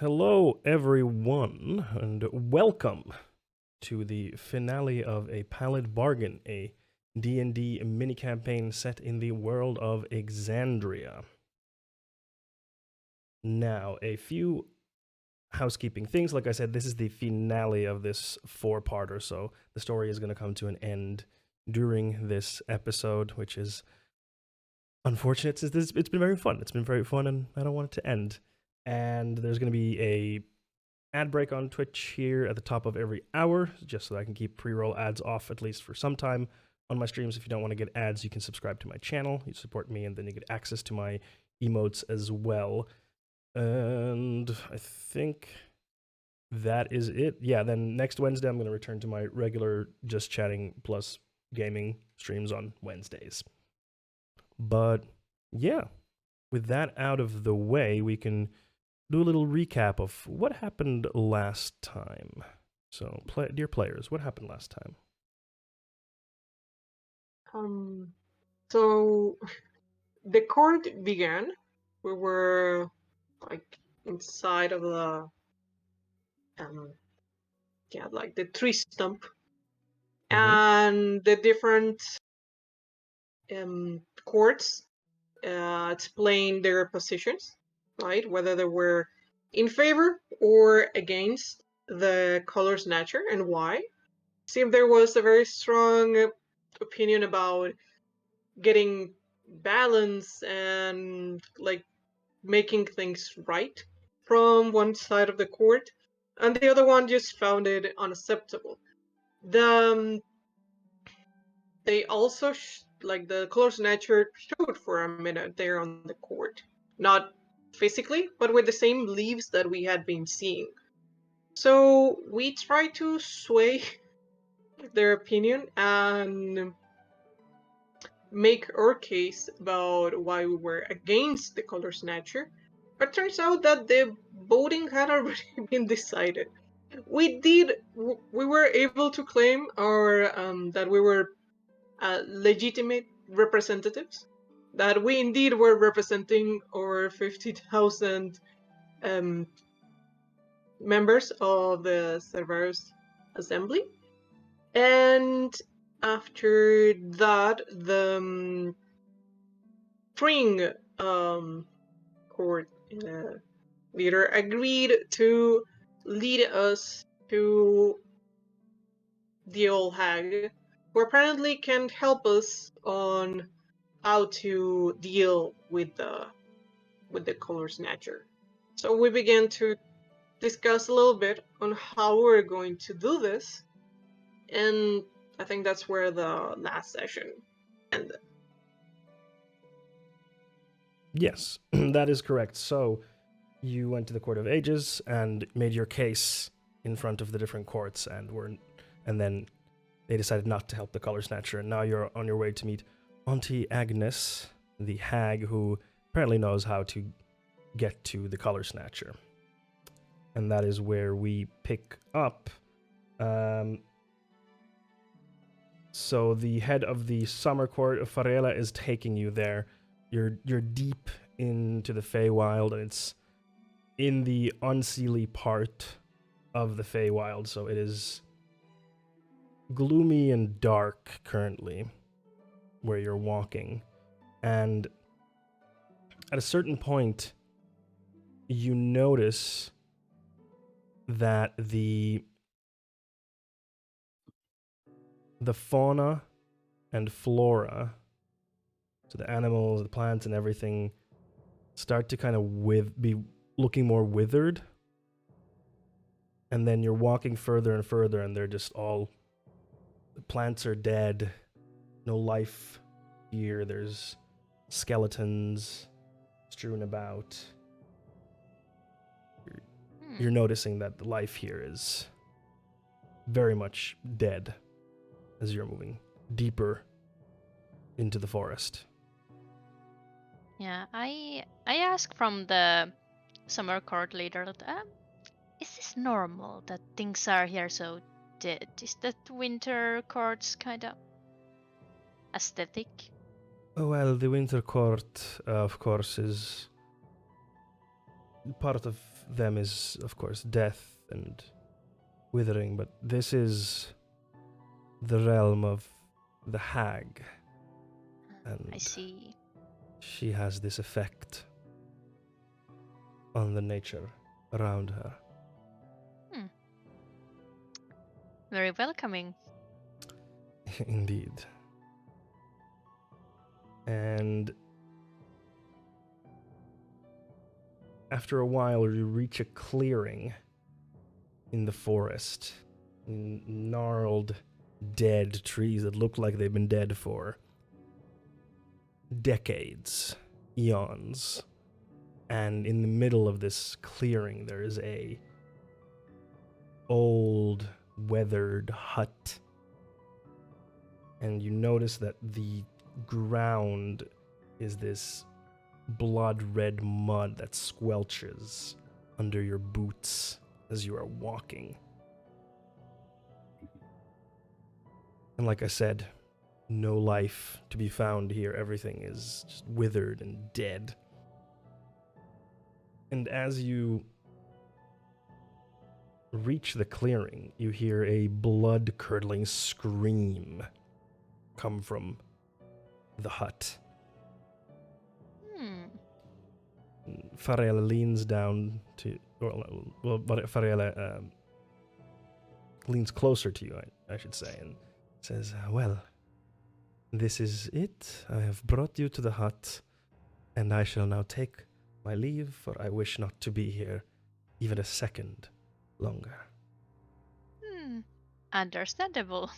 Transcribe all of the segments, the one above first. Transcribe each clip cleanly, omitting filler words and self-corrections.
hello everyone, and welcome to the finale of a Pallid Bargain, a D&D mini-campaign set in the world of Exandria. Now, a few housekeeping things. Like I said, this is the finale of this four-parter, so the story is going to come to an end during this episode, which is unfortunate. It's been very fun. It's been very fun, and I don't want it to end. And there's going to be a ad break on Twitch here at the top of every hour, just so that I can keep pre-roll ads off at least for some time on my streams. If you don't want to get ads, you can subscribe to my channel. You support me, and then you get access to my emotes as well. And I think that is it. Yeah, then next Wednesday, I'm going to return to my regular Just Chatting plus gaming streams on Wednesdays. But yeah, with that out of the way, we can do a little recap of what happened last time. So, dear players, what happened last time? So the court began. We were like inside of the like the tree stump, and the different courts explained their positions, right? Whether they were in favor or against the Color Snatcher and why. Seemed there was a very strong opinion about getting balance and like making things right from one side of the court, and the other one just found it unacceptable. They also like the Color Snatcher showed for a minute there on the court, not physically, but with the same leaves that we had been seeing. So we tried to sway their opinion and make our case about why we were against the Color Snatcher, but turns out that the voting had already been decided. We were able to claim our that we were legitimate representatives, that we indeed were representing our 50,000 members of the Cerberus Assembly, and after that, the spring court leader agreed to lead us to the old hag, who apparently can help us on how to deal with the Color Snatcher. So we began to discuss a little bit on how we're going to do this, and I think that's where the last session ended. Yes, that is correct. So you went to the Court of Ages and made your case in front of the different courts, and then they decided not to help the Color Snatcher, and now you're on your way to meet Auntie Agnes, the hag who apparently knows how to get to the Color Snatcher. And that is where we pick up. So the head of the Summer Court of Farela is taking you there. You're deep into the Feywild, and it's in the unseelie part of the Feywild, so it is gloomy and dark currently where you're walking. And at a certain point, you notice that the fauna and flora, so the animals, the plants, and everything, start to kind of be looking more withered. And then you're walking further and further, and they're just all... the plants are dead. No life here. There's skeletons strewn about. You're noticing that the life here is very much dead as you're moving deeper into the forest. Yeah, I ask from the summer court leader, is this normal that things are here so dead? Is that winter court's kind of aesthetic? Oh, well, the winter court, of course, is part of them is, of course, death and withering, but this is the realm of the hag. And I see. she has this effect on the nature around her. Very welcoming. Indeed. And after a while, you reach a clearing in the forest. Gnarled, dead trees that look like they've been dead for decades, eons. And in the middle of this clearing, there is a old, weathered hut. And you notice that the ground is this blood-red mud that squelches under your boots as you are walking. And like I said, no life to be found here. Everything is just withered and dead. And as you reach the clearing, you hear a blood-curdling scream come from the hut. Farella leans down to... But Farella leans closer to you, I should say, and says, well, this is it. I have brought you to the hut, and I shall now take my leave, for I wish not to be here even a second longer. Understandable.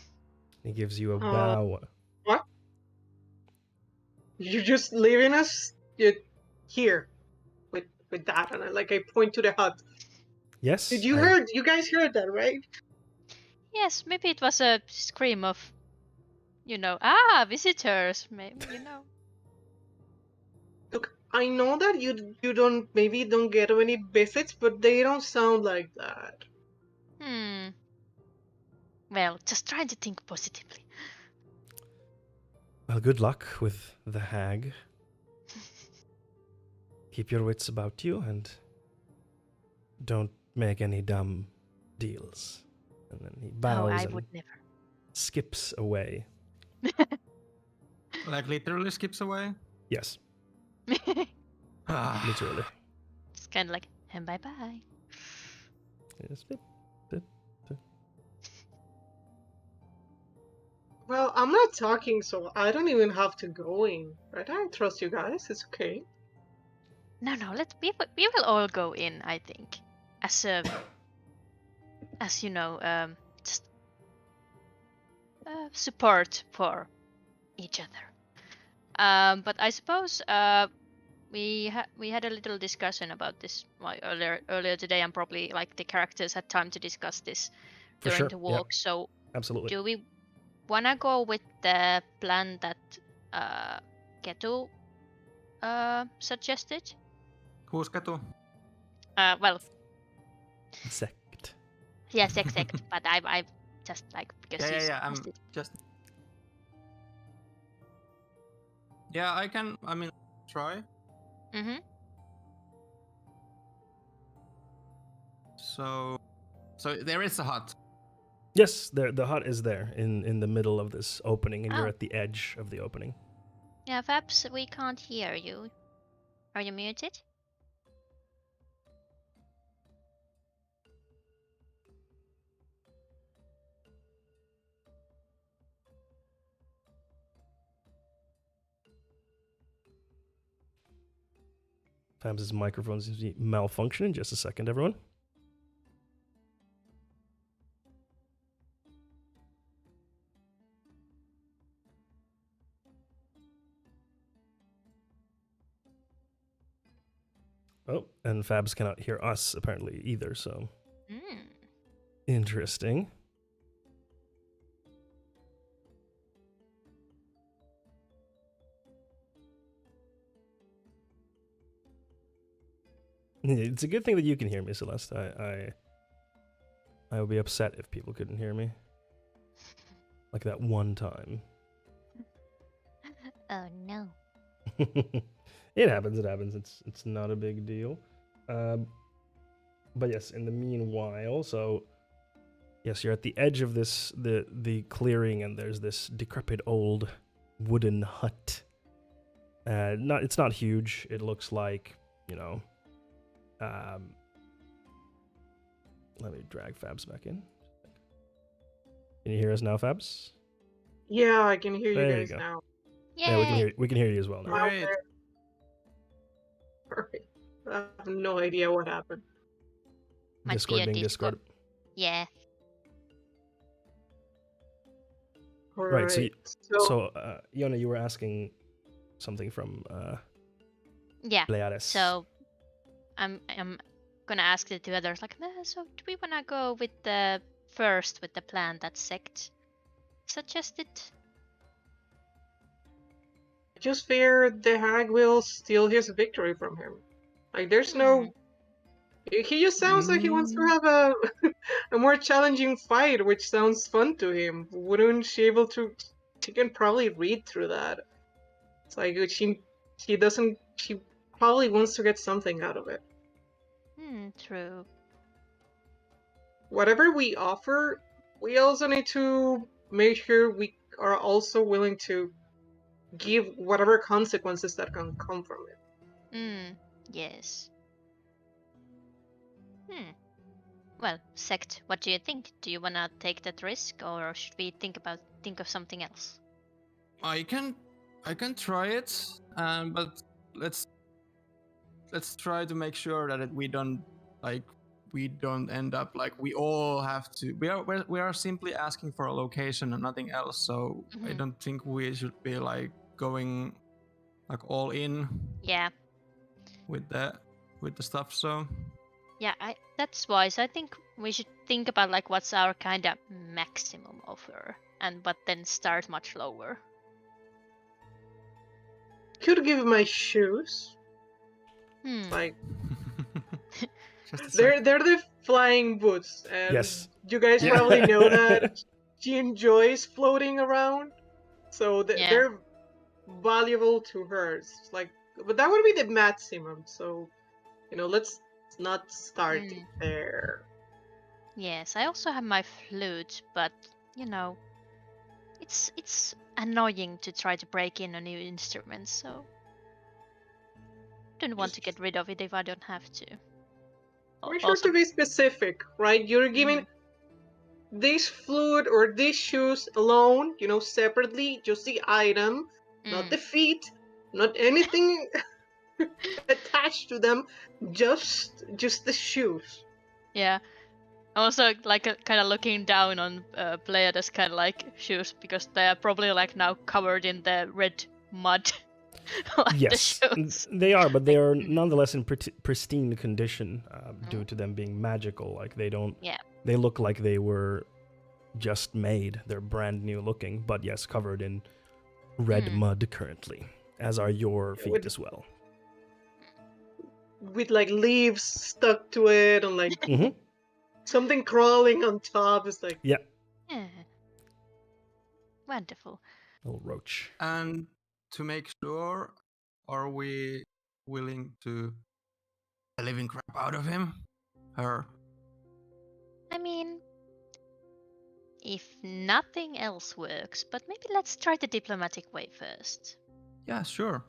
He gives you a bow. What? You're just leaving us here with that, and I point to the hut. Yes? Did you you guys heard that, right? Yes, maybe it was a scream of, visitors. Maybe, Look, I know that you don't get any visits, but they don't sound like that. Well, just trying to think positively. Well, good luck with the hag. Keep your wits about you and don't make any dumb deals. And then he bows I and would never. skips away. Like literally skips away? Yes, Ah. literally. It's kind of like, and bye-bye. Yes. Well, I'm not talking, so I don't even have to go in, right? I trust you guys. It's okay. No, we will all go in, I think. As just support for each other. But I suppose we had a little discussion about this earlier today, and probably like the characters had time to discuss this For during sure, the yep. walk. So Absolutely. do we wanna go with the plan that Ketu suggested? Who's Ketu? Well, Sect. yes, exact. But I just like because you Yeah. I'm suggested. just. Yeah, I can. I mean, try. Mm-hmm. So there is a hut. Yes, the hut is there in the middle of this opening, and you're Oh. at the edge of the opening. Yeah, perhaps we can't hear you. Are you muted? Fabs' microphone seems to be malfunctioning. Just a second, everyone. Oh, and Fabs cannot hear us apparently either, so interesting. It's a good thing that you can hear me, Celeste. I would be upset if people couldn't hear me. Like that one time. Oh no. It happens. It's not a big deal. But yes, in the meanwhile, so yes, you're at the edge of the clearing, and there's this decrepit old wooden hut. It's not huge. It looks like, let me drag Fabs back in. Can you hear us now, Fabs? Yeah, I can hear you There you guys go. now. Yeah, we can hear you as well now. Wow, Great. perfect. I have no idea what happened. Might Discord be a being Discord. Yeah. Right, so Alright. So, Yona, you were asking something from Yeah. Pleiades. So I'm gonna ask the two others like, so do we wanna go with the plan that Sect suggested? I just fear the hag will steal his victory from him. Like, there's no. He just sounds like he wants to have a more challenging fight, which sounds fun to him. Wouldn't she able to? She can probably read through that. It's like she doesn't. She probably wants to get something out of it. True. Whatever we offer, we also need to make sure we are also willing to give whatever consequences that can come from it. Yes. Well, Sect, what do you think? Do you wanna take that risk, or should we think of something else? I can try it, but let's try to make sure that we don't end up like we all have to. We are simply asking for a location and nothing else. So I don't think we should be like going like all in. Yeah. With the stuff. So. Yeah, that's wise. I think we should think about like what's our kind of maximum offer, but then start much lower. Could give my shoes. Like they're the flying boots, and yes. you guys probably know that she enjoys floating around, so they're valuable to her. Like, but that would be the maximum. So, let's not start there. Yes, I also have my flute, but it's annoying to try to break in a new instrument, so I don't want to get rid of it if I don't have to. Make sure to be specific, right? You're giving this flute or these shoes alone, separately, just the item, not the feet, not anything attached to them, just the shoes. Yeah. Also, like kind of looking down on Pleiades kind of like shoes, because they are probably like now covered in the red mud. Like yes, they are, but they are nonetheless in pristine condition due to them being magical. Like they don't. Yeah. They look like they were just made. They're brand new looking, but yes, covered in red mud currently, as are your feet as well. With like leaves stuck to it and like something crawling on top. Is like yeah. Wonderful. Little roach. And to make sure, are we willing to the living crap out of him? Her? I mean, if nothing else works, but maybe let's try the diplomatic way first. Yeah, sure.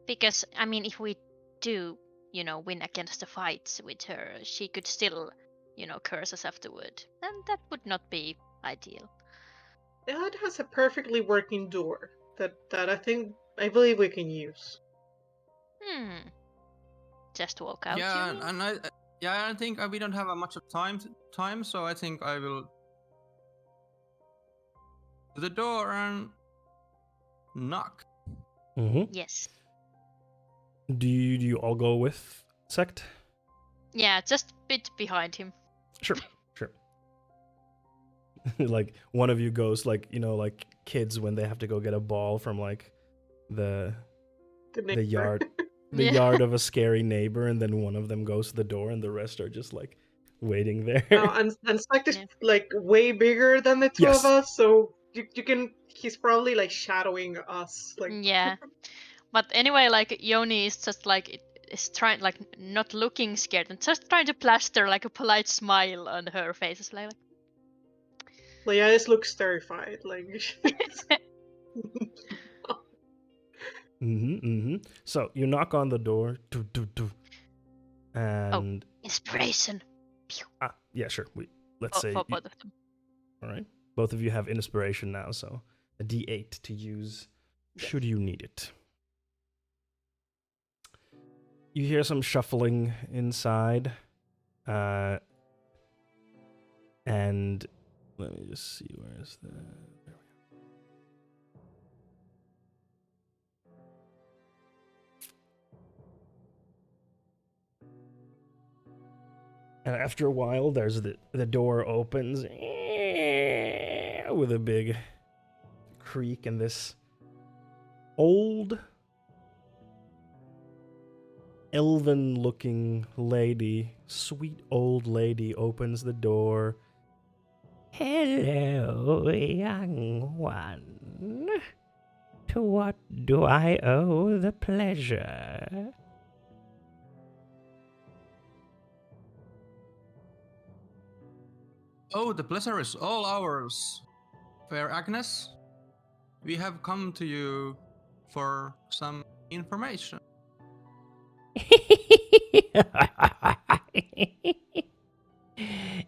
Because, I mean, if we do, win against the fights with her, she could still, curse us afterward. And that would not be ideal. The hut has a perfectly working door that I believe we can use. Just walk out. Yeah, and I think we don't have much of time, so I think I will to the door and knock. Yes. Do you all go with Sect? Yeah, just a bit behind him. Sure. Like one of you goes like like kids when they have to go get a ball from like the yard yard of a scary neighbor, and then one of them goes to the door and the rest are just like waiting there. And Sect is like way bigger than the two of us, so you can. He's probably like shadowing us. Like yeah. But anyway, like Yoni is just like is trying, like, not looking scared and just trying to plaster like a polite smile on her face. It's like Leia looks terrified. Like. So you knock on the door, and inspiration. yeah, sure. Let's say for both of them. all right. Both of you have inspiration now, so a D8 to use should you need it. You hear some shuffling inside, and let me just see, where is that? There we go. And after a while, there's the door opens with a big creak, and this old elven-looking lady, sweet old lady, opens the door. Hello, young one. To what do I owe the pleasure? Oh, the pleasure is all ours, fair Agnes. We have come to you for some information.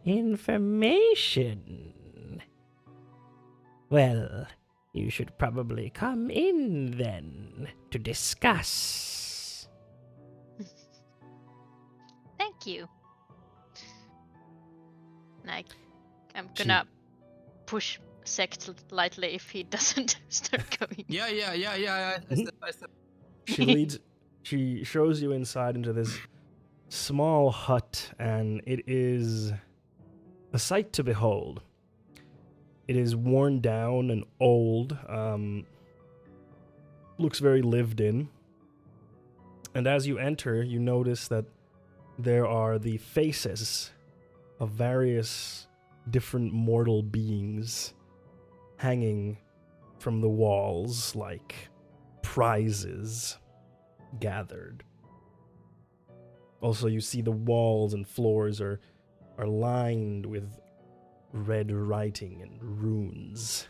Information? Well, you should probably come in then to discuss. Thank you. Like, I'm gonna push Sect lightly if he doesn't start going. Yeah. I step. She shows you inside into this small hut, and it is a sight to behold. It is worn down and old, looks very lived in. And as you enter, you notice that there are the faces of various different mortal beings hanging from the walls like prizes gathered. Also, you see the walls and floors are lined with red writing and runes.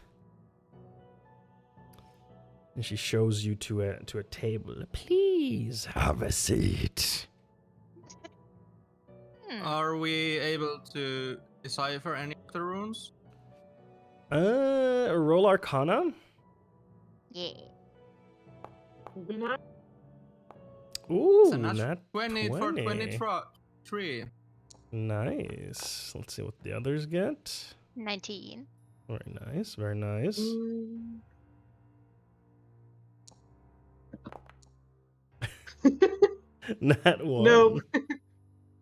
And she shows you to a table. Please have a seat. Are we able to decipher any of the runes? Roll Arcana. Yeah. Ooh, So not 20 for 23. Nice. Let's see what the others get. 19. Very nice, very nice. Not one. No.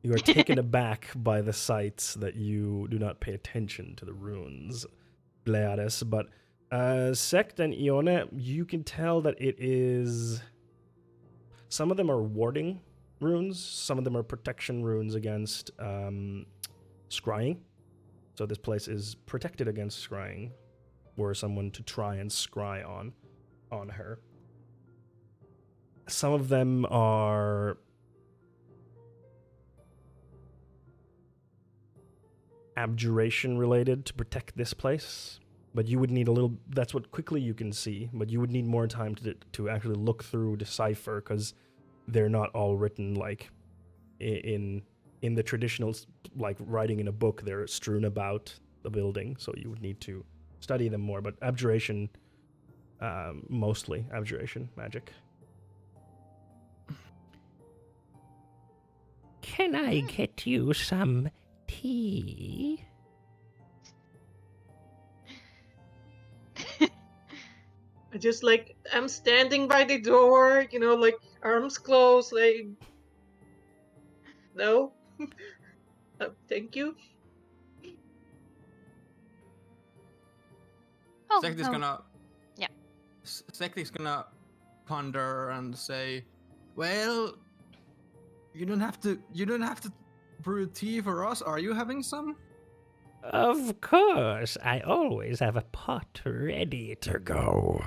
You are taken aback by the sights that you do not pay attention to the runes, Blearis. But Sect and Ione, you can tell that it is... Some of them are warding runes. Some of them are protection runes against scrying. So this place is protected against scrying, were someone to try and scry on her. Some of them are abjuration related to protect this place, but you would need a little. That's what quickly you can see, but you would need more time to actually look through, decipher, because they're not all written like in the traditional, like writing in a book. They're strewn about the building, so you would need to study them more. But abjuration, mostly abjuration magic. Can I get you some tea? I just like, I'm standing by the door, like arms closed, like, no. Thank you. Oh, Sect is no. gonna. Yeah. Sect is gonna ponder and say, "Well, you don't have to brew tea for us. Are you having some?" Of course, I always have a pot ready to go.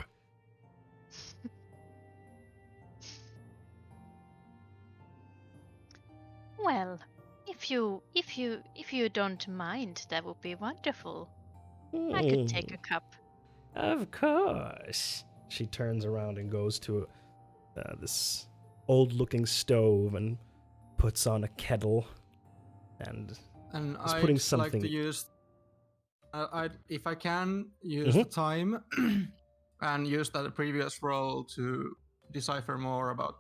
Well, if you don't mind, that would be wonderful. I could take a cup. Of course. She turns around and goes to this old-looking stove and puts on a kettle and And is I'd putting like something. to use, if I can, use the time and use that previous roll to decipher more about.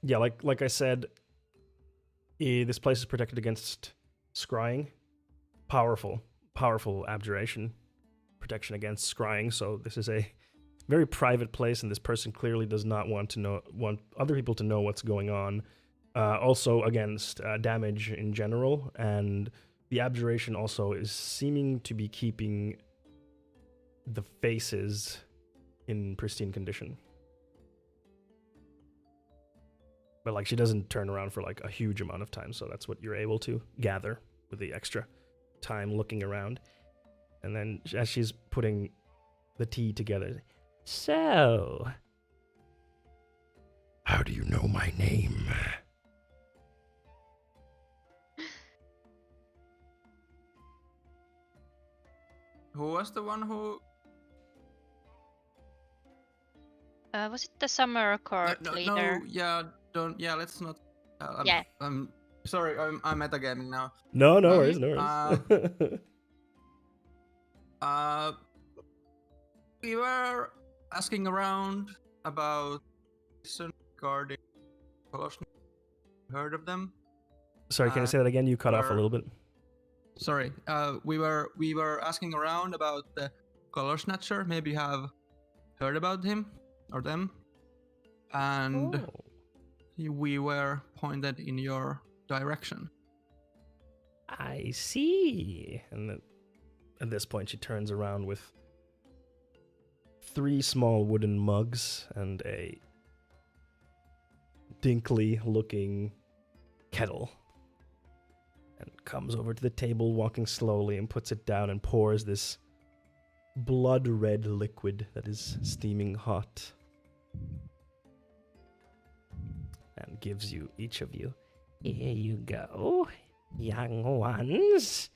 Yeah, like I said, this place is protected against scrying. Powerful abjuration protection against scrying. So this is a very private place, and this person clearly does not want other people to know what's going on. Also against damage in general, and the abjuration also is seeming to be keeping the faces in pristine condition. But like she doesn't turn around for like a huge amount of time, so that's what you're able to gather with the extra time looking around. And then as she's putting the tea together, so how do you know my name? Who was the one who? Was it the summer court leader? Let's not. Yeah. I'm sorry. I'm metagaming now. No worries, no worries. We were asking around about regarding Color Snatcher. Heard of them? Sorry, can you say that again? You cut off a little bit. Sorry. We were asking around about the Color Snatcher. Maybe you have heard about him or them, and we were pointed in your direction. I see. And at this point, she turns around with 3 small wooden mugs and a dinkly-looking kettle, and comes over to the table, walking slowly, and puts it down and pours this blood-red liquid that is steaming hot, and gives you, each of you, here you go, young ones.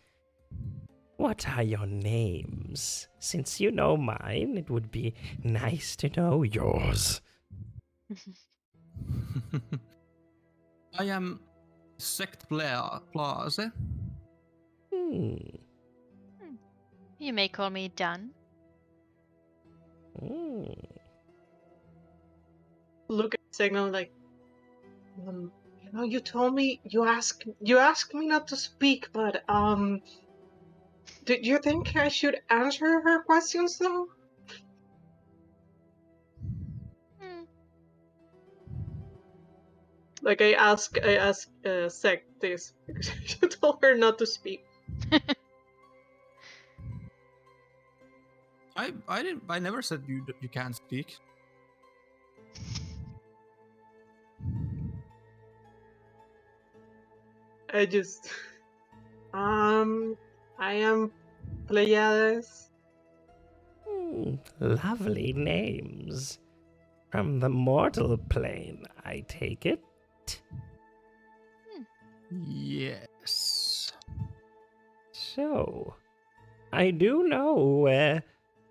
What are your names? Since you know mine, it would be nice to know yours. I am Sect Blase. You may call me Dan. Look at Signal like, you told me you asked me not to speak, but do you think I should answer her questions though? Like I ask Sec this because you told her not to speak. I never said you can't speak. I just I am Pleiades. Lovely names. From the mortal plane, I take it. Yes. So, I do know where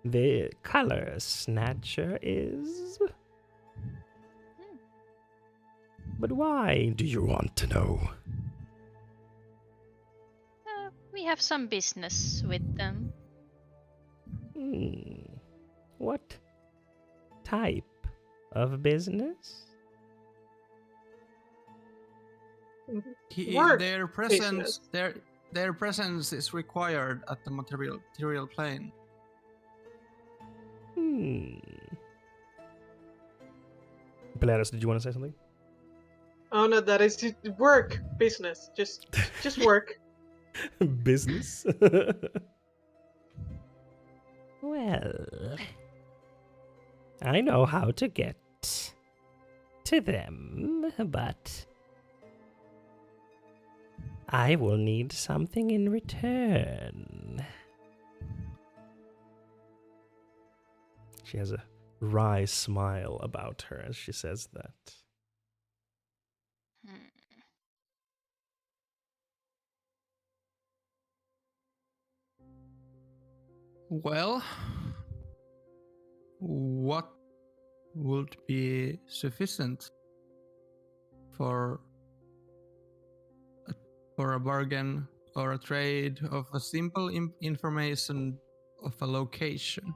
the Color Snatcher is. But why do you want to know? We have some business with them. What type of business? Their presence, their presence is required at the material plane. Pallid, did you want to say something? Oh no, that is work business. Just work. Business? Well, I know how to get to them, but I will need something in return. She has a wry smile about her as she says that. Hmm. Well, what would be sufficient for a bargain or a trade of a simple information of a location?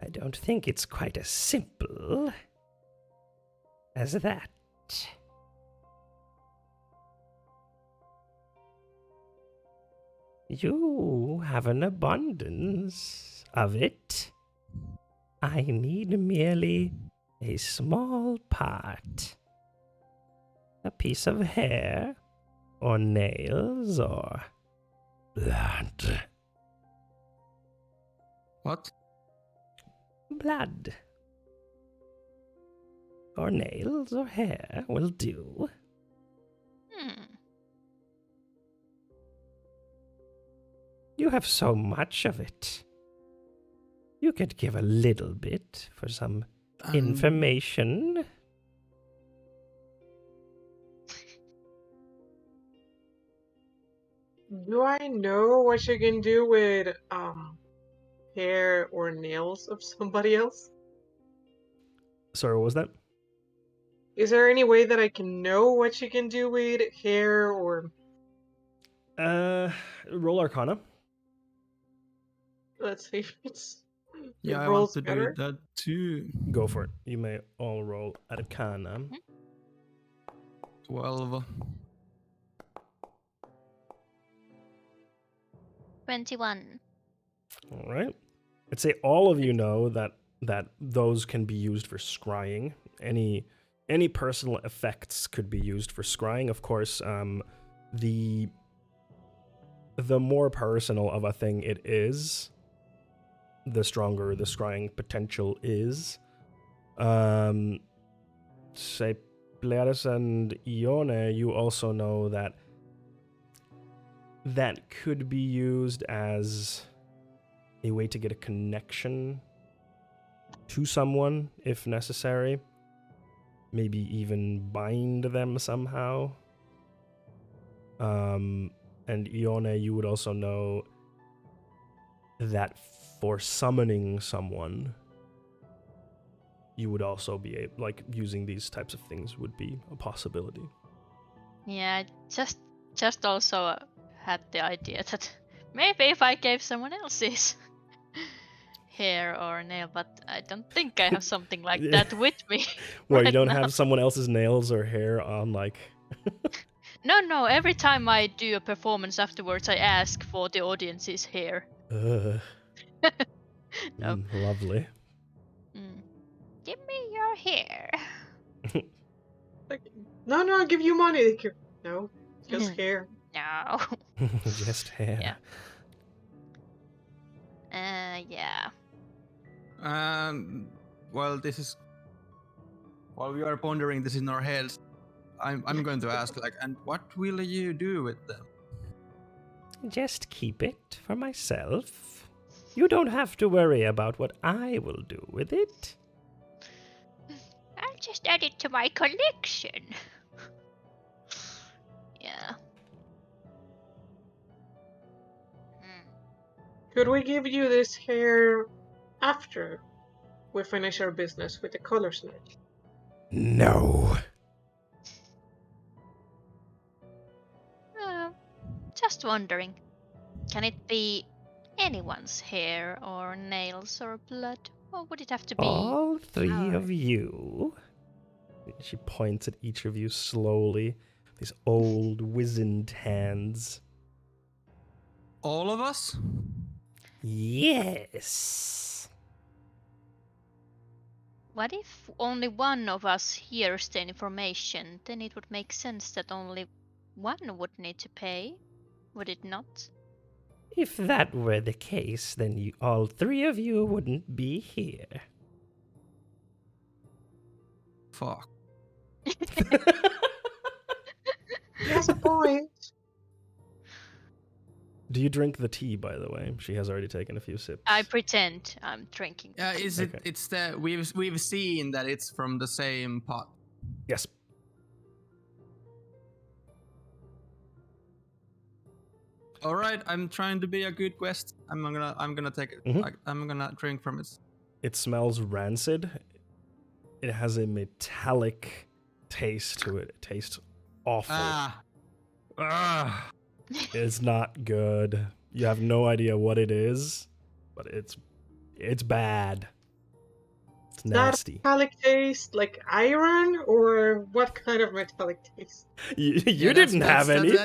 I don't think it's quite as simple as that. You have an abundance of it. I need merely a small part. A piece of hair, or nails, or blood. What? Blood. Or nails, or hair will do. Hmm. You have so much of it. You could give a little bit for some information. Do I know what you can do with hair or nails of somebody else? Sorry, what was that? Is there any way that I can know what you can do with hair or... Roll Arcana. Let's see if it's... Yeah, it I want rolls to better. do that too. Go for it. You may all roll Arcana. 12. 21. All right. I'd say all of you know that those can be used for scrying. Any personal effects could be used for scrying. Of course, the more personal of a thing it is, the stronger the scrying potential is. Say, Pleiades and Ione, you also know that could be used as a way to get a connection to someone if necessary. Maybe even bind them somehow. And Ione, you would also know that for summoning someone, you would also be able, like, using these types of things would be a possibility. Yeah, I just also had the idea that maybe if I gave someone else's hair or nail, but I don't think I have something like that with me. Well, right you don't now. have someone else's nails or hair on, like... No, every time I do a performance afterwards, I ask for the audience's hair. No. No. Lovely. Give me your hair. Like, no, I'll give you money. Like, no, just hair. No. Just hair. Yeah. Well, this is... While we are pondering this in our heads, I'm going to ask, like, and what will you do with them? Just keep it for myself. You don't have to worry about what I will do with it. I'll just add it to my collection. Yeah. Could we give you this hair after we finish our business with the Color Snatcher? No. Just wondering. Can it be anyone's hair or nails or blood? Or would it have to be All three ours? of you. She points at each of you slowly. These old, wizened hands. All of us? Yes. What if only one of us hears the information? Then it would make sense that only one would need to pay, would it not? If that were the case, then all three of you wouldn't be here. Fuck. He has a point. Do you drink the tea, by the way? She has already taken a few sips. I pretend I'm drinking. Yeah, is Okay. it? It's the we've seen that it's from the same pot. Yes. All right, I'm trying to be a good guest. I'm gonna take it. Mhm. I'm gonna drink from it. It smells rancid. It has a metallic taste to it. It tastes awful. Ah. It's not good. You have no idea what it is, but it's bad. It's nasty. Metallic taste, like iron, or what kind of metallic taste? You Yeah, didn't have any.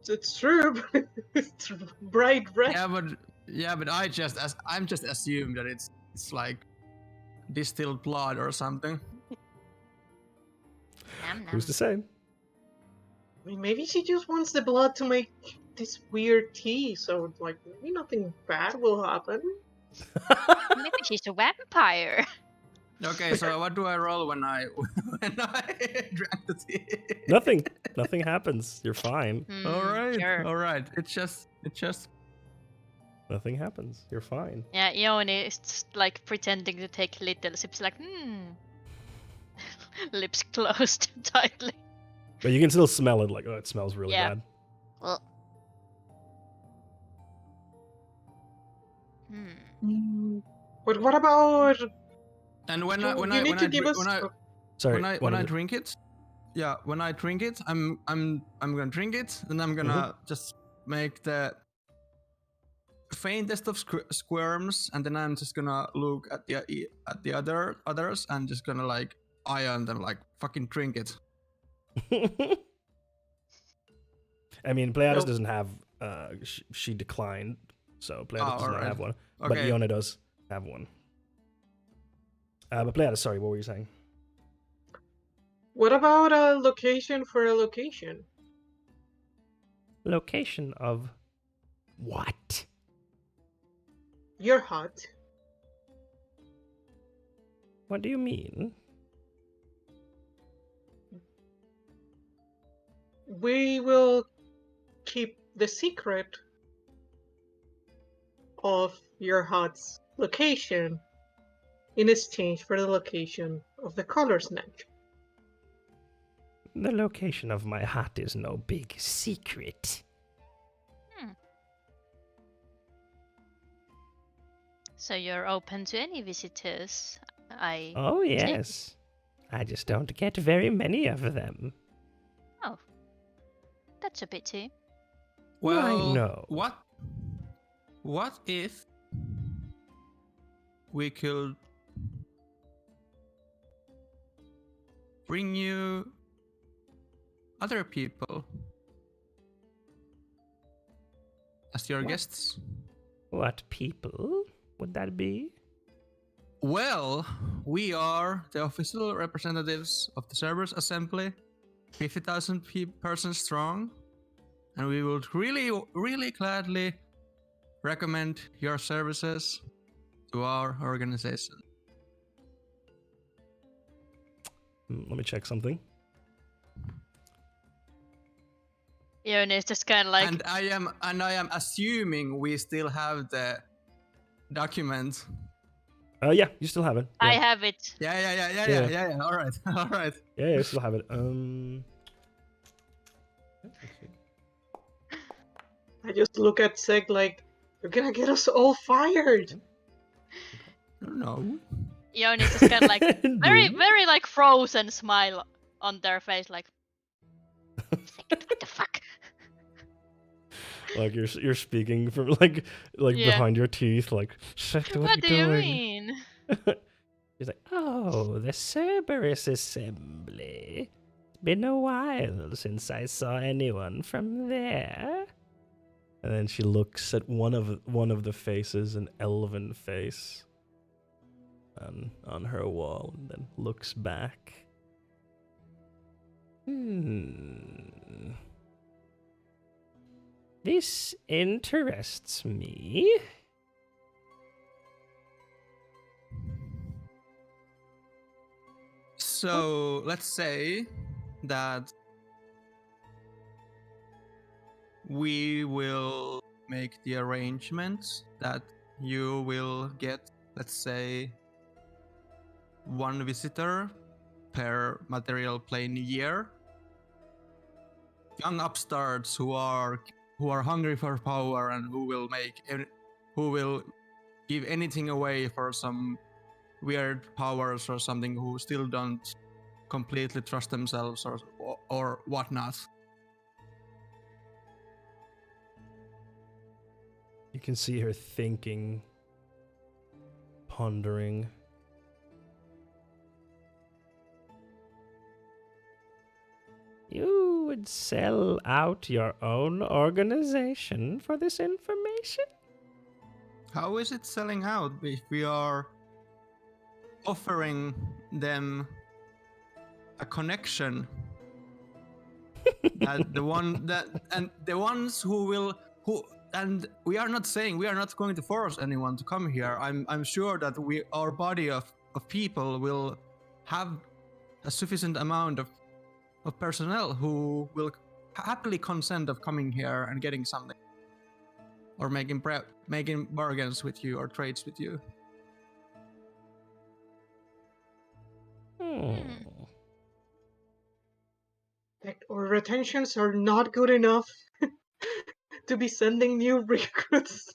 It's true, but it's bright red. but I'm just assumed that it's like distilled blood or something. Nom, nom. Who's to say? I mean, maybe she just wants the blood to make this weird tea, so like maybe nothing bad will happen. Maybe she's a vampire. Okay, so what do I roll when I drank the tea? Nothing. Nothing happens. You're fine. All right, Sure. all right. It's just. Nothing happens. You're fine. Yeah, Ione is just, like pretending to take little sips, like lips closed tightly. But you can still smell it. Like, oh, it smells really Yeah. bad. Well. But what about? And when You need to give us. Sorry. when I drink it, yeah, when I drink it, I'm gonna drink it, and I'm gonna just make the faintest of squirms, and then I'm just gonna look at the others and just gonna like eye on them, like fucking drink it. I mean, Pleiades Nope. doesn't have. She declined, so Pleiades does not alright. have one. But Okay. Iona does have one. But Pleiades, sorry, what were you saying? What about a location for a location? Location of what? Your hut. What do you mean? We will keep the secret of your hut's location in exchange for the location of the Color Snatcher. The location of my hut is no big secret. So you're open to any visitors? Oh, yes. I just don't get very many of them. That's a pity. Well, no. What if we could bring you other people as your guests? What people would that be? Well, we are the official representatives of the Servers Assembly, 50,000 persons strong, and we would really, really gladly recommend your services to our organization. Let me check something. Ione is just kind of like, And I am assuming we still have the document. Yeah, you still have it. I Yeah, have it. Yeah. All right, all right. yeah, you still have it. I just look at Seg like, you're gonna get us all fired. No. Ione is just kind of like, very, No. very like frozen smile on their face, like, what the fuck? Like you're speaking from like Yeah. behind your teeth, like What do you mean? He's like, oh, the Cerberus Assembly. It's been a while since I saw anyone from there. And then she looks at one of the faces, an elven face, on her wall, and then looks back. This interests me. So let's say that we will make the arrangements that you will get, let's say, 1 visitor per material plane year. Young upstarts who are hungry for power and who will give anything away for some weird powers or something, who still don't completely trust themselves or whatnot. You can see her thinking, pondering. You would sell out your own organization for this information? How is it selling out if we are offering them a connection that the ones who and we are not saying we are not going to force anyone to come here. I'm sure that our body of people will have a sufficient amount of personnel who will happily consent of coming here and getting something, or making bargains with you or trades with you. Like, our retentions are not good enough to be sending new recruits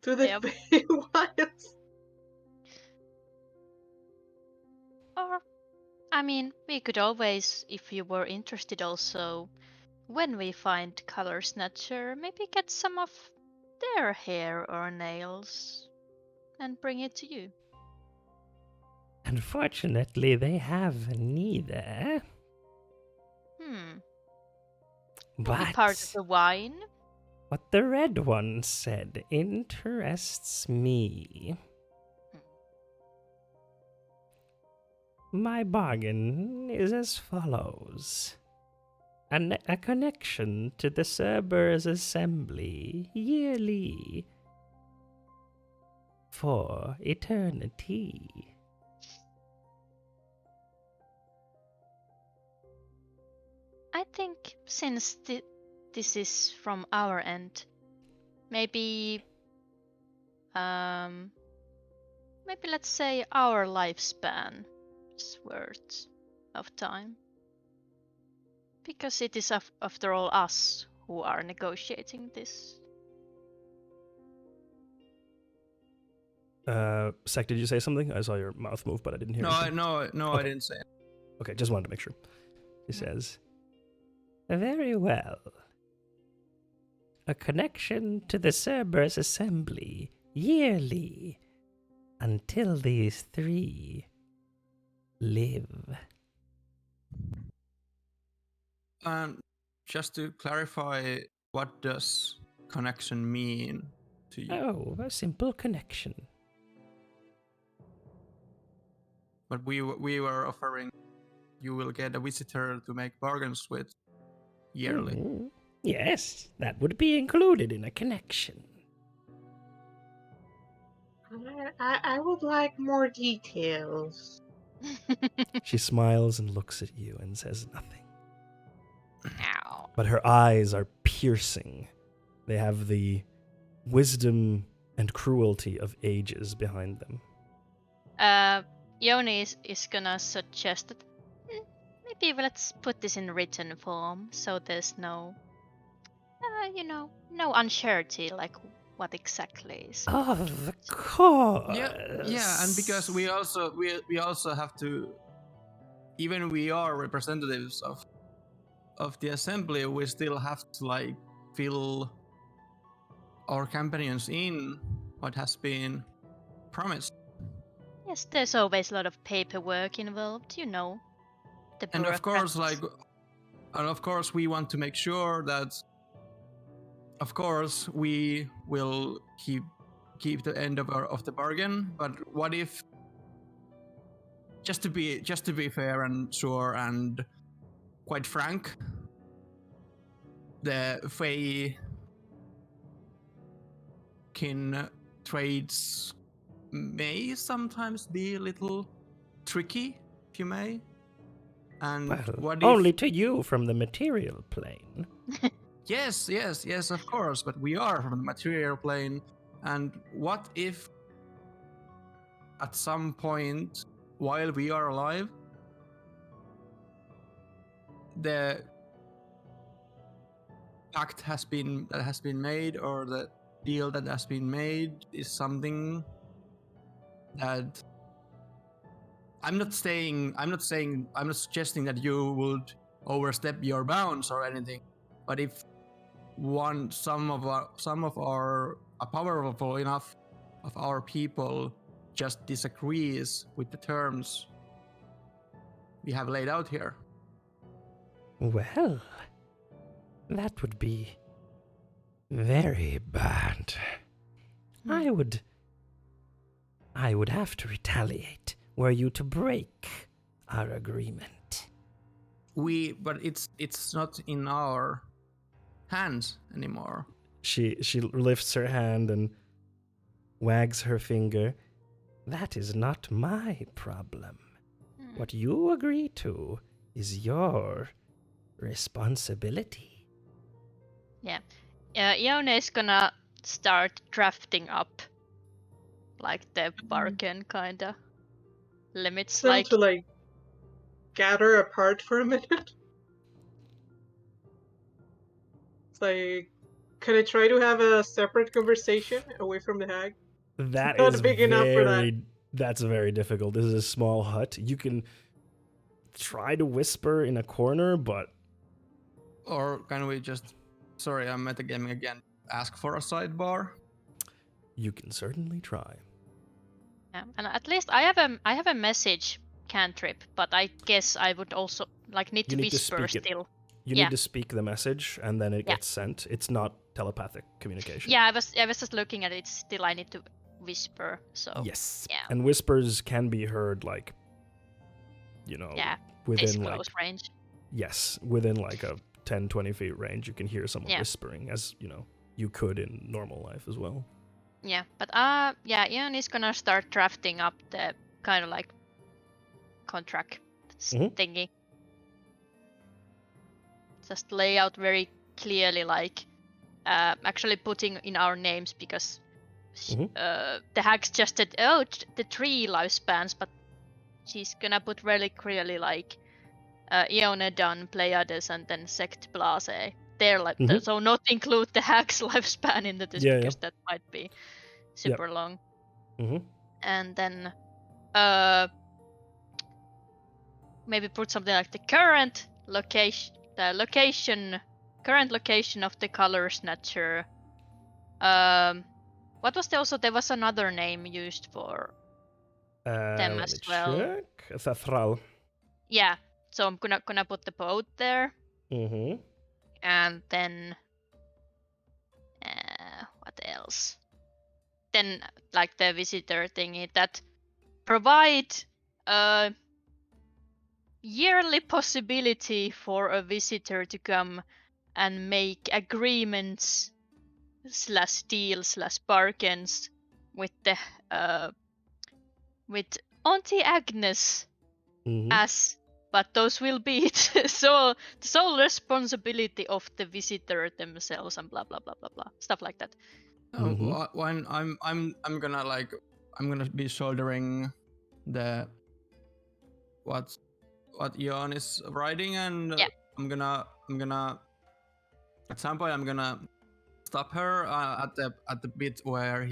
to the Yep. Feywilds. Or, I mean, we could always, if you were interested also, when we find Color Snatcher, maybe get some of their hair or nails and bring it to you. Unfortunately, they have neither. Maybe part of But the wine? what the red one said interests me. My bargain is as follows. A connection to the Cerberus Assembly yearly for eternity. I think since this is from our end, maybe let's say our lifespan is worth of time, because it is after all us who are negotiating this. Sek, did you say something? I saw your mouth move, but I didn't hear anything. No, Okay. I didn't say it. Okay, just wanted to make sure. He says, very well. A connection to the Cerberus Assembly yearly until these three live. And just to clarify, what does connection mean to you? Oh, a simple connection. But we were offering you will get a visitor to make bargains with yearly. Mhm. Yes, that would be included in a connection. I would like more details. She smiles and looks at you and says nothing. Ow. But her eyes are piercing. They have the wisdom and cruelty of ages behind them. Yoni is gonna suggest that maybe let's put this in written form, so there's no, no uncertainty, like what exactly is. Of course. Yeah, and because we also have to, even we are representatives of the assembly, we still have to fill our companions in what has been promised. Yes, there's always a lot of paperwork involved, the And of course, bureaucrats. we want to make sure that, of course, we will keep the end of the bargain. But what if, just to be fair and sure and quite frank, the Feykin trades may sometimes be a little tricky, if you may. And Well, what if, only to you from the material plane. Yes, of course, but we are from the material plane. And what if at some point while we are alive, the pact has been made, or the deal that has been made is something that I'm not suggesting that you would overstep your bounds or anything, but if some of our a powerful enough of our people just disagrees with the terms we have laid out here. Well, that would be very bad. I would have to retaliate were you to break our agreement. But it's not in our hands anymore. She lifts her hand and wags her finger. That is not my problem. What you agree to is your responsibility. Yeah. Ione is gonna start drafting up like the bargain kinda limits, Them like to like gather apart for a minute. It's like, can I try to have a separate conversation away from the hag? That Not is big enough for that. That's very difficult. This is a small hut. You can try to whisper in a corner, but... Or can we just... Sorry, I'm metagaming again. Ask for a sidebar? You can certainly try. yeah. And at least I have a message cantrip, but I guess I would also like need to whisper still. You need to speak the message, and then it gets sent. It's not telepathic communication. Yeah, I was just looking at it. Still, I need to whisper. So Yes. Yeah. And whispers can be heard, like, within this like close range. Yes, within like a 10-20 feet range, you can hear someone whispering, as you could in normal life as well. Yeah, but Ian is gonna start drafting up the kind of like contract thingy. Just lay out very clearly, like actually putting in our names, because the hag's just said, the 3 lifespans, but she's gonna put really clearly like Ione done, Pleiades, and then Sect Blase. They're like so not include the hag's lifespan into this because that might be super long. And then maybe put something like the current location of the Color Snatcher. What was there was another name used for them as well. Check. Thethral. Yeah, so I'm gonna put the boat there. Mm-hmm. And then what else? Then like the visitor thingy that provide a yearly possibility for a visitor to come and make agreements / deals / bargains with the with Auntie Agnes but those will be the sole responsibility of the visitor themselves and blah blah blah blah blah stuff like that. When I'm gonna be shouldering the what Ion is writing, and I'm gonna at some point I'm gonna stop her at the bit where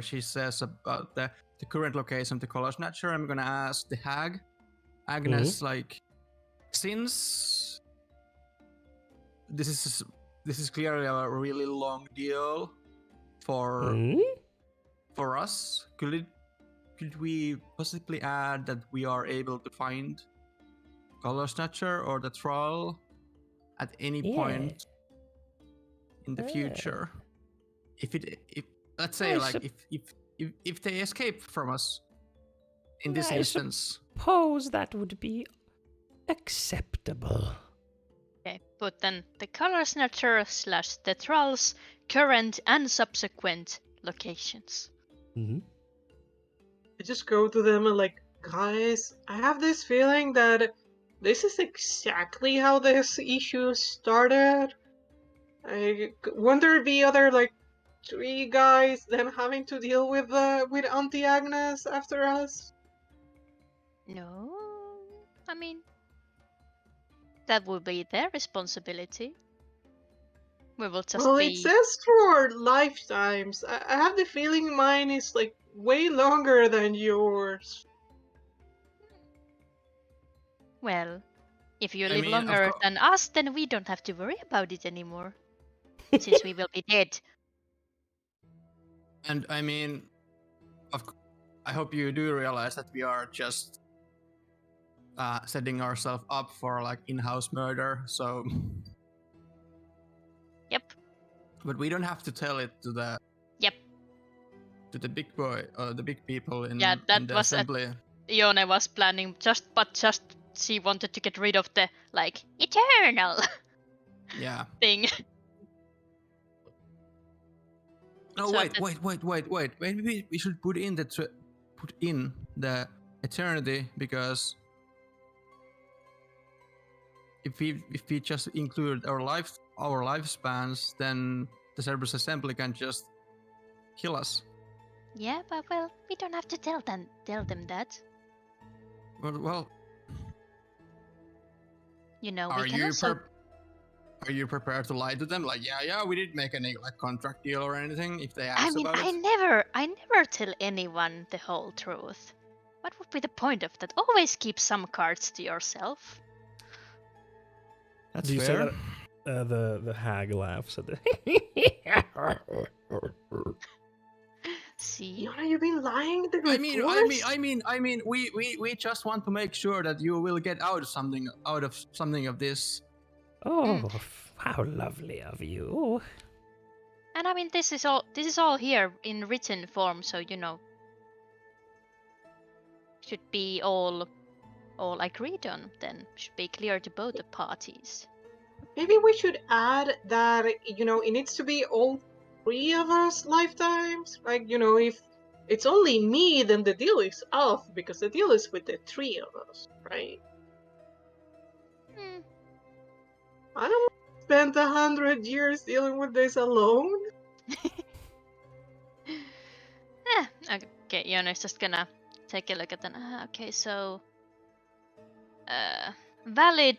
she says about the current location of the Color Snatcher. I'm gonna ask the hag Agnes, like, since this is clearly a really long deal for us, could we possibly add that we are able to find Color Snatcher or the Troll at any point in the future? If let's say if they escape from us in this instance. Suppose that would be acceptable. Okay, but then the Color Snatcher / the Thrall's current and subsequent locations. I just go to them and like, guys, I have this feeling that this is exactly how this issue started. I wonder the other like 3 guys then having to deal with Auntie Agnes after us. No, I mean, that would be their responsibility. We will just Well, be. it says for lifetimes. I have the feeling mine is like way longer than yours. Well, if you I live mean, of longer course. than us, then we don't have to worry about it anymore. Since we will be dead. And I mean, I hope you do realize that we are just setting ourselves up for like in-house murder. So. Yep. But we don't have to tell it to the. Yep. To the big boy or the big people in that the was assembly. Ione was planning but she wanted to get rid of the like eternal Yeah. thing. No, So wait. Maybe we should put in the eternity, because if we just include our lifespans, then the Cerberus assembly can just kill us. Yeah, but well, we don't have to tell them that. Well, You know, are we can you also. are you prepared to lie to them? Like, yeah, we didn't make any like contract deal or anything if they I ask mean, about I it. never tell anyone the whole truth. What would be the point of that? Always keep some cards to yourself. That's Do you fair. say that? The hag laughs at the. See? Yona, you've been lying to I me. mean, we just want to make sure that you will get out of something of this. Oh, how lovely of you. And I mean, this is all here in written form, so you know, should be all agreed on. Then should be clear to both the parties. Maybe we should add that, it needs to be all 3 of us lifetimes. Like, if it's only me, then the deal is off, because the deal is with the 3 of us, right? Hmm. I don't want to spend 100 years dealing with this alone. Okay, Iona's just gonna take a look at that. Okay, so valid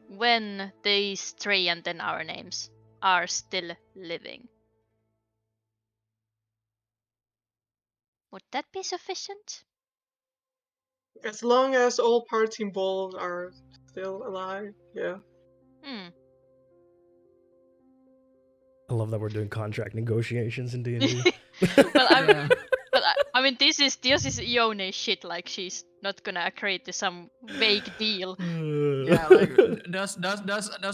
when these 3 and then our names are still living. Would that be sufficient? As long as all parts involved are still alive, yeah. I love that we're doing contract negotiations in D&D. Well, Yeah. but I mean, this is Ione's shit. Like, she's not gonna agree to some vague deal. Yeah, like does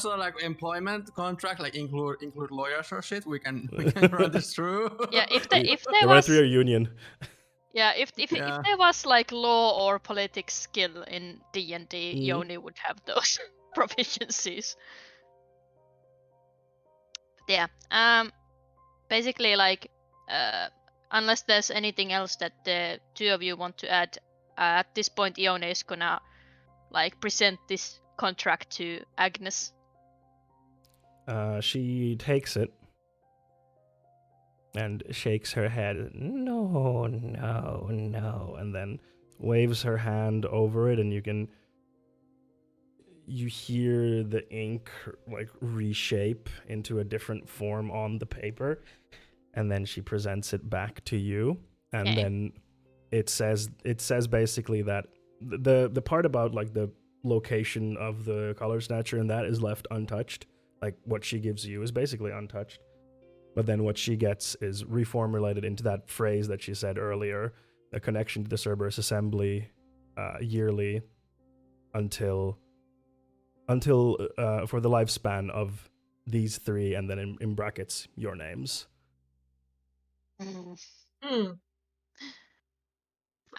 like employment contract like include lawyers or shit? We can run this through. Yeah, if The there right was three are union. yeah, if Yeah. there was like law or politics skill in D&D, Mhm. Ione would have those proficiencies. But yeah, basically like unless there's anything else that the 2 of you want to add, at this point Ione is gonna like present this contract to Agnes. She takes it and shakes her head. No, and then waves her hand over it, and you hear the ink like reshape into a different form on the paper, and then she presents it back to you, and Okay. then it says basically that the part about like the location of the Color Snatcher and that is left untouched. Like what she gives you is basically untouched, but then what she gets is reformulated into that phrase that she said earlier, a connection to the Cerberus assembly yearly until for the lifespan of these 3, and then in brackets your names. Hmm.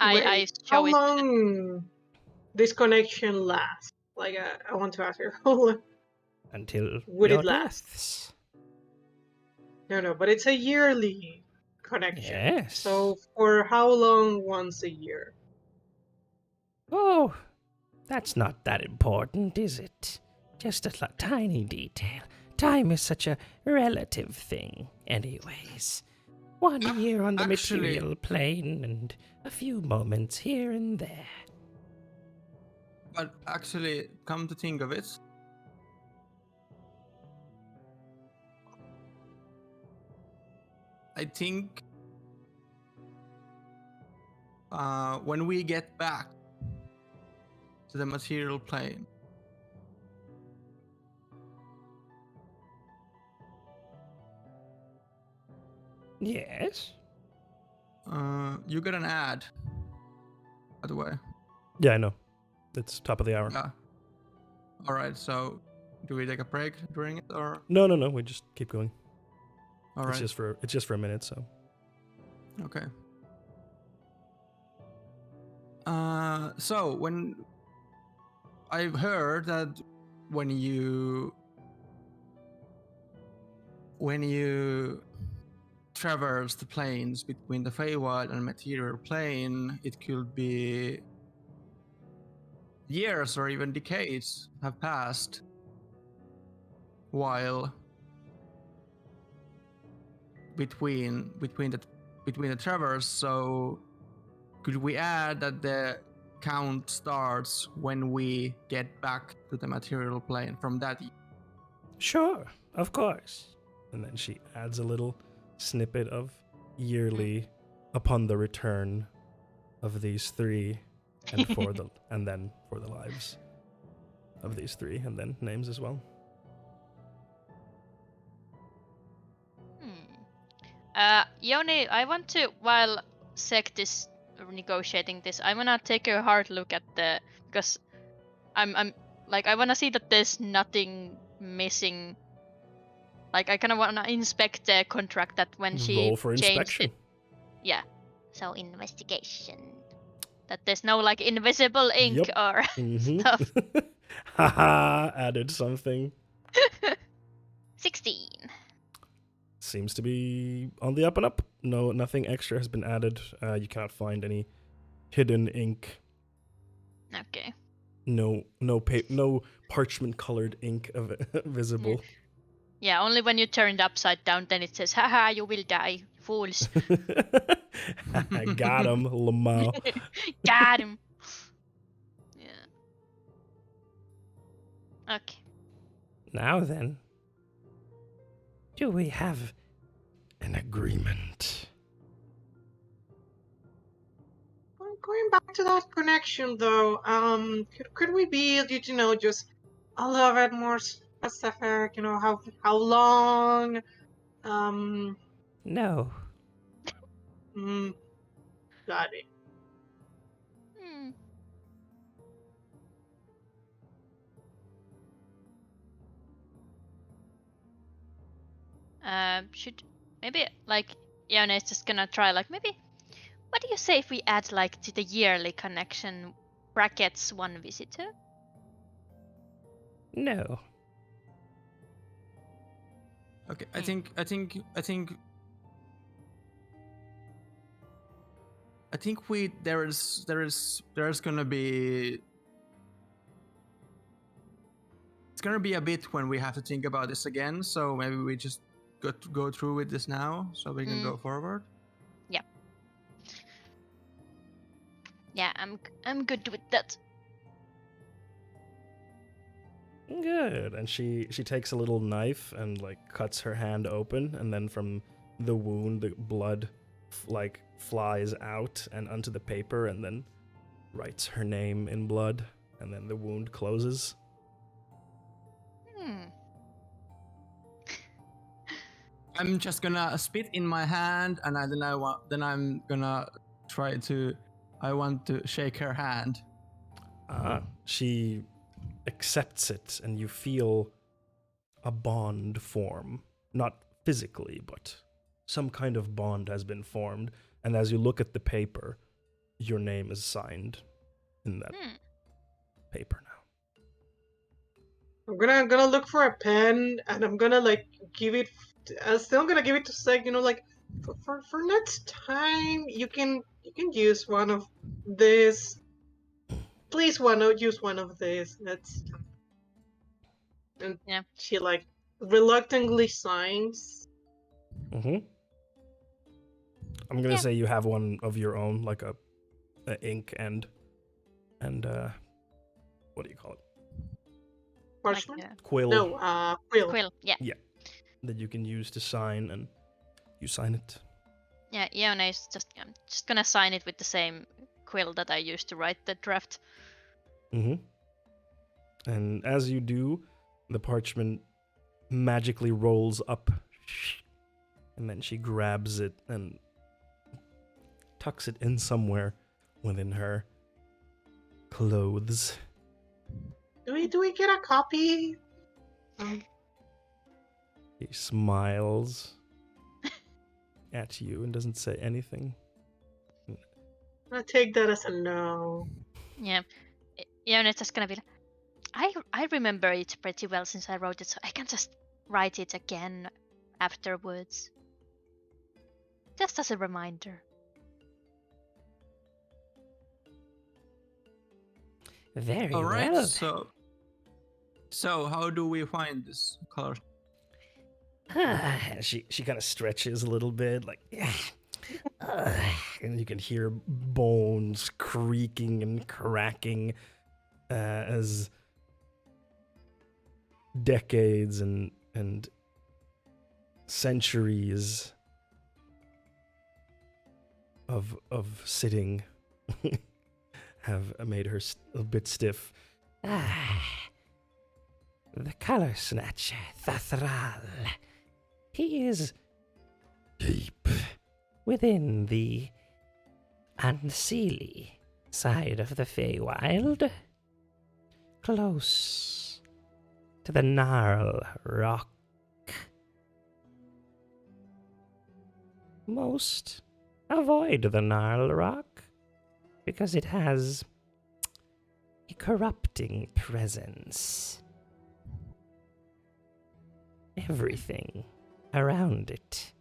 I How show it. long this connection lasts? Like, I want to ask her, how long Until would your it last? deaths. No, but it's a yearly connection. Yes. So for how long once a year? Oh, that's not that important, is it? Just a tiny detail. time is such a relative thing, anyways. 1 year on the Actually- material plane and a few moments here and there. But actually, come to think of it, I think when we get back to the material plane, Yes? you get an ad, by the way. Yeah, I know. It's top of the hour. Yeah. All right. So, do we take a break during it, or No, we just keep going. all It's right? just for a minute, so. Okay. So when I've heard that when you traverse the planes between the Feywild and material plane, it could be years or even decades have passed while between the traverse. So could we add that the count starts when we get back to the material plane from that? Sure, of course. And then she adds a little snippet of yearly upon the return of these three and and then for the lives of these three and then names as well. Yoni, I want to, while Sect is negotiating this, I wanna take a hard look at because I'm like, I wanna see that there's nothing missing. Like, I kinda wanna inspect the contract that when she Roll for changed inspection. it. Yeah. So investigation. That there's no like invisible ink Yep. or Mhm. stuff. Haha, added something. 16. Seems to be on the up and up. No, nothing extra has been added. You cannot find any hidden ink. Okay. No parchment colored ink visible. Yeah, only when you turn it upside down, then it says, haha, you will die, fools. I got him, Lamau. Got him. Yeah. Okay. Now then, do we have an agreement? Going back to that connection, though, could we be, just a little bit more specific? How long? No. Got it. Hmm. Should maybe like Yona is just gonna try like maybe. What do you say if we add like to the yearly connection brackets one visitor? No. Okay, I think there's gonna be, it's gonna be a bit when we have to think about this again. So maybe we just go through with this now, so we can go forward. Yeah, I'm good with that. Good. And she takes a little knife and like cuts her hand open, and then from the wound the blood like flies out and onto the paper, and then writes her name in blood, and then the wound closes. I'm just gonna spit in my hand, and then I'm gonna try to. I want to shake her hand. She accepts it, and you feel a bond form. Not physically, but some kind of bond has been formed. And as you look at the paper, your name is signed in that paper now. I'm gonna look for a pen, and I'm gonna like give it. Still gonna give it to Seg. Like for next time, you can use one of this. Please, use one of this. And Yeah. she like reluctantly signs. Mm-hmm. I'm gonna Yeah. say you have one of your own, like a ink and what do you call it? Parchment? Like Quill. No, quill. quill. Yeah. That you can use to sign, and you sign it. Yeah. Iona is I'm just gonna sign it with the same quill that I used to write the draft. Mm-hmm. And as you do, the parchment magically rolls up, and then she grabs it and tucks it in somewhere within her clothes. Do we get a copy? He smiles at you and doesn't say anything. I take that as a no. Yeah. Iona is just gonna be like, I remember it pretty well since I wrote it, so I can just write it again afterwards. Just as a reminder. Very All right. well. So how do we find this color? She kind of stretches a little bit, like, and you can hear bones creaking and cracking as decades and centuries of sitting have made her a bit stiff. The Color Snatcher, Thathral. He is deep within the unseelie side of the Feywild, close to the Gnarl Rock. Most avoid the Gnarl Rock because it has a corrupting presence. Everything around it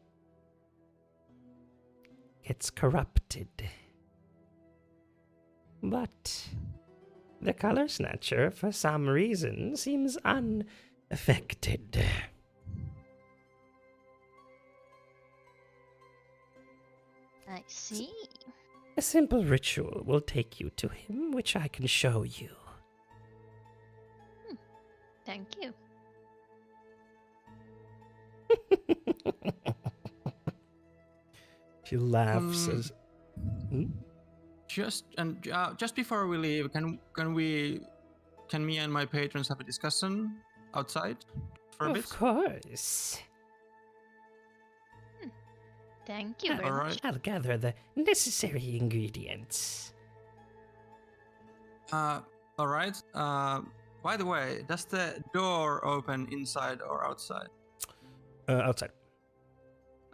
gets corrupted. But the Color Snatcher, for some reason, seems unaffected. I see. A simple ritual will take you to him, which I can show you. Thank you. She laughs as... Just before we leave, can me and my patrons have a discussion outside for a bit? Of course. Thank you very All much. right. I'll gather the necessary ingredients. All right. By the way, does the door open inside or outside? Outside.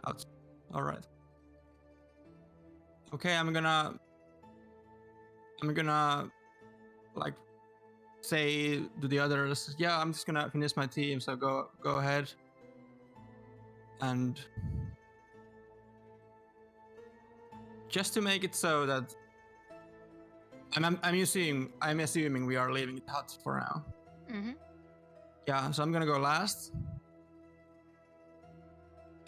Outside. All right. Okay, I'm gonna like say to the others, yeah, I'm just gonna finish my team, so go ahead. And just to make it so that I'm assuming we are leaving the hut for now. Mm-hmm. Yeah, so I'm gonna go last.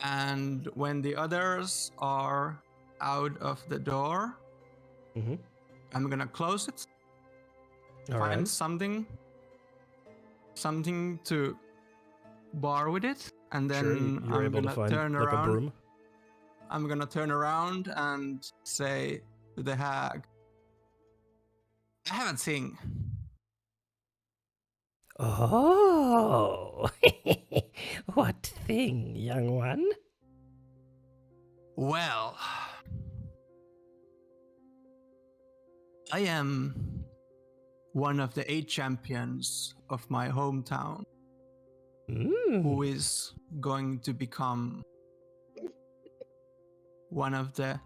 And when the others are out of the door, Mm-hmm. I'm gonna close it. All Find right. something to bar with it, and then Sure, you're I'm able to gonna find turn like around. a broom. I'm gonna turn around and say to the hag, I have a thing. Oh, what thing, young one? Well, I am one of the 8 champions of my hometown who is going to become one of the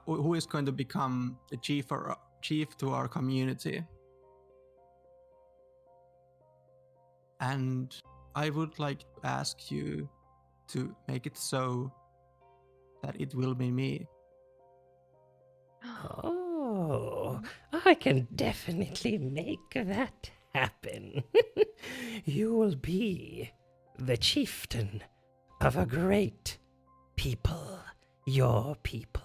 who is going to become the chief to our community. And I would like to ask you to make it so that it will be me. Oh, I can definitely make that happen. You will be the chieftain of a great people, your people.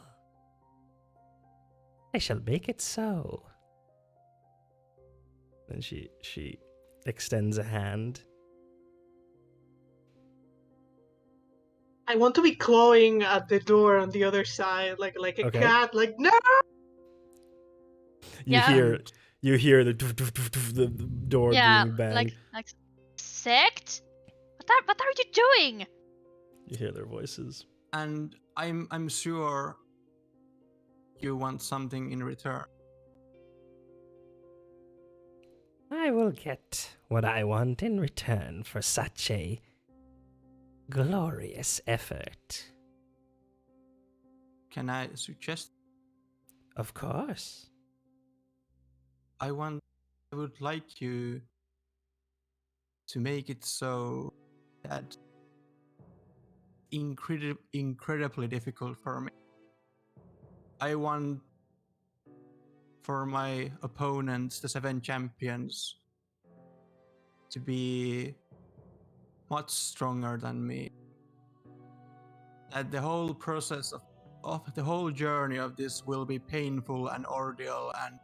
I shall make it so. And she extends a hand. I want to be clawing at the door on the other side, like a Okay. cat. Like no. You hear the door being banged. like sect. What are you doing? You hear their voices. And I'm sure you want something in return. I will get what I want in return for such a glorious effort. Can I suggest? Of course. I would like you to make it so that incredibly difficult for me. I want for my opponents, the 7 champions, to be much stronger than me. That the whole process of the whole journey of this will be painful and ordeal and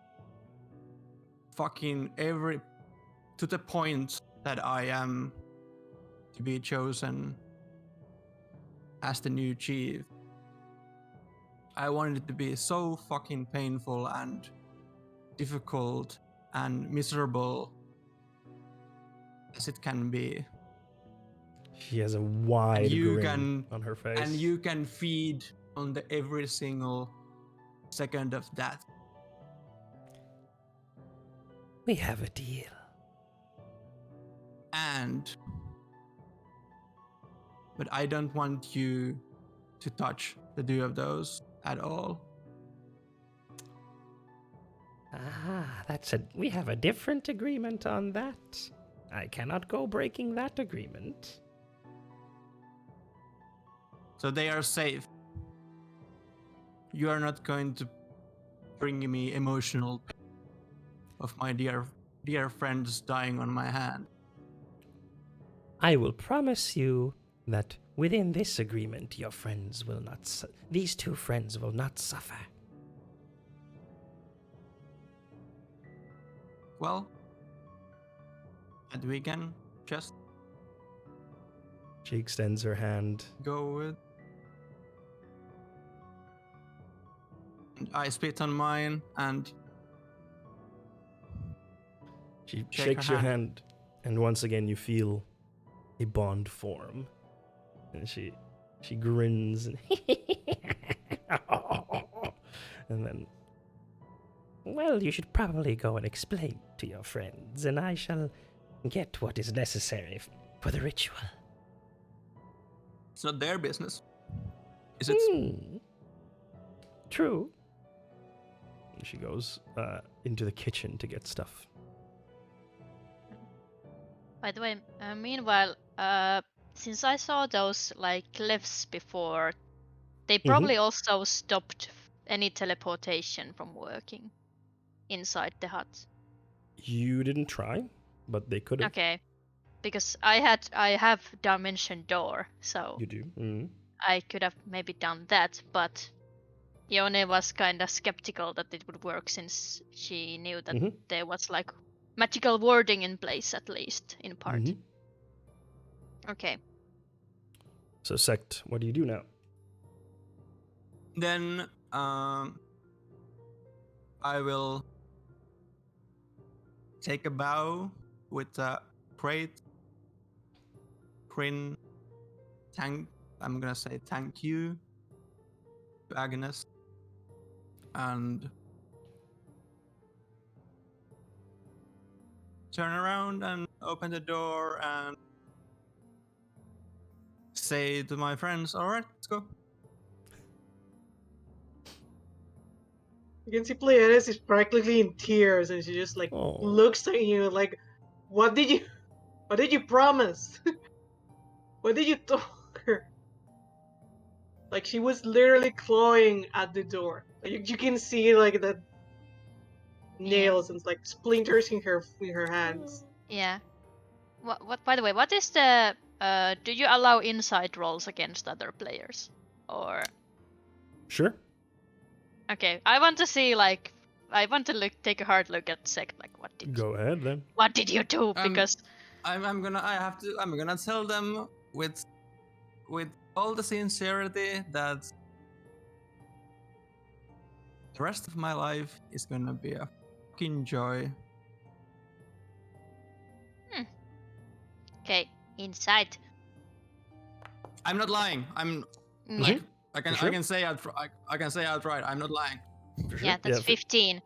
fucking to the point that I am to be chosen as the new chief. I wanted it to be so fucking painful and difficult and miserable as it can be. She has a wide grin on her face. And you can feed on every single second of that. We have a deal. But I don't want you to touch the 2 of those at all. We have a different agreement on that. I cannot go breaking that agreement. So they are safe. You are not going to bring me emotional pain of my dear friends dying on my hand. I will promise you that within this agreement, these 2 friends will not suffer. Well, and we can just She extends her hand. go with. And I spit on mine and She Shake shakes her your hand. hand, and once again you feel a bond form. And she grins and and then, well, you should probably go and explain to your friends, and I shall get what is necessary for the ritual. it's not their business. Is it? True. And she goes into the kitchen to get stuff. By the way, meanwhile, since I saw those like cliffs before, they probably also stopped any teleportation from working inside the hut. You didn't try, but they could have. Okay, because I have dimension door, so You do. Mm. I could have maybe done that, but Yone was kind of skeptical that it would work since she knew that there was like magical wording in place, at least in part. Okay. So, Sect, what do you do now? Then I will take a bow with a crate. I'm gonna say thank you to Agnes, and turn around and open the door and say to my friends, all right, let's go. You can see Pleiades is practically in tears, and she just like looks at you like, "What did you promise? What did you tell her?" Like she was literally clawing at the door. Like, you can see like the nails and like splinters in her hands. Yeah. What? By the way, what is the Do you allow insight rolls against other players? Or Sure. okay, I want to see I want to take a hard look at Sect. Like, Go ahead then. what did you do? Because I'm gonna tell them with all the sincerity that the rest of my life is gonna be a fucking joy. okay, insight. I'm not lying. I'm like I can sure. I can say I can say outright. I'm not lying. For sure. Yeah, that's 15.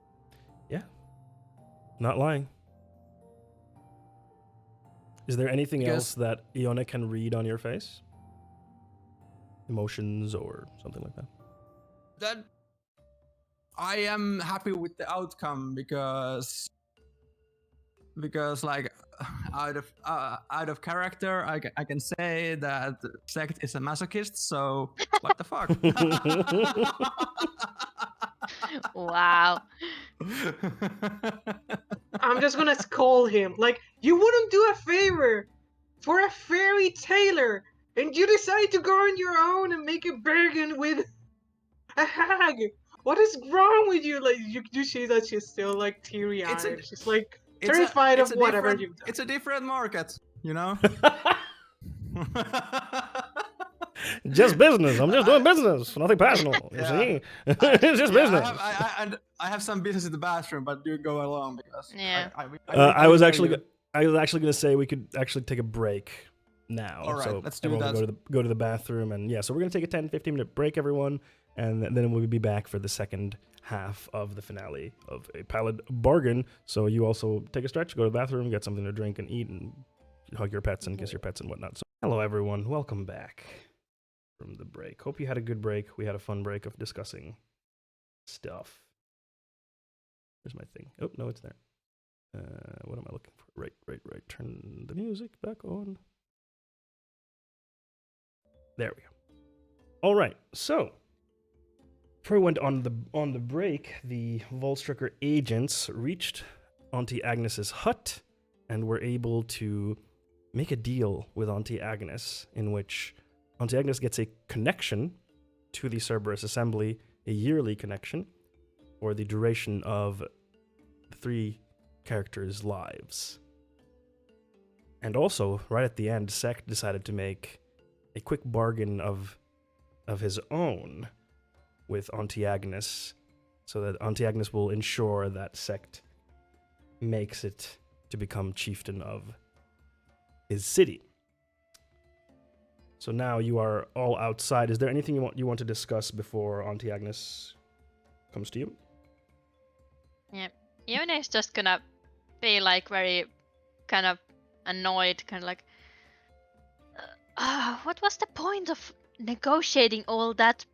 Yeah. Not lying. Is there anything else that Iona can read on your face? Emotions or something like that? That I am happy with the outcome because like out of character I can say that Sect is a masochist, so what the fuck. Wow. I'm just gonna scold him. Like, you wouldn't do a favor for a fairy tailor, and you decide to go on your own and make a bargain with a hag. What is wrong with you? Like, you see that she's still like teary-eyed. She's like terrified of whatever you've done. It's a different market, you know. Just business. I'm just doing business. Nothing personal. You see? It's just business. I have some business in the bathroom, but do go along because Yeah. I was actually going to say we could actually take a break now. All right, so let's do everyone that. will go to the bathroom, and yeah, so we're going to take a 10-15 minute break, everyone, and then we'll be back for the second half of the finale of a Pallid Bargain. So you also take a stretch, go to the bathroom, get something to drink and eat, and hug your pets and kiss your pets and whatnot. So hello, everyone. Welcome back from the break. Hope you had a good break. We had a fun break of discussing stuff. There's my thing. Oh, no, it's there. What am I looking for? Right. Turn the music back on. There we go. All right. So, before we went on the break, the Volstrucker agents reached Auntie Agnes's hut and were able to make a deal with Auntie Agnes in which Auntie Agnes gets a connection to the Cerberus Assembly, a yearly connection, for the duration of the 3 characters' lives. And also, right at the end, Sect decided to make a quick bargain of his own with Auntie Agnes, so that Auntie Agnes will ensure that Sect makes it to become chieftain of his city. So now you are all outside. Is there anything you want to discuss before Auntie Agnes comes to you? Yeah. Iona is just gonna be like very kind of annoyed, kind of like, what was the point of negotiating all that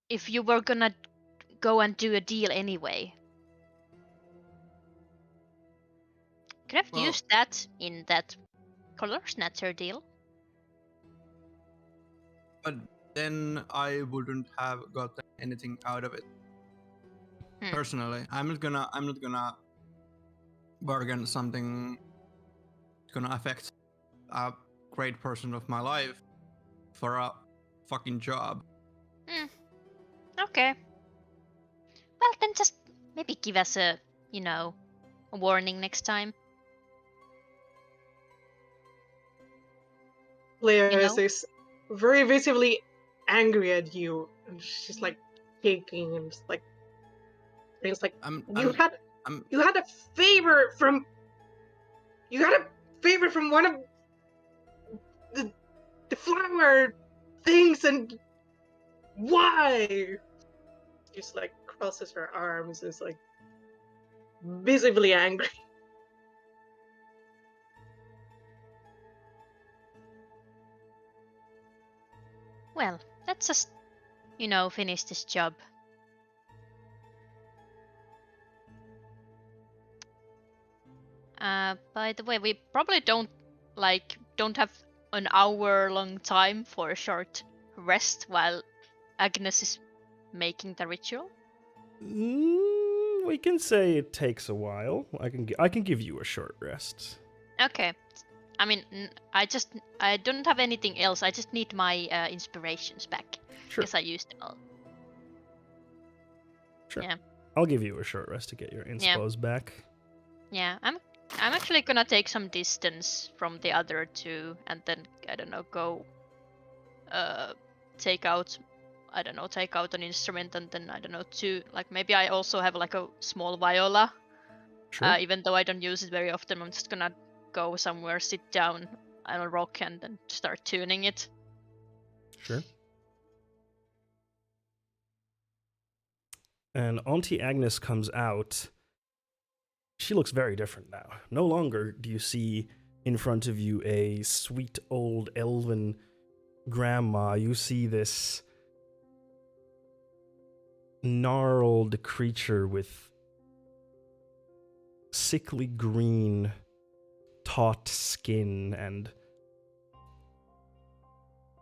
if you were gonna go and do a deal anyway? Could have used that in that Color Snatcher deal. But then I wouldn't have gotten anything out of it. Personally, I'm not gonna bargain something that's gonna affect a great portion of my life for a fucking job. Okay. Well, then just maybe give us a warning next time. Players is very visibly angry at you, and she's like shaking and just like things like you had a favor from one of the flower things, and why? She's like crosses her arms and is like visibly angry. Well, let's just, finish this job. By the way, we probably don't have an hour-long time for a short rest while Agnes is making the ritual. We can say it takes a while. I can give you a short rest. Okay, I mean, I don't have anything else. I just need my inspirations back Sure. because I used them all. Sure. Yeah. I'll give you a short rest to get your inspos back. Yeah, I'm actually gonna take some distance from the other two, and then I don't know, go take out an instrument, and then I don't know, maybe I also have like a small viola. Sure. Even though I don't use it very often, I'm just gonna go somewhere, sit down on a rock, and then start tuning it. Sure. And Auntie Agnes comes out. She looks very different now. No longer do you see in front of you a sweet old elven grandma. You see this gnarled creature with sickly green, taut skin and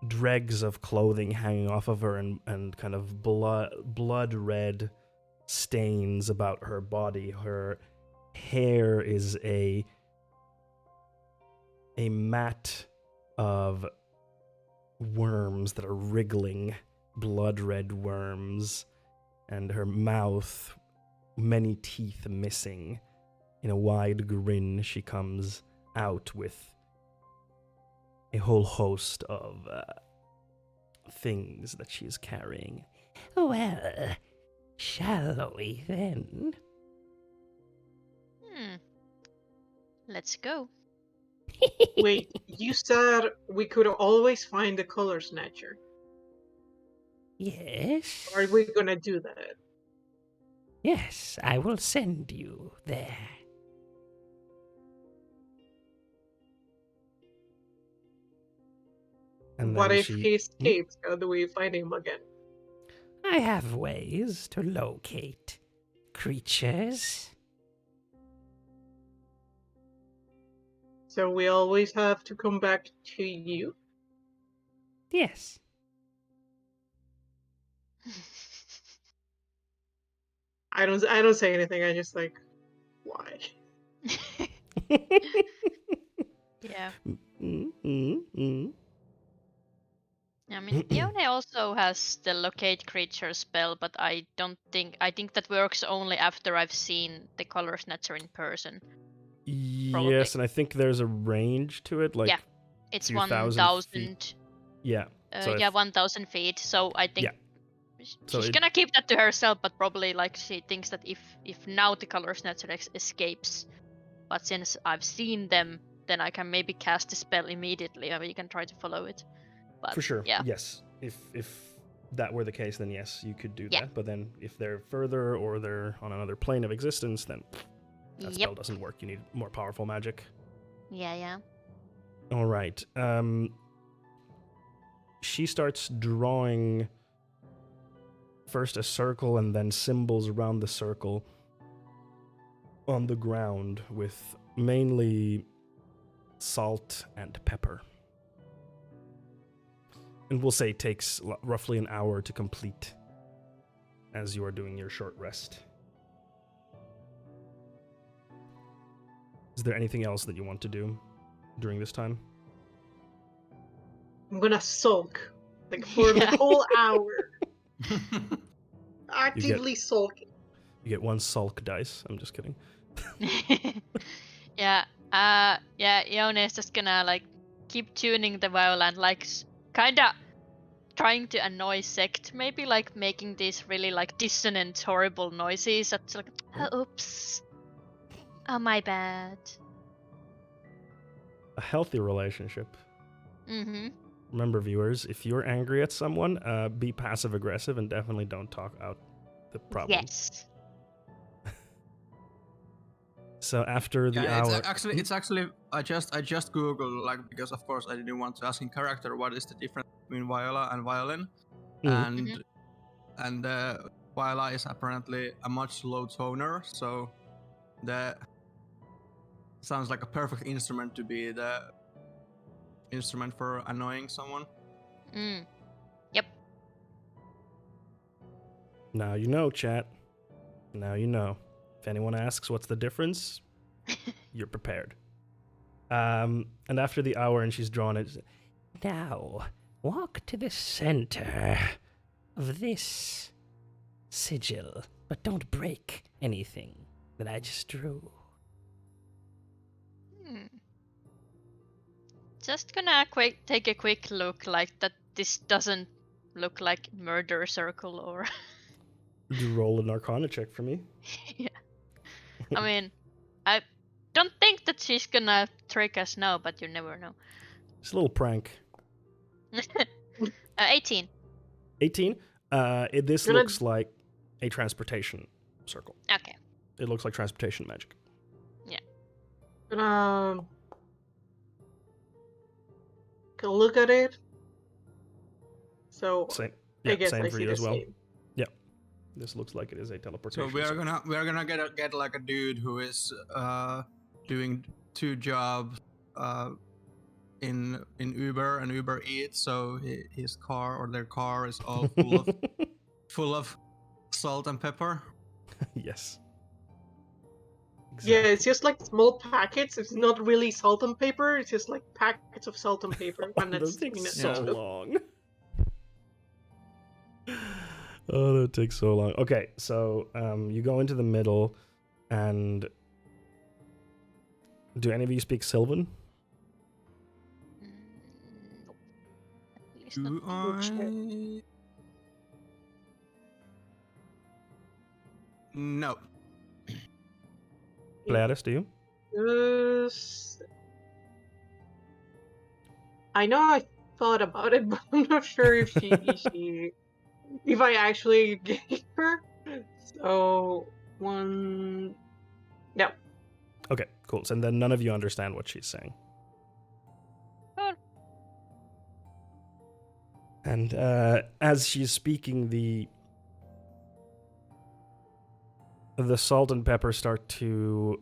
dregs of clothing hanging off of her, and kind of blood red stains about her body. Her hair is a mat of worms that are wriggling, blood red worms, and her mouth, many teeth missing. In a wide grin, she comes out with a whole host of things that she is carrying. Well, shall we then? Let's go. Wait, you said we could always find the Color Snatcher. Yes. Are we gonna do that? Yes, I will send you there. And What then if he escapes? How do we find him again? I have ways to locate creatures. So we always have to come back to you? Yes. I don't say anything, I just like, why? Yeah. Mm-hmm. I mean, Yone also has the locate creature spell, but I think that works only after I've seen the Color Snatcher in person. Probably. Yes, and I think there's a range to it, like Yeah, it's few 1,000 feet. Yeah. So 1,000 feet. So I think So she's it- gonna keep that to herself, but probably like she thinks that if now the Color Snatcher escapes, but since I've seen them, then I can maybe cast the spell immediately, and we can try to follow it. But for sure. yeah. Yes. If that were the case, then yes, you could do Yeah. that. But then if they're further or they're on another plane of existence, then that spell doesn't work. You need more powerful magic. Yeah. All right. She starts drawing first a circle and then symbols around the circle on the ground with mainly salt and pepper. And we'll say it takes roughly an hour to complete as you are doing your short rest. Is there anything else that you want to do during this time? I'm gonna sulk. Like for the whole hour. Actively sulking. You get one sulk dice. I'm just kidding. Yeah. Yone is just gonna like keep tuning the violin, like kinda trying to annoy Sect, maybe like making these really like dissonant, horrible noises. That's like, oops, oh my bad. A healthy relationship. Mm-hmm. Remember, viewers, if you're angry at someone, be passive aggressive and definitely don't talk out the problem. Yes. So after the Yeah, hour, it's actually I just googled, like, because of course I didn't want to ask in character what is the difference between viola and violin, Mhm. and the viola is apparently a much low toner, so the sounds like a perfect instrument to be the instrument for annoying someone. Yep. now you know, chat. Now you know. If anyone asks what's the difference, you're prepared. And after the hour and she's drawn it, Now, walk to the center of this sigil, but don't break anything that I just drew. Just gonna take a quick look, like that. This doesn't look like murder circle or. you roll an Arcana check for me. Yeah. I mean, I don't think that she's gonna trick us now, but you never know. It's a little prank. 18. 18. This Gonna- looks like a transportation circle. Okay. It looks like transportation magic. Gonna look at it. So Same. I Yeah, guess same I for see you the as well. same. This looks like it is a So teleportation. we are circle. gonna get like a dude who is doing 2 jobs in Uber and Uber Eats. So his car or their car is all full of salt and pepper. Yes. Yeah, Exactly. it's just like small packets. It's not really salt and paper. It's just like packets of salt and paper, and Those that's take you know, so Yeah. long. Oh, that takes so long. Okay, so you go into the middle, and do any of you speak Sylvan? Nope. At least not. Do I? No. Gladys, do you? Yes. I know I thought about it, but I'm not sure if if I actually gave her. So one. No. Okay, cool. So then none of you understand what she's saying. Oh. And as she's speaking, the salt and pepper start to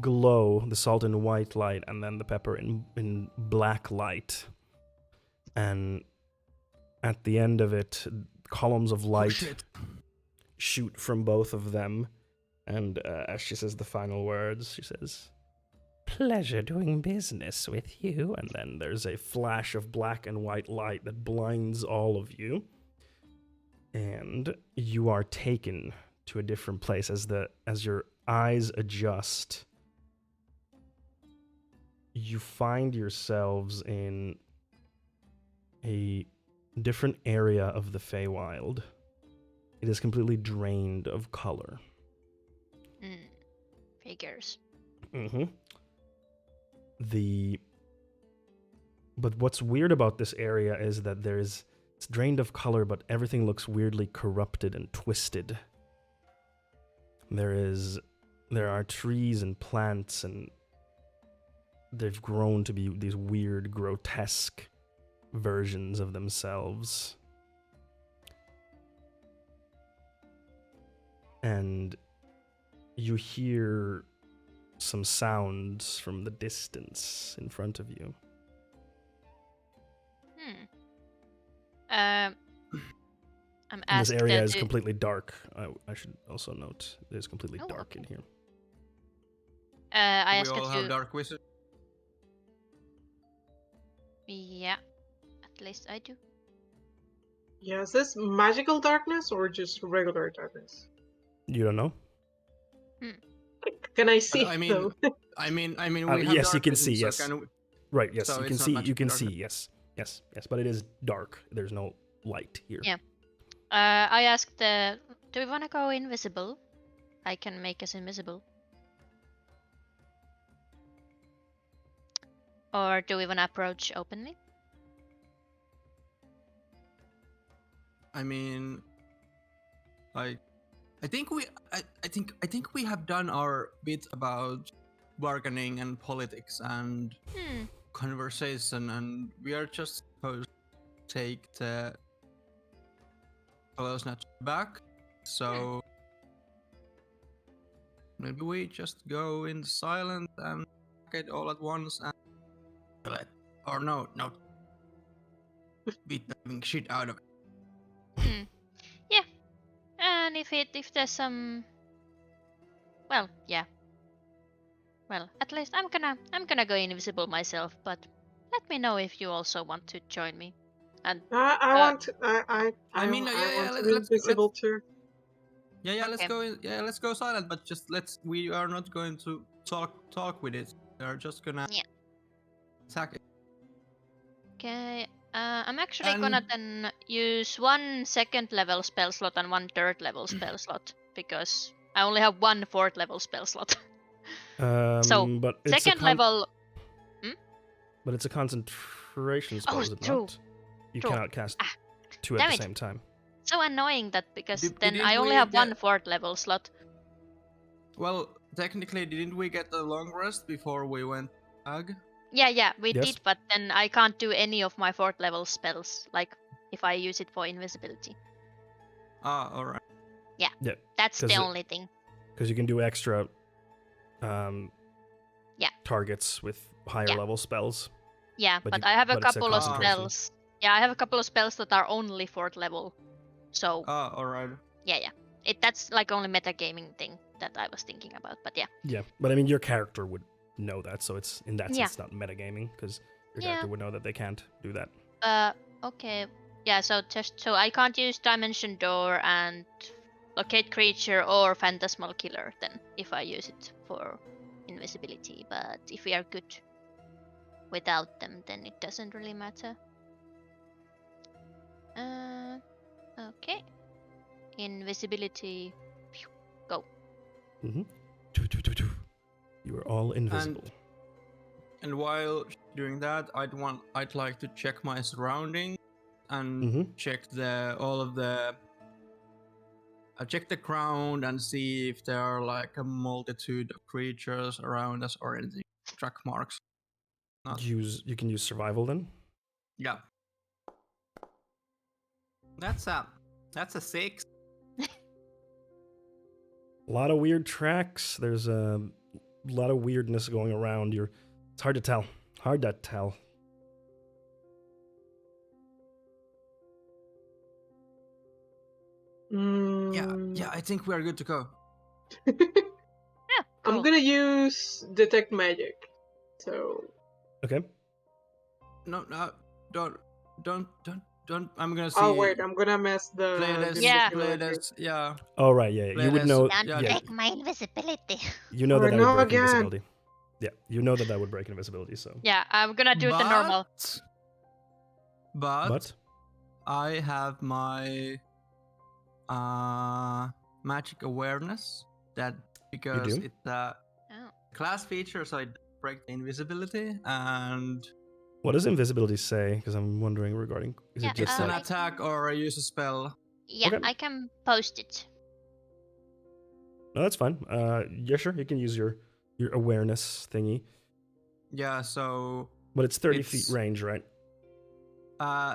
glow, the salt in white light and then the pepper in black light. And at the end of it, columns of Oh, light shit. shoot from both of them. And as she says the final words, she says, Pleasure doing business with you. and then there's a flash of black and white light that blinds all of you. And you are taken to a different place as your eyes adjust. You find yourselves in a different area of the Feywild. It is completely drained of color. Figures. Mm-hmm. But what's weird about this area is that it's drained of color, but everything looks weirdly corrupted and twisted. There are trees and plants, and they've grown to be these weird, grotesque versions of themselves. And you hear some sounds from the distance in front of you. I'm And asked. this area is completely dark. I should also note it is completely Oh, dark in okay. here. I We asked all her have to. dark vision. Yeah, at least I do. Yeah, is this magical darkness or just regular darkness? You don't know? Can I see I it, mean, though? I mean, we have yes, dark you can vision, see. so Yes, can we- right. Yes, so you can it's not see. You magical can see. darkness. Yes. But it is dark. There's no light here. Yeah. I asked, do we want to go invisible? I can make us invisible. Or do we want to approach openly? I mean, like, I think we have done our bit about bargaining and politics and conversation, and we are just supposed to take the Color Snatcher back. So maybe we just go in silent and attack it all at once and kill it. Or no, beat the living shit out of it. Yeah. And if there's some, well, yeah. Well, at least I'm gonna go invisible myself, but let me know if you also want to join me. And I want to. I mean, I yeah, want to be let's invisible too. yeah, let's Okay. go. Let's go silent. But just we are not going to talk with it. We are just gonna Yeah. attack it. Okay. I'm actually gonna And then use 1 second level spell slot and 1 third level spell slot because I only have 1 fourth level spell slot. So But it's second level. but it's a concentration spell, Oh, is it true. not? You True. cannot cast Ah, 2 at damn the it. same time. So annoying that because then didn't I only we have 1 get- fourth level slot. well, technically, didn't we get the long rest before we went ag? Yeah, we Yes. did, but then I can't do any of my fourth level spells, like if I use it for invisibility. Ah, all right. That's 'Cause the it- only thing. Because you can do extra Yeah. targets with higher Yeah. level spells. Yeah, But but you- I have a but it's a couple of concentration. spells. Yeah, I have a couple of spells that are only fourth level. So Ah, all right. yeah. That's like only metagaming thing that I was thinking about. But yeah. Yeah, but I mean, your character would know that, so it's in that Yeah. sense it's not metagaming because your Yeah. character would know that they can't do that. Okay. Yeah, so I can't use Dimension Door and Locate Creature or Phantasmal Killer then if I use it for invisibility. But if we are good without them, then it doesn't really matter. Okay. Invisibility. Phew, go. Mm-hmm. You are all invisible. And while doing that, I'd like to check my surroundings and Mhm. check check the ground and see if there are like a multitude of creatures around us or anything. Track marks. Not. You can use survival then. Yeah. That's a 6. A lot of weird tracks. There's a lot of weirdness going around. It's hard to tell. Hard to tell. Yeah, I think we are good to go. Yeah. I'm Cool. gonna use detect magic. So Okay. No, don't. I'm gonna see. oh wait, I'm gonna mess the Yeah. invisibility. Yeah. Oh right, yeah. Play You would this- know. Don't yeah, Yeah, break my invisibility. you know Oh, that would no, break again. invisibility. Yeah, you know that would break invisibility. So. Yeah, I'm gonna do the normal. But I have my magic awareness that because do? it's a Oh. class feature, so I break the invisibility and What does invisibility say? Because I'm wondering regarding. Is Yeah, it just it's an like? attack or I use a spell. Yeah, Okay. I can post it. No, that's fine. Yeah, sure. You can use your awareness thingy, Yeah, so but it's 30 feet It's- range, right?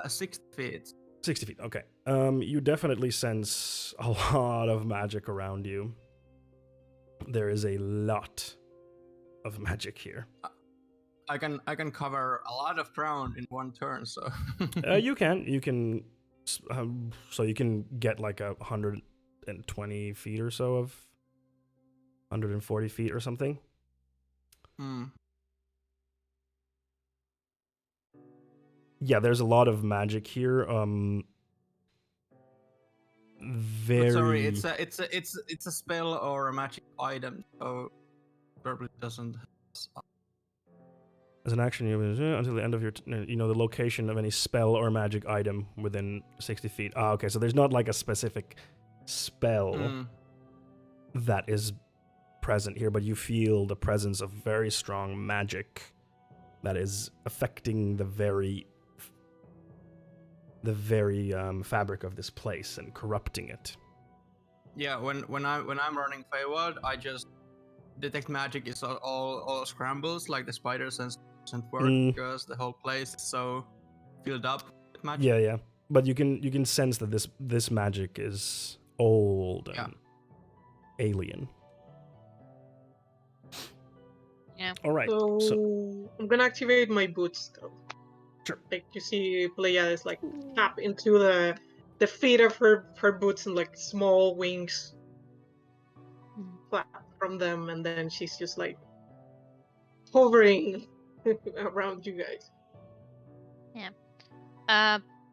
6 feet. 60 feet. Okay. You definitely sense a lot of magic around you. There is a lot of magic here. I can cover a lot of ground in one turn, so You can, so you can get like 120 feet or so of 140 feet or something. Hmm. Yeah, there's a lot of magic here. But sorry, it's a spell or a magic item, so probably doesn't. As an action, until the end of your, the location of any spell or magic item within 60 feet. Ah, okay. So there's not like a specific spell Hmm. that is present here, but you feel the presence of very strong magic that is affecting the very fabric of this place and corrupting it. Yeah, when I'm running Feywild, I just detect magic is all scrambles like the spider sense doesn't work because the whole place is so filled up with magic. Yeah. But you can sense that this magic is old and alien. Yeah. All right. So I'm gonna activate my boots though. Sure. Like you see Pleiades like tap into the feet of her boots and like small wings flap from them, and then she's just like hovering around you guys.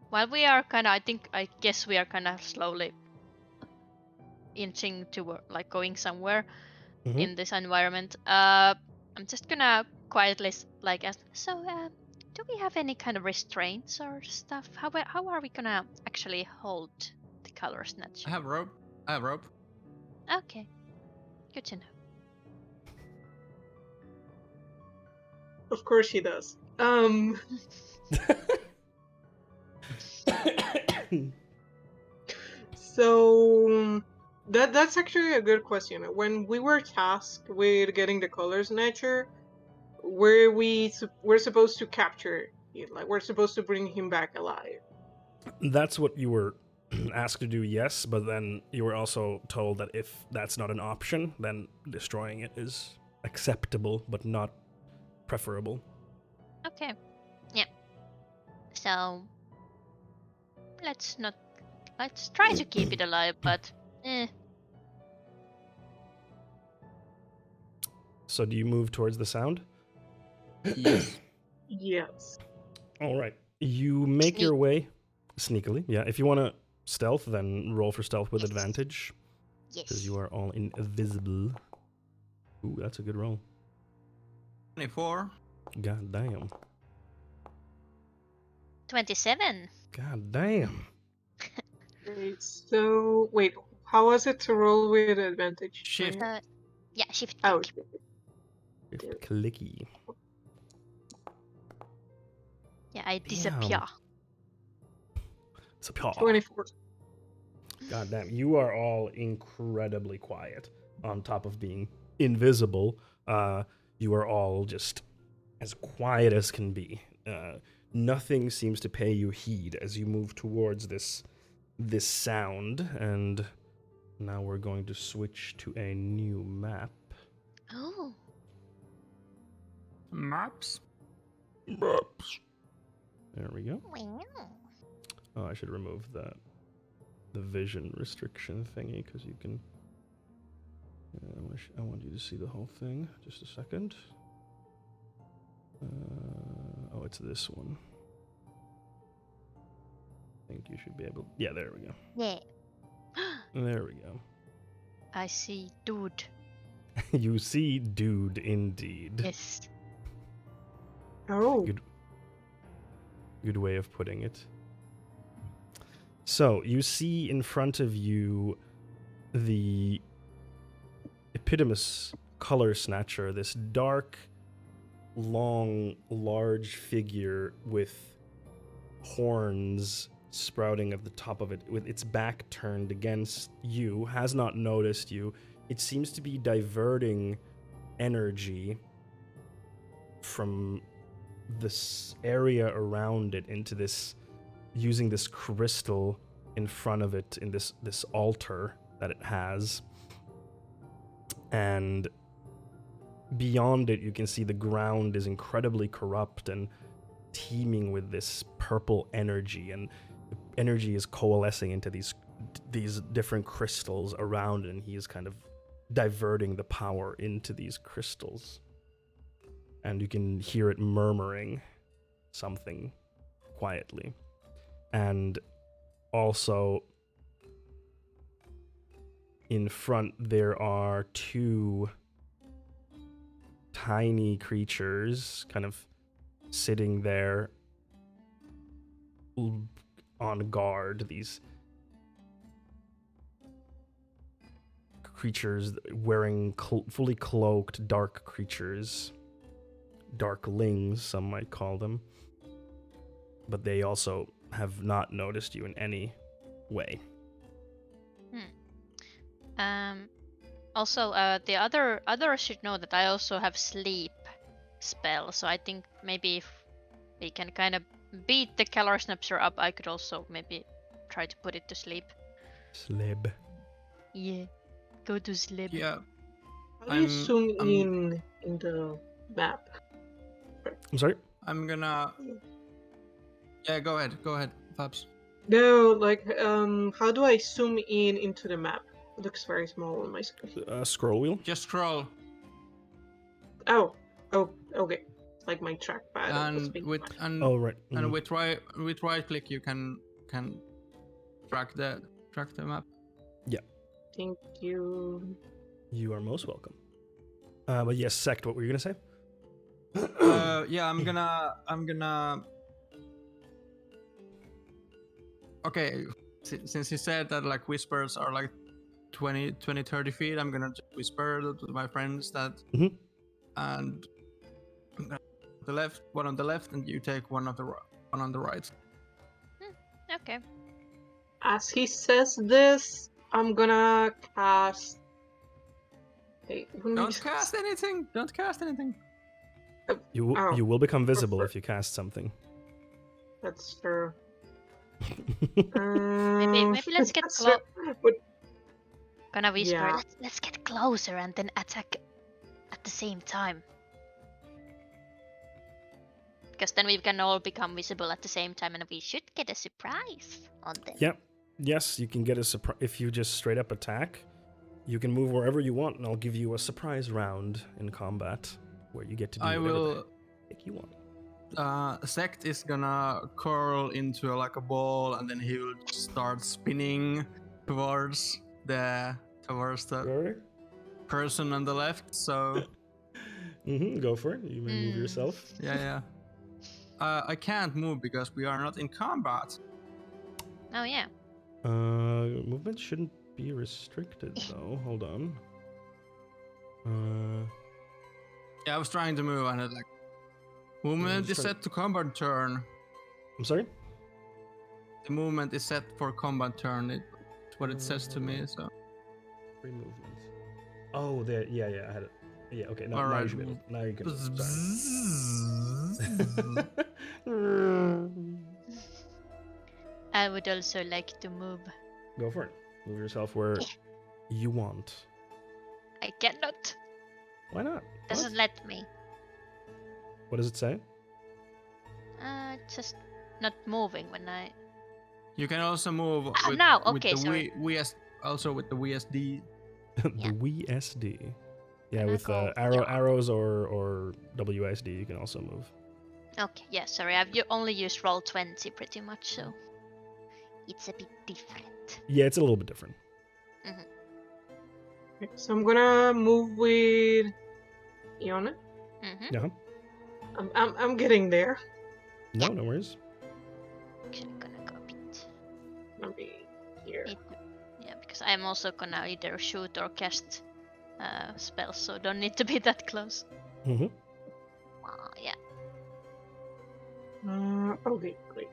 While we are I guess we are kind of slowly inching toward, like, going somewhere Mhm. in this environment. I'm just gonna quietly ask. So, do we have any kind of restraints or stuff? How are we gonna actually hold the Color Snatcher? I have rope. I have rope. Okay, good to know. Of course he does. So that's actually a good question. When we were tasked with getting the Color Snatcher, we're supposed to capture him, like we're supposed to bring him back alive. That's what you were asked to do, yes, but then you were also told that if that's not an option, then destroying it is acceptable but not preferable. Okay, yeah. So let's try to keep it alive, but So do you move towards the sound? Yes. Yes. All right. You make Sneak. your way sneakily. Yeah, if you want to stealth, then roll for stealth with Yes. advantage because yes. you are all invisible. Ooh, that's a good roll. 24. God damn. 27. God damn. Great. So wait, how was it to roll with advantage? Shift. Yeah, shift Oh, click. If clicky. Yeah, I Damn. disappear. It's a paw. 24. God damn. You are all incredibly quiet. On top of being invisible, you are all just as quiet as can be. Nothing seems to pay you heed as you move towards this sound, and now we're going to switch to a new map. Oh. Maps. There we go. Wow. Oh, I should remove the vision restriction thingy because you can. I want you to see the whole thing. Just a second. Oh, it's this one. I think you should be able. Yeah, there we go. Yeah. There we go. I see dude. You see, dude, indeed. Yes. Oh. Good way of putting it. So, you see in front of you the Epidemus Color Snatcher, this dark, long, large figure with horns sprouting at the top of it, with its back turned against you, has not noticed you. It seems to be diverting energy from this area around it into this, using this crystal in front of it in this altar that it has. And beyond it, you can see the ground is incredibly corrupt and teeming with this purple energy, and the energy is coalescing into these different crystals around it, and he is kind of diverting the power into these crystals. And you can hear it murmuring something quietly. And also, in front, there are two tiny creatures kind of sitting there on guard. These creatures wearing fully cloaked dark creatures. Darklings, some might call them. But they also have not noticed you in any way. Also, the others should know that I also have sleep spell, so I think maybe if we can kind of beat the Color Snatcher up, I could also maybe try to put it to sleep. Slib. Yeah, go to sleep. Yeah. How do you I'm- zoom I'm- in the map? I'm sorry? I'm gonna. Yeah, go ahead, Fabs. No, like, how do I zoom in into the map? It looks very small on my screen. Scroll wheel? Just scroll. Oh, Okay, it's like my trackpad. And with Oh, right. and with right click you can track the map. Thank you. You are most welcome. But yes, Sect, what were you gonna say? Yeah, I'm gonna. Okay, since he said that like whispers are like 20, 30 feet, I'm gonna just whisper to my friends that, Mhm. and the left, one on the left, and you take one on the right. Okay. As he says this, I'm gonna cast. Hey, Don't cast anything. Don't cast anything. You will become visible if you cast something. That's true. Maybe let's get that's close. true, but Gonna whisper. Yeah. Let's get closer and then attack at the same time. Because then we can all become visible at the same time, and we should get a surprise on them. Yep. Yes, you can get a surprise if you just straight up attack. You can move wherever you want, and I'll give you a surprise round in combat where you get to do whatever the heck you want. Sect is gonna curl into like a ball, and then he will start spinning towards the Alright. person on the left. So Go for it. You may move yourself. yeah. I can't move because we are not in combat. Oh yeah. Movement shouldn't be restricted though. Hold on. Yeah, I was trying to move, and it like movement is set to combat turn. I'm sorry? The movement is set for combat turn. It's what it says to me. So Free movement. Oh, there. Yeah, I had it. Yeah, okay. No, All now right. you should be able. Now you can. I would also like to move. Go for it. Move yourself where you want. I cannot. Why not? Doesn't let me. What does it say? Just not moving when I. you can also move with, now, with okay, the sorry. also with the WSD. The Yeah. WSD. Yeah, Can I with go arrows or WSD, you can also move. Okay, yeah, sorry. I've only used roll 20 pretty much, so it's a bit different. Yeah, it's a little bit different. So I'm gonna move with Iona. Mm-hmm. Yeah. I'm getting there. No, no worries. Actually, gonna go a bit. I'll be here. Yeah, because I'm also gonna either shoot or cast spells, so don't need to be that close. Mm-hmm. Yeah. Okay, great.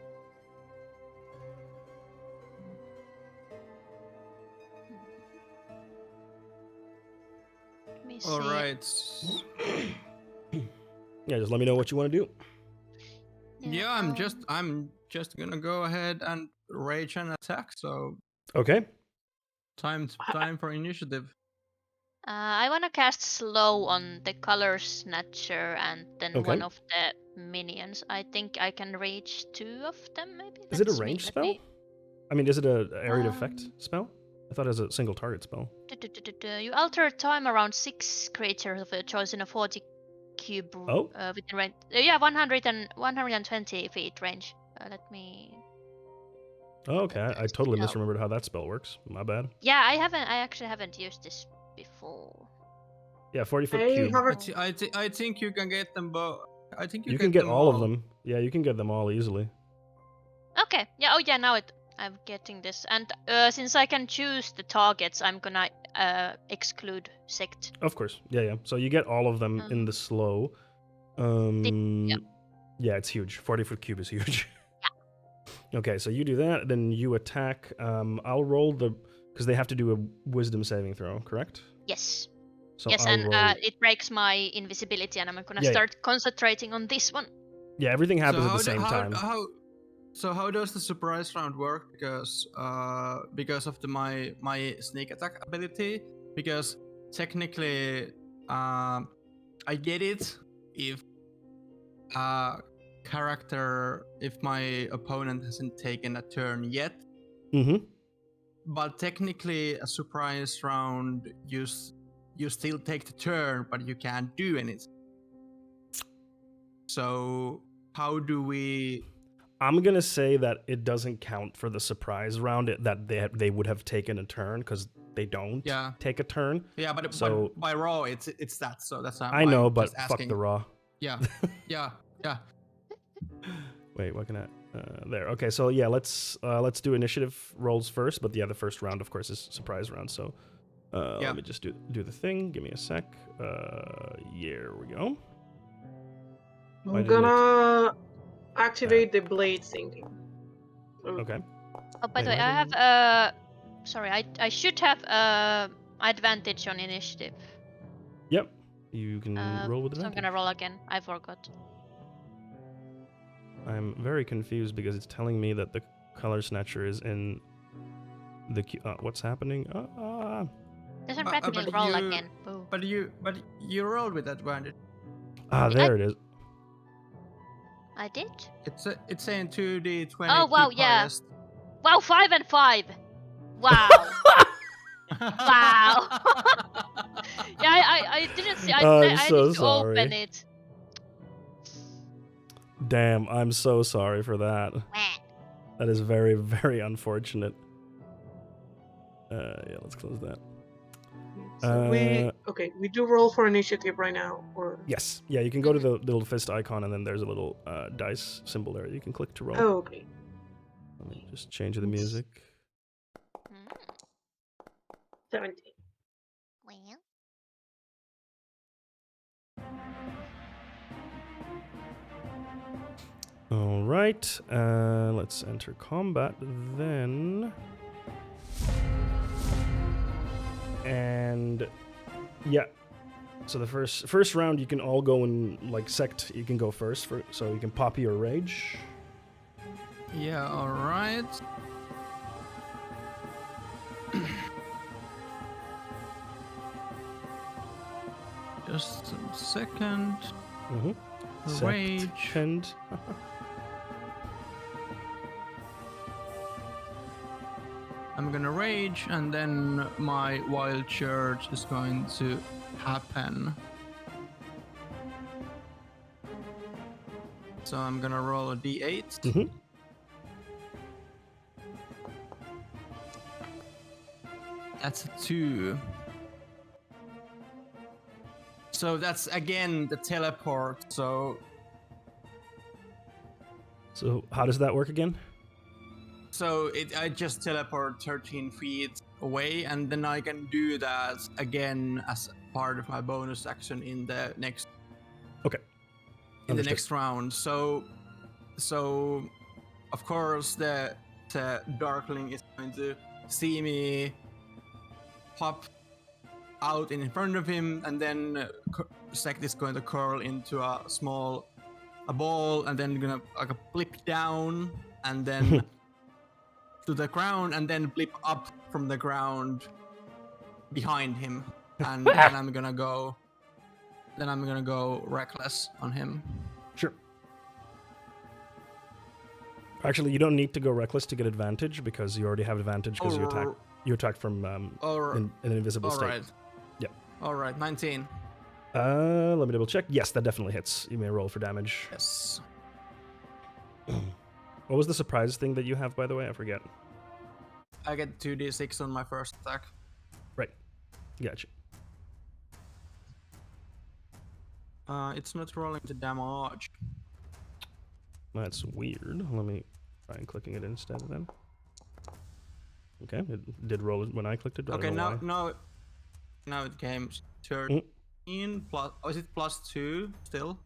Let me see. All right. Yeah, just let me know what you want to do. Yeah, I'm just gonna go ahead and rage and attack. So Okay. time for initiative. I wanna cast slow on the Color Snatcher and then Okay. one of the minions. I think I can reach 2 of them, maybe. Is it a Let ranged me- spell? I mean, is it a area effect spell? I thought it was a single target spell. You alter time around 6 creatures of your choice in a 40 cube Oh. within range. Yeah, 120 feet range. Let me. Oh, okay. I totally misremembered how that spell works. My bad. Yeah, I actually haven't used this before. Yeah, 40-foot I cube. have a I think you can get them both. I think You can get all of them. Yeah, you can get them all easily. Okay. Yeah. Oh, yeah. Now I'm getting this, and since I can choose the targets, I'm gonna exclude sect. Of course. Yeah. So you get all of them in the slow. Yeah, it's huge. 40-foot cube is huge. Yeah. Okay, so you do that, then you attack. I'll roll because they have to do a wisdom saving throw, correct? Yes. So Yes, I'll and roll. it breaks my invisibility, and I'm gonna Yeah. start concentrating on this one. Yeah, everything happens at the same time. How does the surprise round work? Because of my sneak attack ability. Because technically, I get it if if my opponent hasn't taken a turn yet. Mm-hmm. But technically, a surprise round, you still take the turn, but you can't do anything. So how do we? I'm gonna say that it doesn't count for the surprise round. That they would have taken a turn because they don't take a turn. Yeah, but by raw, it's that. So that's why I know, I'm but just fuck asking. the raw. Yeah, yeah. Wait, what can I? There. Okay, so yeah, let's do initiative rolls first. But yeah, the first round, of course, is surprise round. So let me just do the thing. Give me a sec. Here we go. I'm gonna activate the blade sinking. Okay. Oh, by the way, Why I didn't- have sorry, I should have advantage on initiative. Yep. You can roll with So advantage. I'm gonna roll again. I forgot. I'm very confused because it's telling me that the Color Snatcher is in the queue. What's happening? Doesn't But practically roll you- again. Boo. But you rolled with advantage. There it is. I did. It's saying 2d20. Oh, wow, keep yeah. highest. Wow, 5 and 5. Wow. Wow. Yeah, I didn't see. I'm I so need to open sorry. it. Damn, I'm so sorry for that. Meh. That is very, very unfortunate. Yeah, let's close that. So we do roll for initiative right now, or Yes. Yeah, you can go to the little fist icon, and then there's a little dice symbol there. You can click to roll. oh, okay. Let me just change the music. 17. Well. All right. Let's enter combat then. And yeah. So the first round, you can all go in like sect. You can go first, so you can pop your rage. Yeah, all right. Just a second. Mm-hmm. Rage. And I'm gonna rage, and then my wild charge is going to happen. So I'm gonna roll a d8. Mhm. That's a 2. So that's again the teleport. So how does that work again? I just teleport 13 feet away, and then I can do that again as part of my bonus action in the next. Okay. In the Understood. next round. So of course the Darkling is going to see me pop out in front of him, and then Sect is going to curl into a ball, and then gonna like a blip down, and then to the ground, and then blip up from the ground behind him, and then I'm gonna go reckless on him. Sure. Actually, you don't need to go reckless to get advantage because you already have advantage because you attack from in an invisible all state. right. Yeah. All right, 19. Let me double check. Yes, that definitely hits. You may roll for damage. Yes. What was the surprise thing that you have, by the way? I forget. I get 2d6 on my first attack. Right. Gotcha. It's not rolling the damage. That's weird. Let me try and clicking it instead then. Okay, it did roll when I clicked it. But Okay, I don't know why. now it came 13 plus. Oh, is it plus 2 still?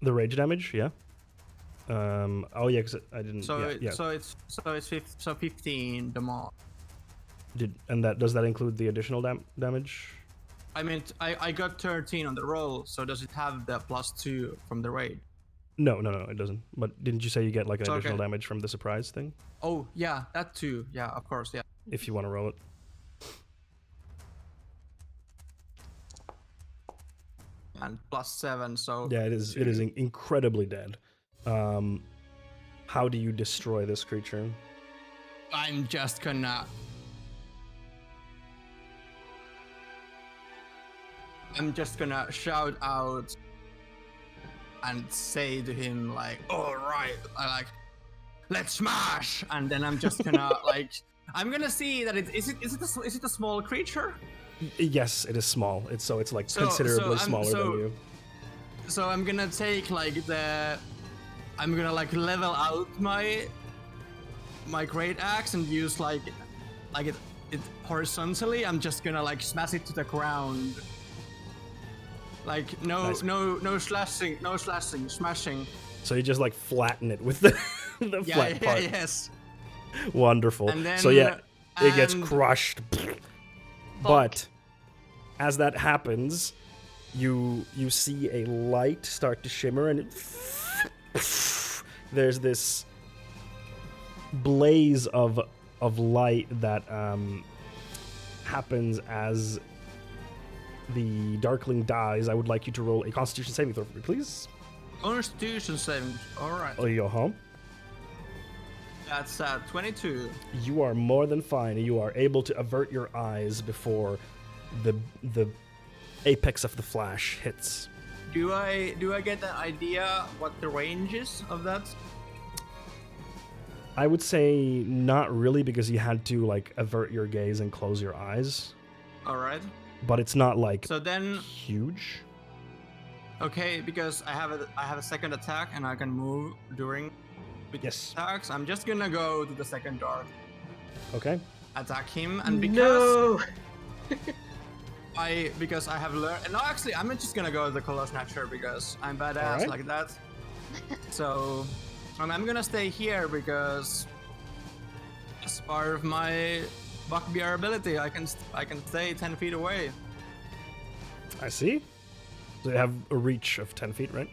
The rage damage, yeah. Oh yeah, because I didn't. So yeah. so it's 15 damage. Does that include the additional damage? I mean, I got 13 on the roll. So does it have the plus 2 from the raid? No, it doesn't. But didn't you say you get like an So, additional okay. damage from the surprise thing? Oh yeah, that too. Yeah, of course. Yeah. If you want to roll it. And plus 7. So Yeah, it is. It is incredibly dead. How do you destroy this creature? I'm just gonna. shout out and say to him like, "All right, let's smash," and then I'm just gonna I'm gonna see that is it a small creature? Yes, it is small. It's like considerably smaller than you. So I'm gonna take I'm gonna level out my great axe and use it horizontally. I'm just gonna smash it to the ground. Nice. No slashing, smashing. So you just flatten it with the flat part. Yes. Wonderful. And then, So it gets crushed. But as that happens, you see a light start to shimmer, and there's this blaze of light that happens as the Darkling dies. I would like you to roll a Constitution saving throw for me, please. Constitution saving. All right. Oh, you go home. That's 22. You are more than fine. You are able to avert your eyes before the apex of the flash hits. Do I get an idea what the range is of that? I would say not really, because you had to avert your gaze and close your eyes. All right. But it's not so then huge. Okay, because I have a second attack and I can move during Yes. attacks. I'm just gonna go to the second dart. Okay. Attack him, and because I have learned. No, actually, I'm just gonna go to the Color Snatcher because I'm badass like that. So, I'm gonna stay here because as part of my bugbear ability, I can stay 10 feet away. I see. So you have a reach of 10 feet, right?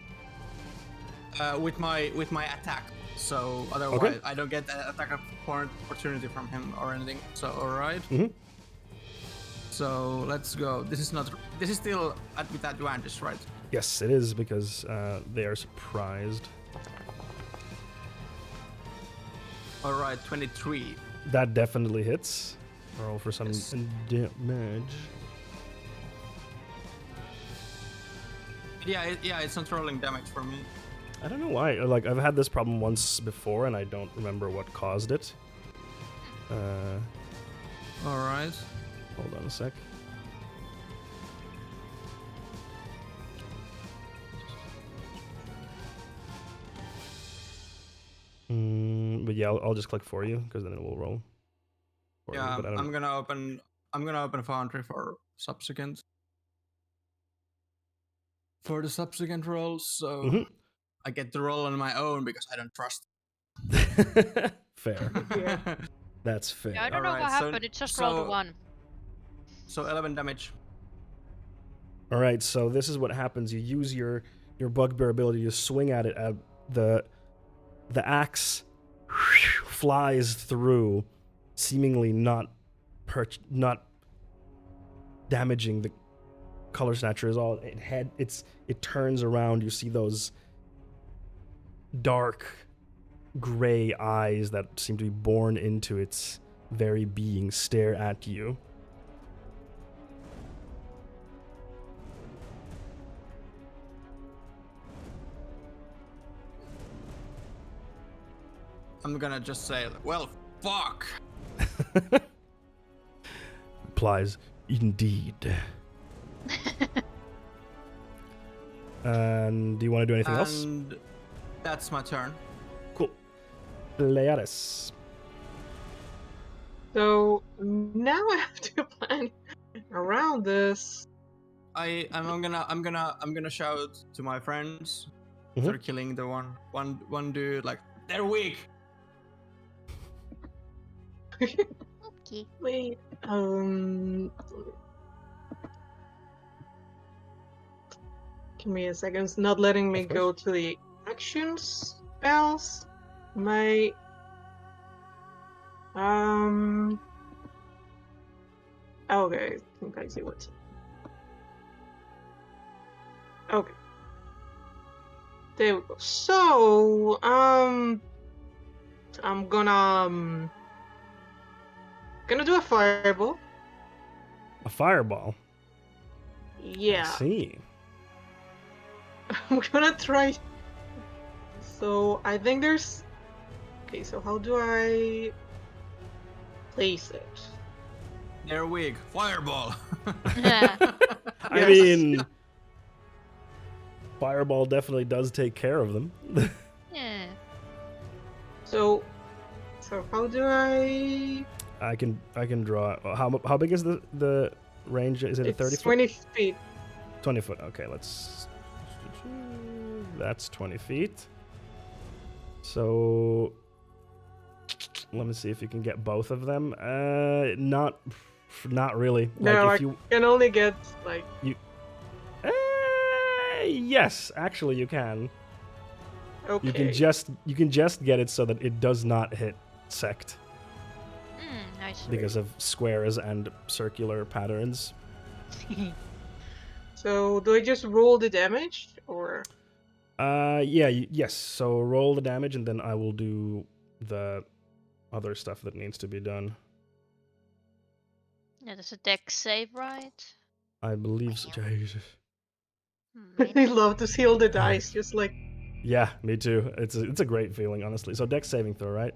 With my attack. So otherwise, I don't get an attack opportunity from him or anything. So all right. Mm-hmm. So let's go. This is still with advantage, right? Yes, it is, because they are surprised. All right, 23. That definitely hits. Roll for some damage. Yeah, it's not rolling damage for me. I don't know why. I've had this problem once before, and I don't remember what caused it. All right. Hold on a sec. But yeah, I'll just click for you, because then it will roll. Yeah, I'm gonna open Foundry for subsequent. For the subsequent rolls, so I get to roll on my own because I don't trust. Fair. Yeah. That's fair. Yeah, I don't know what happened. It just rolled a 1. So 11 damage. All right, so this is what happens. You use your bugbear ability to swing at it. The axe flies through, seemingly not damaging the Color Snatcher at all. It turns around. You see those dark gray eyes that seem to be born into its very being stare at you. I'm gonna just say, well, fuck. Replies, indeed. And do you want to do anything else? And that's my turn. Cool. Pleiades. So now I have to plan around this. I'm gonna shout to my friends. They're killing the one dude. They're weak. Okay. Wait. Give me a second. It's not letting me Of go to the action spells. My Okay, I think I see what. Okay. There we go. So, I'm gonna do a fireball. A fireball. Yeah. I see. I'm gonna try. So I think there's. Okay, so how do I place it? They're weak. Fireball. Yeah. I Yes. mean, Fireball definitely does take care of them. Yeah. So how do I? I can draw. How big is the range? Is it a 30 It's foot? 20 feet. 20 foot. Okay, let's. That's 20 feet. So let me see if you can get both of them. Not really. No, Like I if you. can only get like. Yes, actually you can. Okay. You can just get it so that it does not hit sect Nice. because of squares and circular patterns. So do I just roll the damage or? Yeah, yes. So roll the damage, and then I will do the other stuff that needs to be done. Yeah, there's a dex save, right? I believe so. Jesus. I love to see all the dice, just like. Yeah, me too. It's a great feeling, honestly. So dex saving throw, right?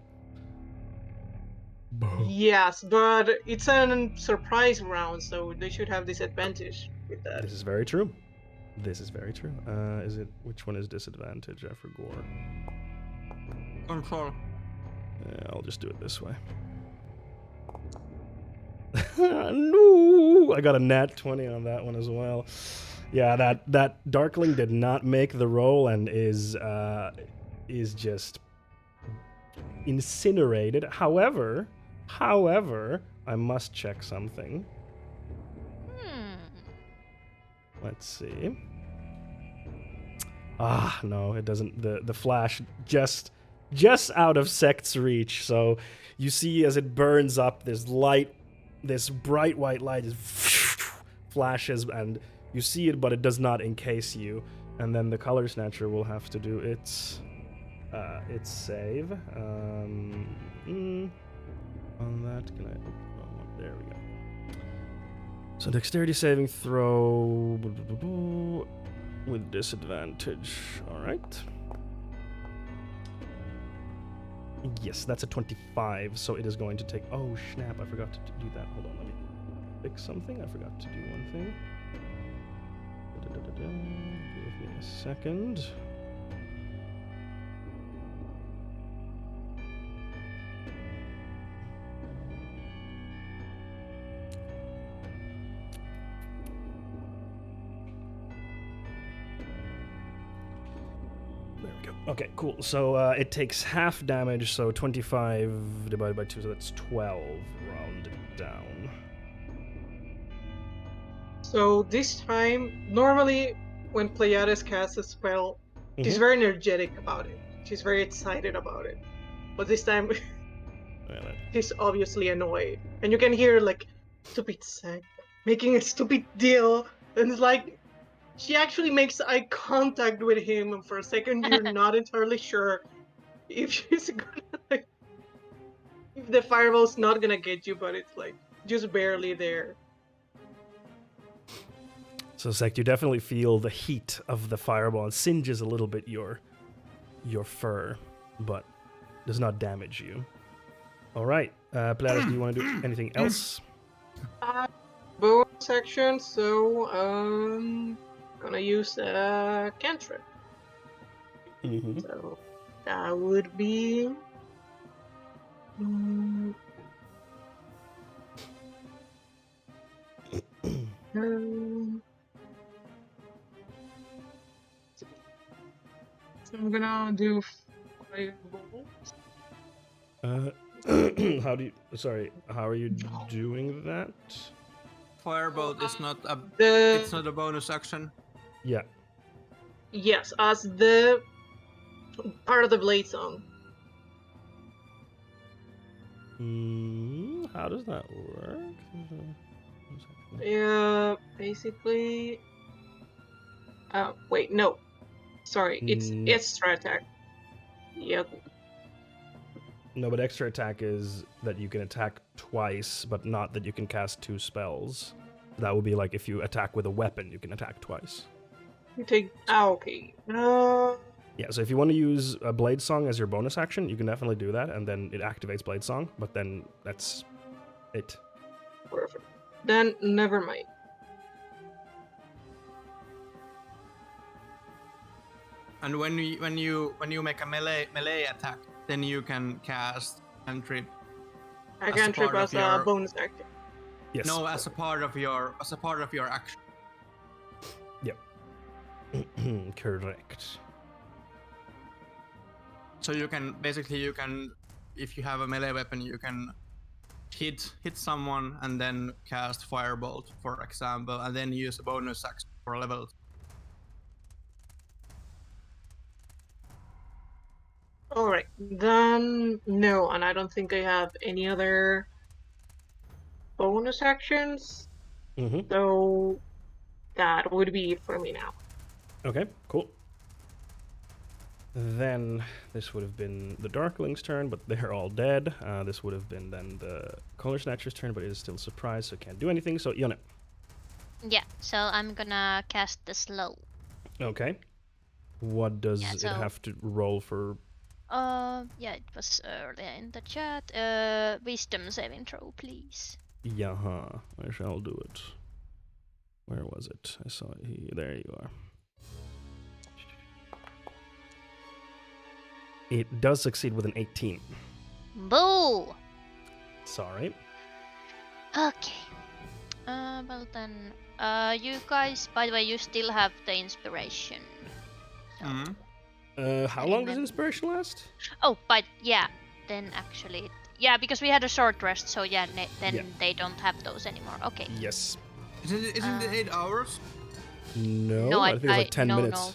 Yes, but it's a surprise round, so they should have disadvantage with that. This is very true. This is very true. Is it which one is disadvantage? I forgot. Control. I'll just do it this way. No, I got a nat 20 on that one as well. Yeah, that Darkling did not make the roll and is just incinerated. However, I must check something. Let's see. No, it doesn't. The flash just out of Sect's reach. So you see as it burns up, this bright white light is flashes, and you see it, but it does not encase you. And then the Color Snatcher will have to do its save. On that, can I? Oh, there we go. So dexterity saving throw with disadvantage. All right. Yes, that's a 25. So it is going to take. Oh snap! I forgot to do that. Hold on, let me fix something. I forgot to do one thing. Give me a second. There we go. Okay, cool. So it takes half damage, so 25 divided by 2, so that's 12 rounded down. So this time, normally when Pleiades casts a spell, she's very energetic about it. She's very excited about it. But this time, she's obviously annoyed. And you can hear, like, stupid Sec making a stupid deal. And it's like, she actually makes eye contact with him, and for a second you're not entirely sure if she's gonna, like, if the fireball's not gonna get you, but it's like just barely there. So Sect, you definitely feel the heat of the fireball. It singes a little bit your fur, but does not damage you. All right, Pallid, do you want to do anything else? Bonus action, so gonna use a cantrip. So that would be so I'm gonna do 5 bolts. How are you doing that? Firebolt is not a. The It's not a bonus action. Yeah. yes, as the part of the blade song. How does that work? Yeah, basically. Wait, no. Sorry, it's extra attack. Yep. No, but extra attack is that you can attack twice, but not that you can cast 2 spells. That would be like if you attack with a weapon, you can attack twice. You take. Okay. Yeah, so if you want to use a Blade Song as your bonus action, you can definitely do that, and then it activates Blade Song, but then that's it. Perfect. Then never mind. And when you make a melee attack, then you can cast cantrip. I As a can't trip part of as a your- bonus action. Yes. No, as a part of your action. Correct. So you can if you have a melee weapon, you can hit someone and then cast firebolt, for example, and then use a bonus action for level. Alright, then no, and I don't think I have any other bonus actions, Mm-hmm. so that would be it for me now. Okay, cool. Then this would have been the Darkling's turn, but they're all dead. This would have been then the Color Snatcher's turn, but it is still a surprise, so can't do anything. So, Yone. Yeah, so I'm gonna cast the slow. Okay. What does Yeah, it so- have to roll for? Yeah, it was earlier in the chat. Wisdom saving throw, please. Yaha, I shall do it. Where was it? I saw it here. There you are. It does succeed with an 18. Boo! Sorry. Okay. Well then, you guys, by the way, you still have the inspiration. So- Mhm. How long does inspiration last? Oh, but yeah, then actually, yeah, because we had a short rest, so yeah, then Yeah. they don't have those anymore. Okay. Yes. Isn't it 8 hours? No, No, I think it's like 10 no, minutes. no.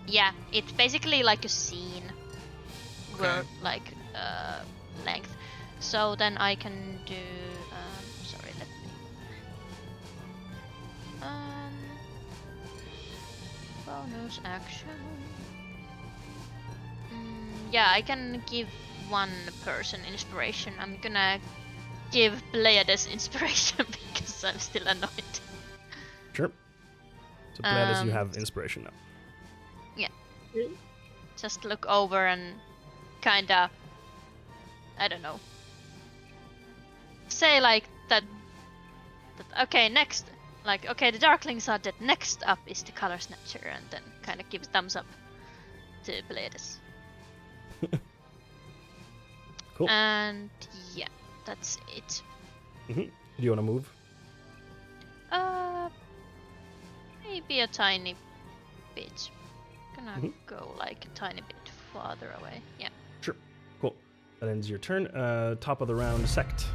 Yeah, it's basically like a scene, word like length. So then I can do. Sorry, let me. Bonus action. Yeah, I can give one person inspiration. I'm gonna give Pleiades inspiration because I'm still annoyed. Sure. So Pleiades, you Um, have inspiration now. Just look over and kinda, I don't know, say like that okay, next, like, okay, the Darklings are dead, next up is the Color Snatcher, and then kind of give thumbs up to Pleiades. Cool. And yeah, that's it. Do you want to move? Maybe a tiny bit. Gonna Mhm. go like a tiny bit farther away. Yeah. Sure. Cool. That ends your turn. Top of the round, Sect.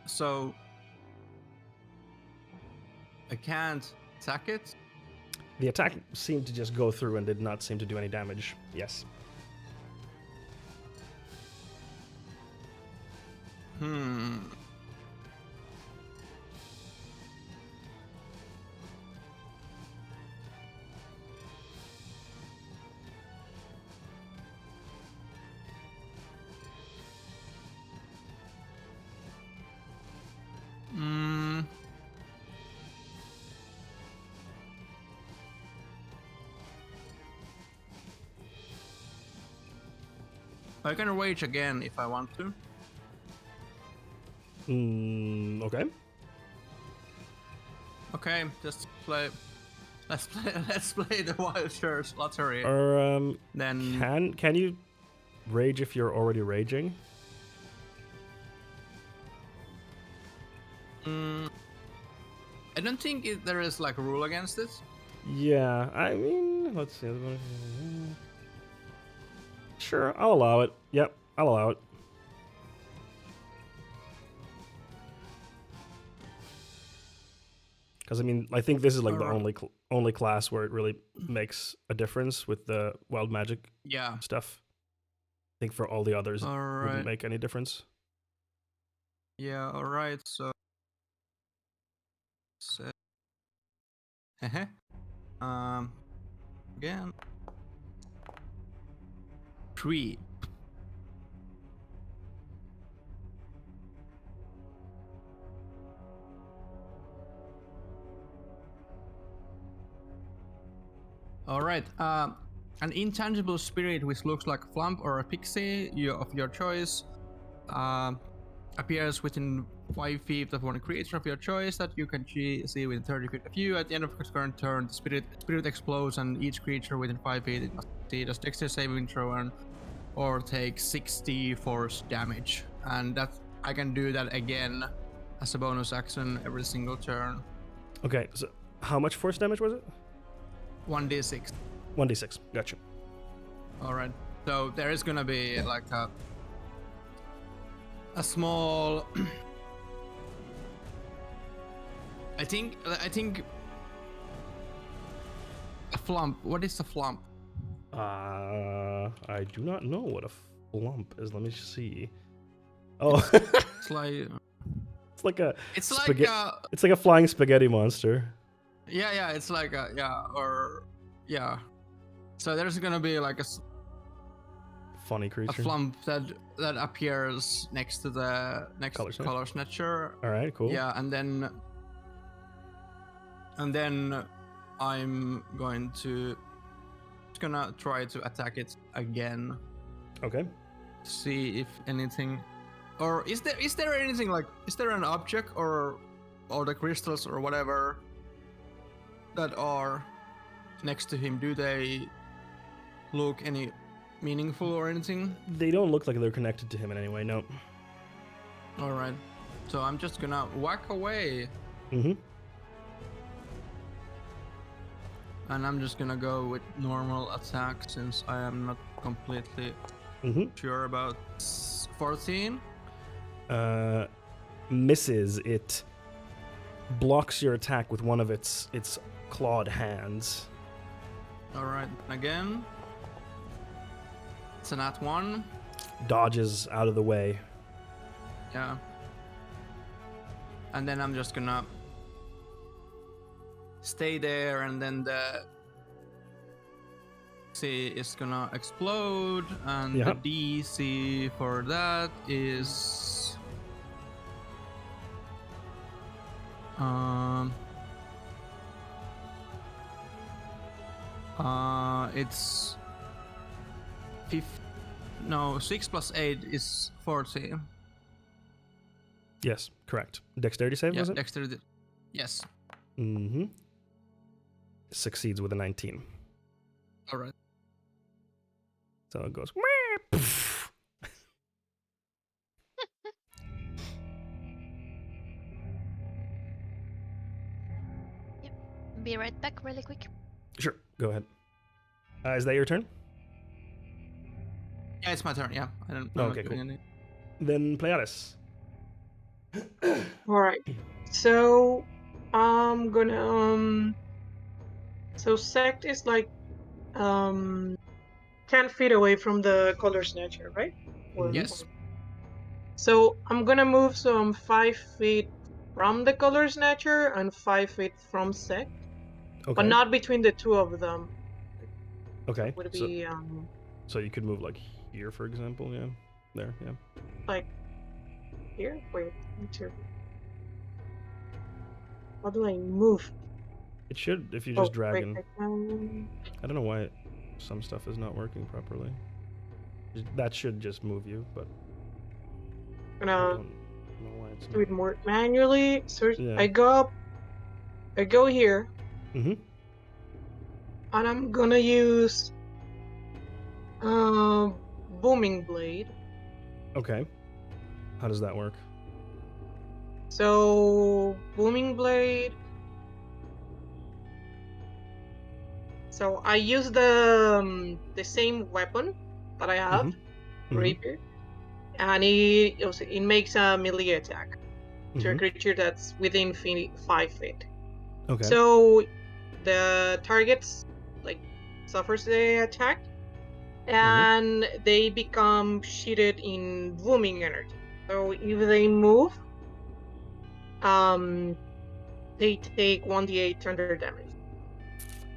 So I can't attack it. The attack seemed to just go through and did not seem to do any damage. Yes. I can rage again if I want to. Okay. Okay, just play. Let's play the Wild Shirts lottery. Or Then can you rage if you're already raging? I don't think there is like a rule against it. Yeah, I mean, let's see. Sure, I'll allow it. Yep, I'll allow it. Because I mean, I think this is like the Alright. only class where it really makes a difference with the wild magic Yeah. stuff. I think for all the others, it Alright. wouldn't make any difference. Yeah. All right. So. Again. 3. All right. An intangible spirit which looks like a flump or a pixie of your choice appears within 5 feet of one creature of your choice that you can see within 30 feet of you. At the end of its current turn, the spirit explodes, and each creature within 5 feet it must succeed a Dexterity saving throw or take 60 force damage. And that I can do that again as a bonus action every single turn. Okay, so how much force damage was it? 1d6. 1d6. Gotcha. All right. So there is gonna be like a small. I think a flump. What is a flump? I do not know what a flump is. Let me see. Oh, It's like it's like a it's like spaghetti. It's like a flying spaghetti monster. yeah. It's like yeah. So there's gonna be like a Funny creature. flump that appears next to the Color Snatcher. All right, cool. Yeah, and then I'm gonna try to attack it again. Okay. See if anything, or is there anything like, is there an object or the crystals or whatever that are next to him? Do they look any meaningful or anything? They don't look like they're connected to him in any way. No. All right, so I'm just gonna whack away. Mm-hmm. And I'm just gonna go with normal attack since I am not completely sure about 14. Misses. It blocks your attack with one of its clawed hands. All right, again. It's a nat 1. Dodges out of the way. Yeah. And then I'm just gonna stay there, and then the C is gonna explode, and Yep. the DC for that is it's 6 plus 8 is 14. Yes, correct. Dexterity save, Yeah, was it? dexterity. Yes. Mm-hmm. Succeeds with a 19. All right. So it goes. Be right back really quick. Sure, go ahead. Is that your turn? Yeah, it's my turn. Yeah, I'm Okay, not doing cool. anything. Then Pleiades. All right. So I'm gonna So Sect is like 10 feet away from the Color Snatcher, right? Yes. So I'm gonna move some 5 feet from the Color Snatcher and 5 feet from Sect, Okay. but not between the two of them. Okay. Would be So you could move like here, for example. Yeah. There. Yeah. like here. Wait, me too. How do I move? It should if you just drag wait, in. I can... I don't know why some stuff is not working properly. That should just move you, but I gonna don't know why it's do it not. more manually. So Yeah. I go up. I go here, Mm-hmm. and I'm gonna use Booming Blade. Okay. How does that work? So Booming Blade. So I use the same weapon that I have, Mhm. rapier, and it makes a melee attack to a creature that's within 5 feet. Okay. So the targets suffers the attack, and they become sheeted in booming energy. So if they move, they take 1d8 thunder damage.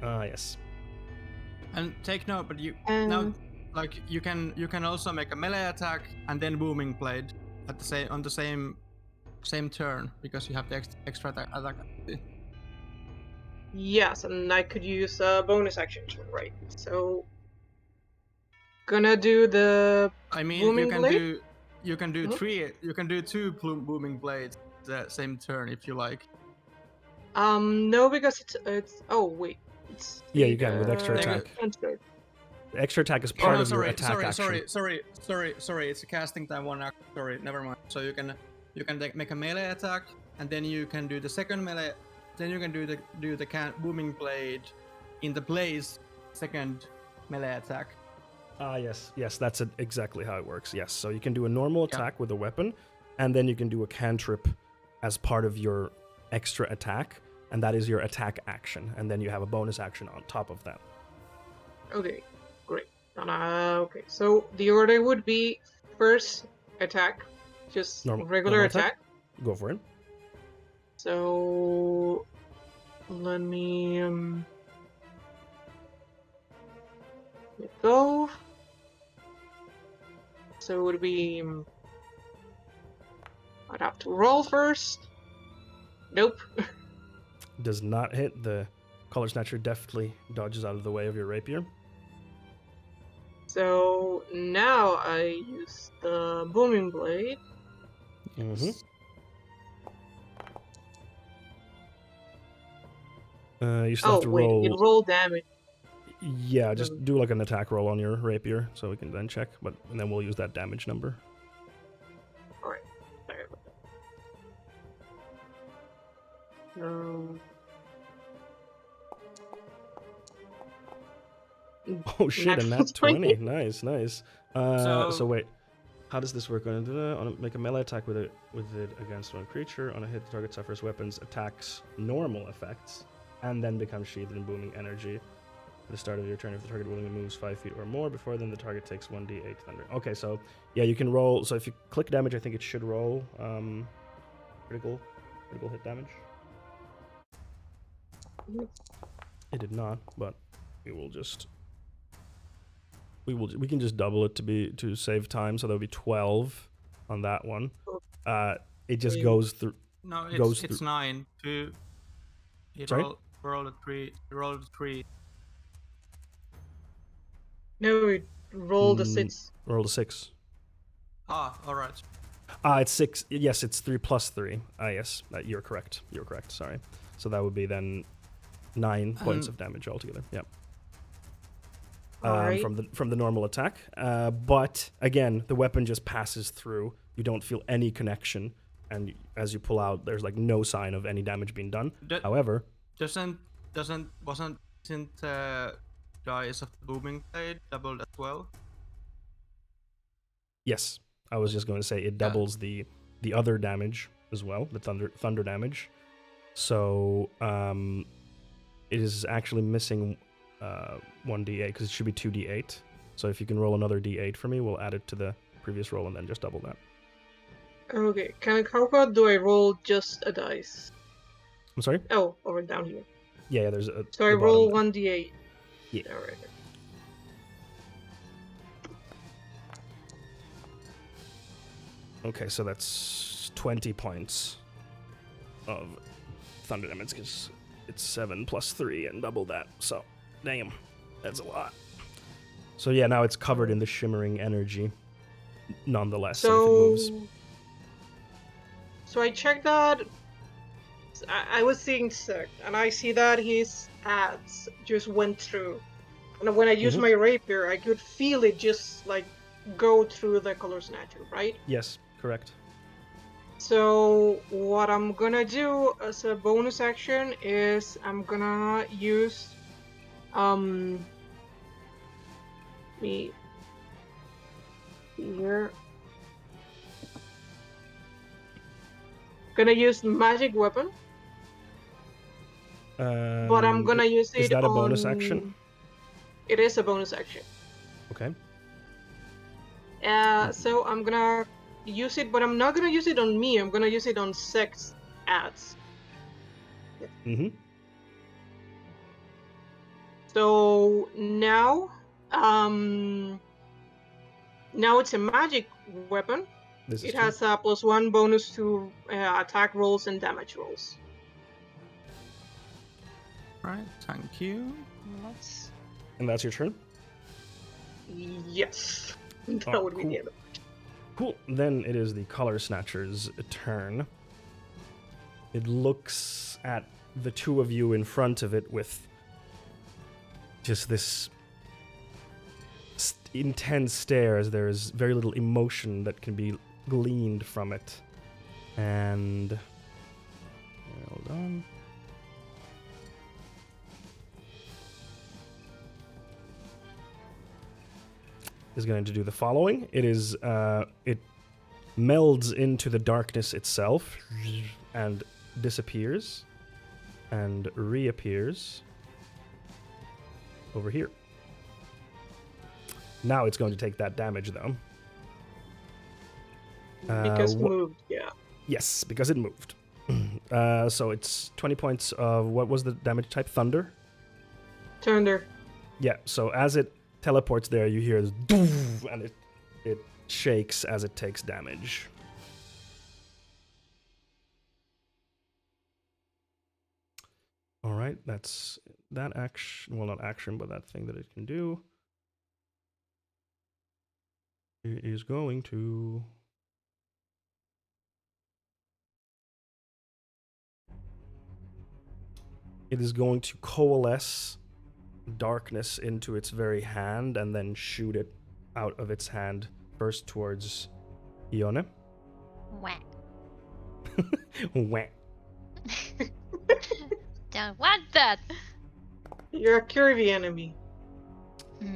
Yes. And take note, but you And now, like you can also make a melee attack and then booming blade at the same turn because you have the extra attack. Yes, and I could use a bonus action turn, right? So gonna do the I mean, booming blade. you can do Mhm. three. You can do two booming blades the same turn if you like. No, because it's. Oh wait, it's Yeah, you can with extra the attack. cantrip. The extra attack is Oh part no, of your sorry, attack action. sorry. It's a casting time one action. Sorry, never mind. So you can make a melee attack, and then you can do the second melee. Then you can do the booming blade in the blaze second melee attack. Ah, yes, that's exactly how it works. Yes, so you can do a normal Yeah. attack with a weapon, and then you can do a cantrip as part of your extra attack, and that is your attack action, and then you have a bonus action on top of that. Okay, great. Okay, so the order would be first attack, just regular normal attack. Go for it. So let me go. So it would be. I'd have to roll first. Nope. Does not hit. The Color Snatcher deftly dodges out of the way of your rapier. So now I use the booming blade. Mm-hmm. You still have to roll. It rolled damage. Yeah, just do like an attack roll on your rapier, so we can then check. And then we'll use that damage number. All right. Sorry about that. Oh shit, and that's 20. Nice. So- So wait, how does this work? Make a melee attack with it against one creature. On a hit, the target suffers weapons, attacks, normal effects, and then becomes sheathed in booming energy. At the start of your turn, if the target willingly moves 5 feet or more, before then the target takes 1d8 thunder. Okay, so yeah, you can roll. So if you click damage, I think it should roll critical hit damage. It did not, but we can just double it to save time, so that'll be 12 on that one. It just goes through. No, goes it's through. 9. Sorry? Roll a 3. Roll a 3. No, it rolled a 6. Roll a 6. Ah, all right. It's 6. Yes, it's 3 plus 3. Yes, you're correct. Sorry. So that would be then 9 points of damage altogether. Yep. Alright. From the normal attack. But again, the weapon just passes through. You don't feel any connection, and as you pull out, there's like no sign of any damage being done. However, Wasn't dice of the booming blade doubled as well? yes, I was just going to say it doubles the other damage as well, the thunder damage. So it is actually missing 1d8 because it should be 2d8. So if you can roll another d8 for me, we'll add it to the previous roll and then just double that. Okay, how about do I roll just a dice? I'm sorry? Oh, over down here. Yeah, there's a. So I roll 1d8. Yeah. Alright. Okay, so that's 20 points of thunder damage because it's 7 plus 3 and double that. So, damn, that's a lot. So yeah, now it's covered in the shimmering energy. Nonetheless, and if it moves. So I checked that. I was seeing Sect, and I see that his ads just went through. And when I used my rapier, I could feel it just like go through the Color Snatcher, right? Yes, correct. So what I'm gonna do as a bonus action is I'm gonna use me here. Gonna use magic weapon. But I'm gonna use it. Is that a bonus action? It is a bonus action. Okay. So I'm gonna use it, but I'm not gonna use it on me. I'm gonna use it on Sect's ads. Mm-hmm. So now it's a magic weapon. It has a +1 bonus to attack rolls and damage rolls. Right, thank you. Let's. And that's your turn? Yes. That Oh, would be cool. the end of Cool. Then it is the Color Snatcher's turn. It looks at the two of you in front of it with just this intense stare, as there is very little emotion that can be gleaned from it. And hold on. Is going to do the following. It is it melds into the darkness itself and disappears and reappears over here. Now it's going to take that damage, though. because it moved, yeah. Yes, because it moved. So it's 20 points of, what was the damage type? Thunder? Thunder. Yeah, so as it teleports there, you hear this doof, and it shakes as it takes damage. All right, that's that action. Well, not action, but that thing that it can do. It is going to... It is going to coalesce darkness into its very hand and then shoot it out of its hand, first towards Ione. Whack. Wah. Don't want that. You're a curvy enemy.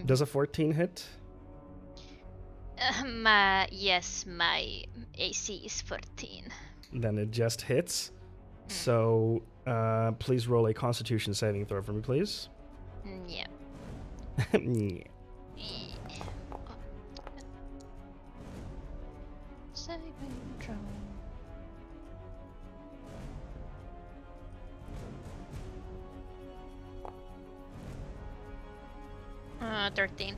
Does a 14 hit? Yes, my AC is 14. Then it just hits. So please roll a Constitution saving throw for me, please. Yeah. Yeah. Saving throw. 13.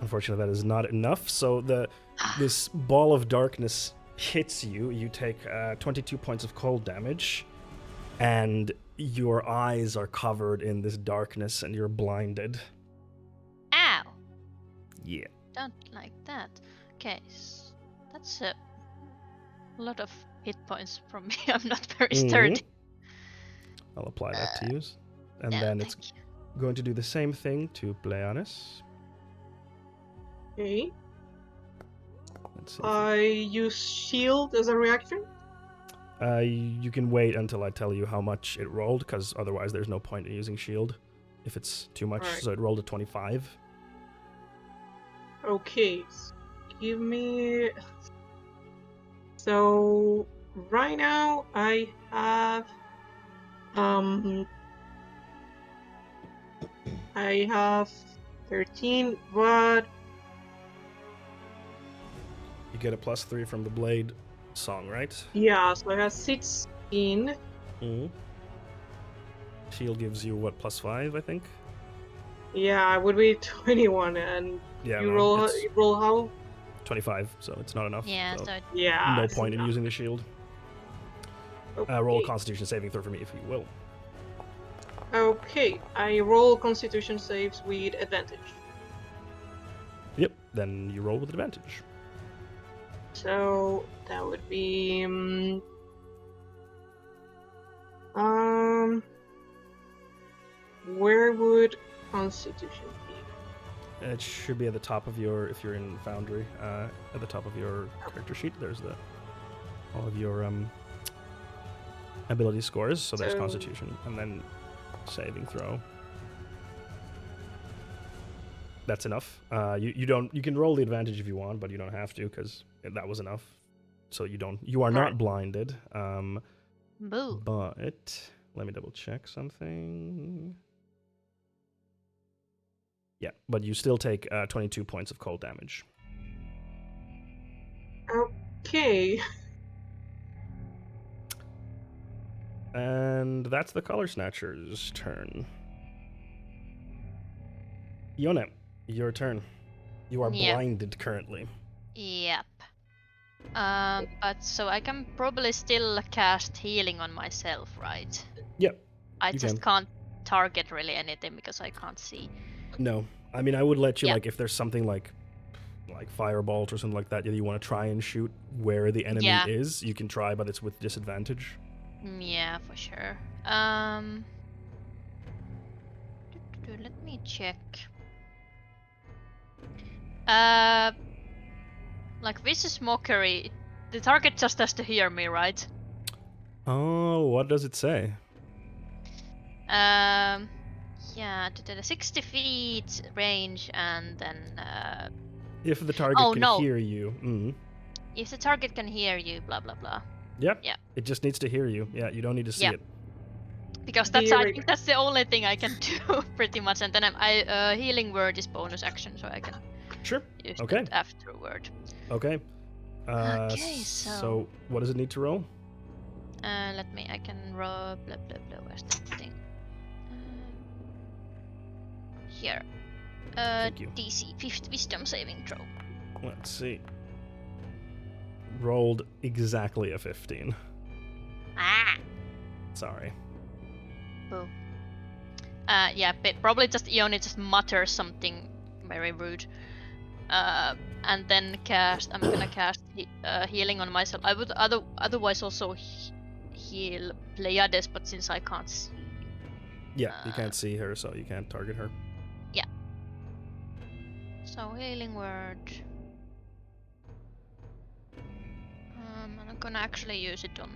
Unfortunately, that is not enough. So this ball of darkness hits you. You take 22 points of cold damage, and your eyes are covered in this darkness, and you're blinded. Ow! Yeah. Don't like that. Okay, that's a lot of hit points from me. I'm not very sturdy. I'll apply that to you. And No, then it's thank you. going to do the same thing to Pleanis. Okay. Let's see. I use shield as a reaction. You can wait until I tell you how much it rolled, because otherwise there's no point in using shield if it's too much. Alright. So it rolled a 25. Okay. Give me. So right now I have I have 13, but You get a +3 from the blade song, right? yeah, so I have 16. Mm-hmm. Shield gives you what, +5, I think? Yeah, it would be 21, and Yeah, you no, roll it's you roll how? 25, so it's not enough. Yeah, so so Yeah. no it's point in enough. using the shield. Okay. Roll a Constitution saving throw for me if you will. Okay, I roll Constitution saves with advantage. Yep, then you roll with advantage. So that would be where would Constitution be? It should be at the top of your, if you're in Foundry, at the top of your character sheet. There's all of your ability scores. So there's So- Constitution, and then saving throw. That's enough. You can roll the advantage if you want, but you don't have to, because that was enough. So you are not Alright. blinded. boo. But let me double check something. Yeah, but you still take 22 points of cold damage. Okay. And that's the Color Snatcher's turn. Ione, your turn. You are Yeah. blinded currently. Yep. But so I can probably still cast healing on myself, right? Yep. I You just can. can't target really anything because I can't see. No, I mean I would let you Yeah. like if there's something like firebolt or something like that you want to try and shoot where the enemy Yeah. is, you can try, but it's with disadvantage. Yeah, for sure. Let me check. Like vicious mockery, the target just has to hear me, right? Oh, what does it say? Yeah, to the 60 feet range, and then If the target Oh, can no. hear you. if the target can hear you, blah blah blah. Yep. Yeah. It just needs to hear you. Yeah, you don't need to see Yeah. it. Because Do that's you I reg- think that's the only thing I can do pretty much, and then healing word is bonus action, so I can Sure. use Okay. that afterward. Okay. Okay, so what does it need to roll? I can roll blah blah blah. Where's that thing? Here. Thank you. DC 50 wisdom saving throw. Let's see. Rolled exactly a 15. Ah. Sorry. Boo. Yeah, probably just Ioni just mutters something very rude. And then I'm gonna cast healing on myself. I would otherwise also heal Pleiades, but since I can't see. Yeah, you can't see her, so you can't target her. So healing word. I'm gonna actually use it on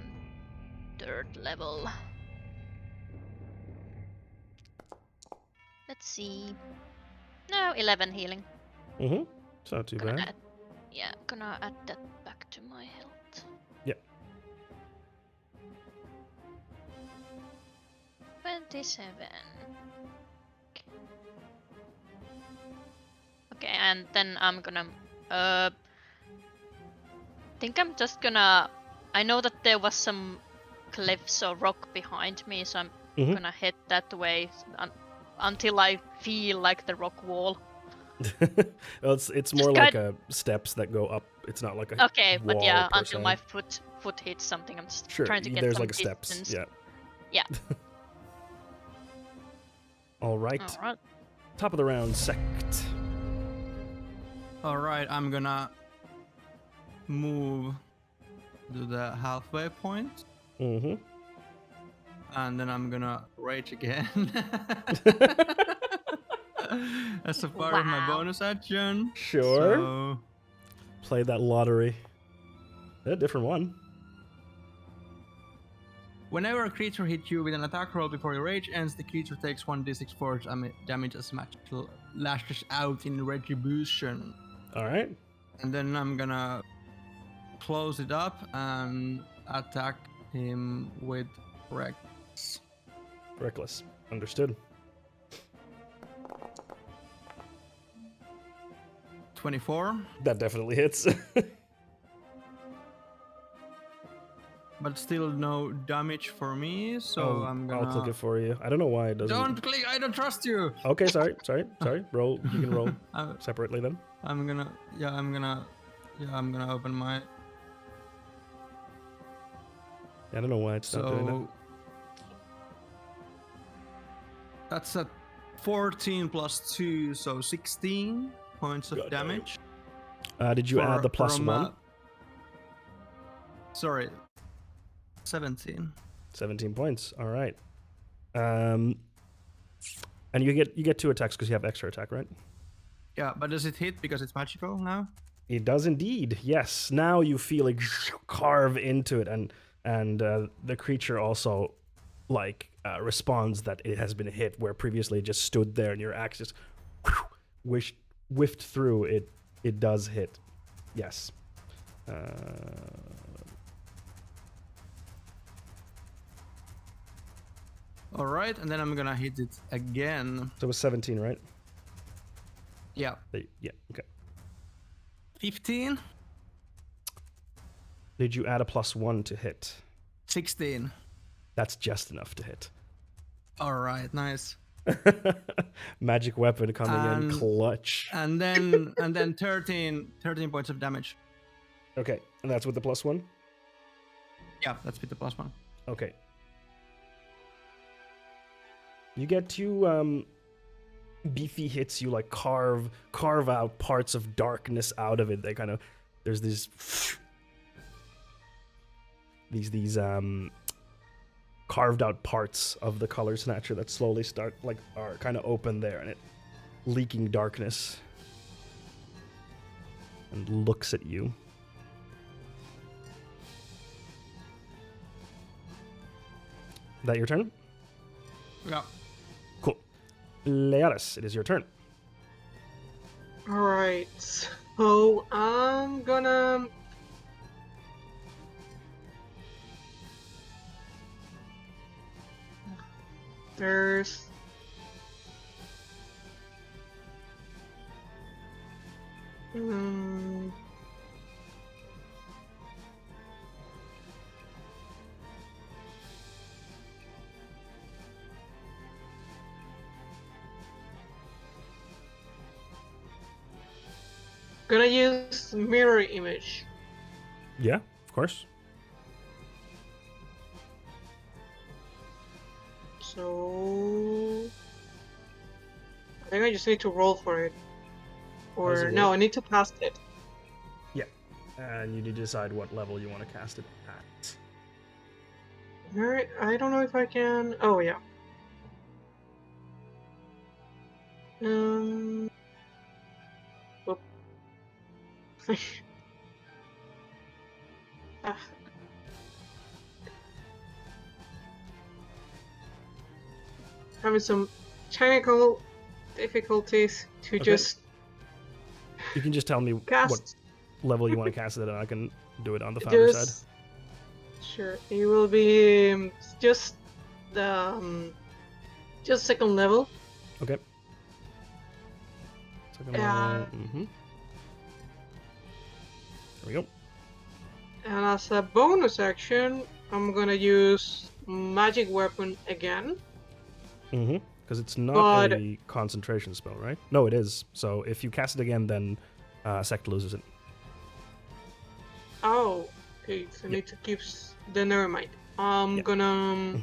3rd level. Let's see. No, 11 healing. Mm-hmm. It's not too bad. Gonna add that back to my health. Yep. 27. Okay, and then I'm gonna think I'm just gonna I know that there was some cliffs or rock behind me, so I'm Mhm. gonna head that way until I feel like the rock wall. Well, it's more like steps that go up. It's not like a Okay, but wall yeah, per until se. my foot hits something. I'm just Sure, trying to get there's some like steps. distance. Yeah. Yeah. All right. Alright. Top of the round, sect. All right, I'm gonna move to the halfway point, Mm-hmm. and then I'm gonna rage again. As a part of my Wow. bonus action. Sure. So, Play that lottery. A different one. whenever a creature hits you with an attack roll before your rage ends, the creature takes 1d6 force damage as match lashes out in retribution. All right. And then I'm gonna close it up and attack him with Rex. Reckless. Understood. 24, That definitely hits. but still no damage for me, so I'm gonna... I'll click it for you. I don't know why it doesn't. Don't click, I don't trust you! Okay, sorry. Roll. You can roll I'm separately then. gonna open my... I don't know why it's not doing So... That's a 14 plus 2, so 16 points of God damn. damage. Did you add the plus from, one? Sorry. 17. 17 points. All right. And you get 2 attacks because you have extra attack, right? Yeah, but does it hit because it's magical now? It does indeed. Yes. Now you feel it carve into it, and the creature also responds that it has been hit, where previously it just stood there and your axe just whiffed through. It does hit. Yes. All right, and then I'm gonna hit it again. So it was 17, right? Yeah, Yeah. Okay. 15, Did you add a plus 1 to hit? 16. That's just enough to hit. All right, nice. Magic weapon coming in clutch. And then 13 points of damage. Okay, and that's with the plus 1? Yeah, that's with the plus 1. Okay. You get two beefy hits. You like carve out parts of darkness out of it. They kind of there's these carved out parts of the Color Snatcher that slowly are kind of open there, and it leaking darkness, and looks at you. That your turn? Yeah. Cool. Learis, it is your turn. Alright, so I'm gonna... There's... Gonna use mirror image. Yeah, of course. So I think I just need to roll for it. How's Or it no, work? I need to cast it. Yeah. And you need to decide what level you want to cast it at. Alright, I don't know if I can. Oh yeah. Whoop. Ah. Having some technical difficulties to Okay. just You can just tell me what cast. level you want to cast it at, and I can do it on the founder side. Just sure, it will be just the just second level. Okay. Second Uh, level. Mm-hmm. There we go. And as a bonus action, I'm gonna use magic weapon again. Mm-hmm. Because it's not But- a concentration spell, right? No, it is. So if you cast it again, then Sect loses it. Oh, okay. So I need to keep. Then never mind. I'm Yeah. gonna.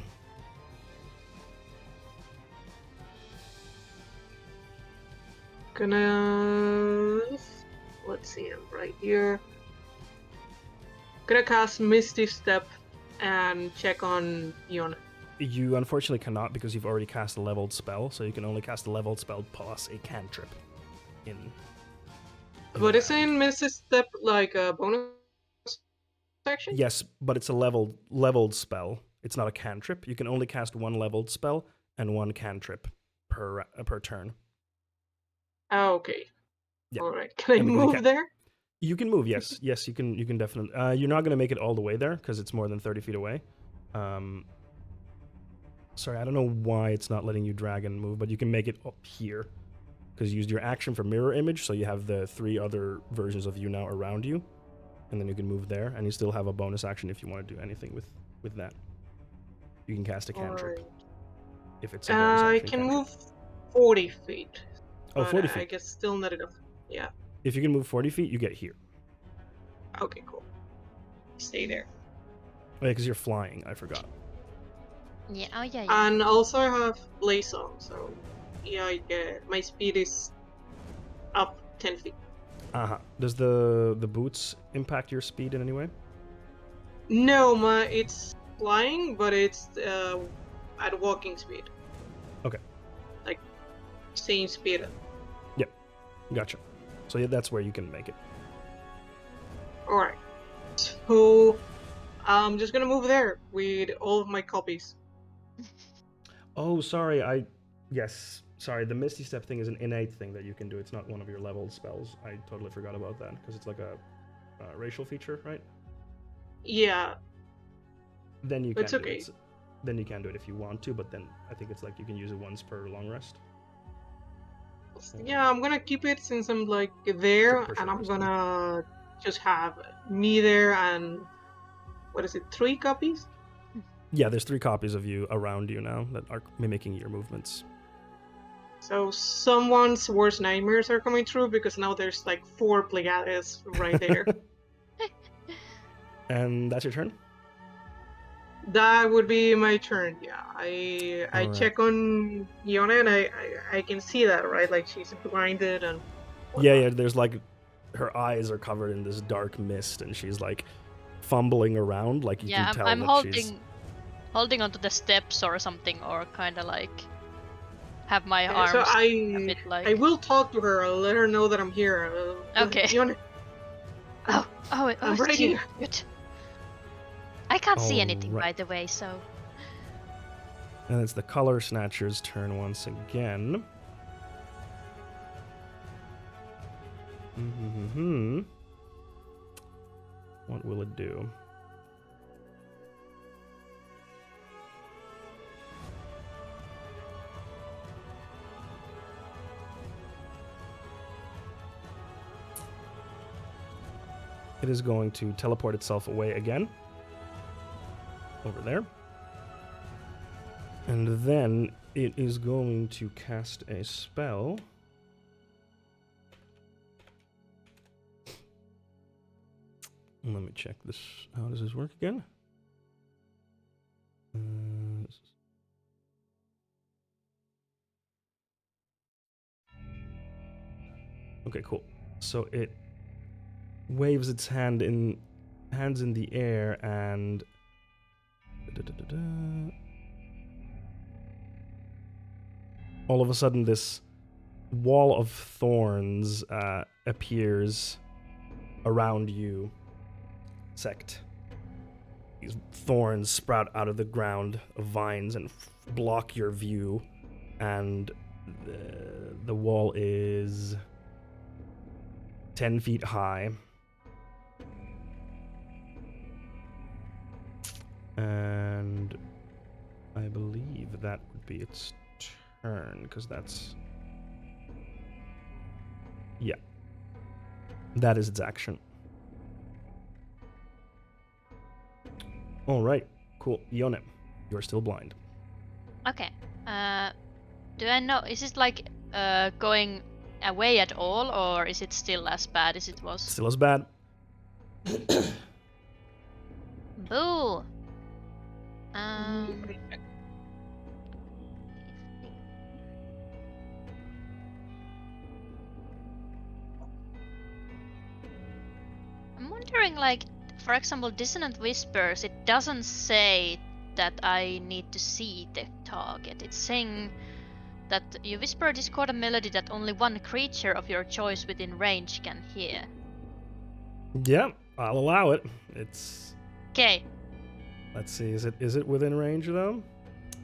Let's see. I'm right here. Gonna cast Misty Step and check on Yona. You unfortunately cannot because you've already cast a leveled spell, so you can only cast a leveled spell plus a cantrip. In But the isn't round. Misty Step like a bonus action? Yes, but it's a leveled spell. It's not a cantrip. You can only cast one leveled spell and one cantrip per turn. Oh, okay. Yeah. All right. Can I And the move there? You can move, yes. Yes, you can definitely. You're not going to make it all the way there because it's more than 30 feet away. Sorry, I don't know why it's not letting you drag and move, but you can make it up here because you used your action for mirror image, so you have the 3 other versions of you now around you, and then you can move there, and you still have a bonus action if you want to do anything with that. You can cast a cantrip Alright. if it's a bonus I action can cantrip. move 40 feet. Oh, but 40 I feet. guess still not enough. Yeah. If you can move 40 feet, you get here. Okay, cool. Stay there. Oh, yeah, because you're flying. I forgot. Yeah. Oh yeah. Yeah. And also I have Blaze on, so yeah, I get my speed is up 10 feet. Uh-huh. Does the boots impact your speed in any way? No, it's flying, but it's at walking speed. Okay. Like same speed. Gotcha. So yeah, that's where you can make it. Alright. So I'm just gonna move there with all of my copies. Oh, sorry. Yes. Sorry. The Misty Step thing is an innate thing that you can do. It's not one of your leveled spells. I totally forgot about that because it's like a racial feature, right? Yeah. Then you can It's do okay. it. Then you can do it if you want to, but then I think it's like you can use it once per long rest. Yeah, I'm gonna keep it since I'm like there, For and I'm sure. gonna just have me there and what is it, 3 copies? Yeah, there's 3 copies of you around you now that are mimicking your movements. So someone's worst nightmares are coming true because now there's like 4 Pleiades right there. And that's your turn? That would be my turn. Yeah, I Alright. check on Yona and I can see that, right? Like she's blinded and. Yeah. There's like her eyes are covered in this dark mist, and she's like fumbling around. Like you Yeah, can tell I'm that she's. holding onto the steps or something, or kind of like have my Yeah, arms so a bit like. I will talk to her. I'll let her know that I'm here. Okay. Yona, Oh, I'm it's right you. here. Good. I can't see anything, Alright. by the way, so. And it's the Color Snatcher's turn once again. What will it do? It is going to teleport itself away again. Over there. And then it is going to cast a spell. Let me check this. How does this work again? Okay, cool. So it waves its hands in the air and all of a sudden this wall of thorns appears around you, Sect. These thorns sprout out of the ground of vines and block your view, and the wall is 10 feet high. And I believe that would be its turn, because that's... Yeah. That is its action. Alright, cool. Yone, you're still blind. Okay. Do I know? Is it like going away at all, or is it still as bad as it was? Still as bad. Boo! I'm wondering, like, for example, Dissonant Whispers, it doesn't say that I need to see the target. It's saying that you whisper a discordant melody that only one creature of your choice within range can hear. Yeah, I'll allow it. It's... Okay. Let's see, is it within range, though?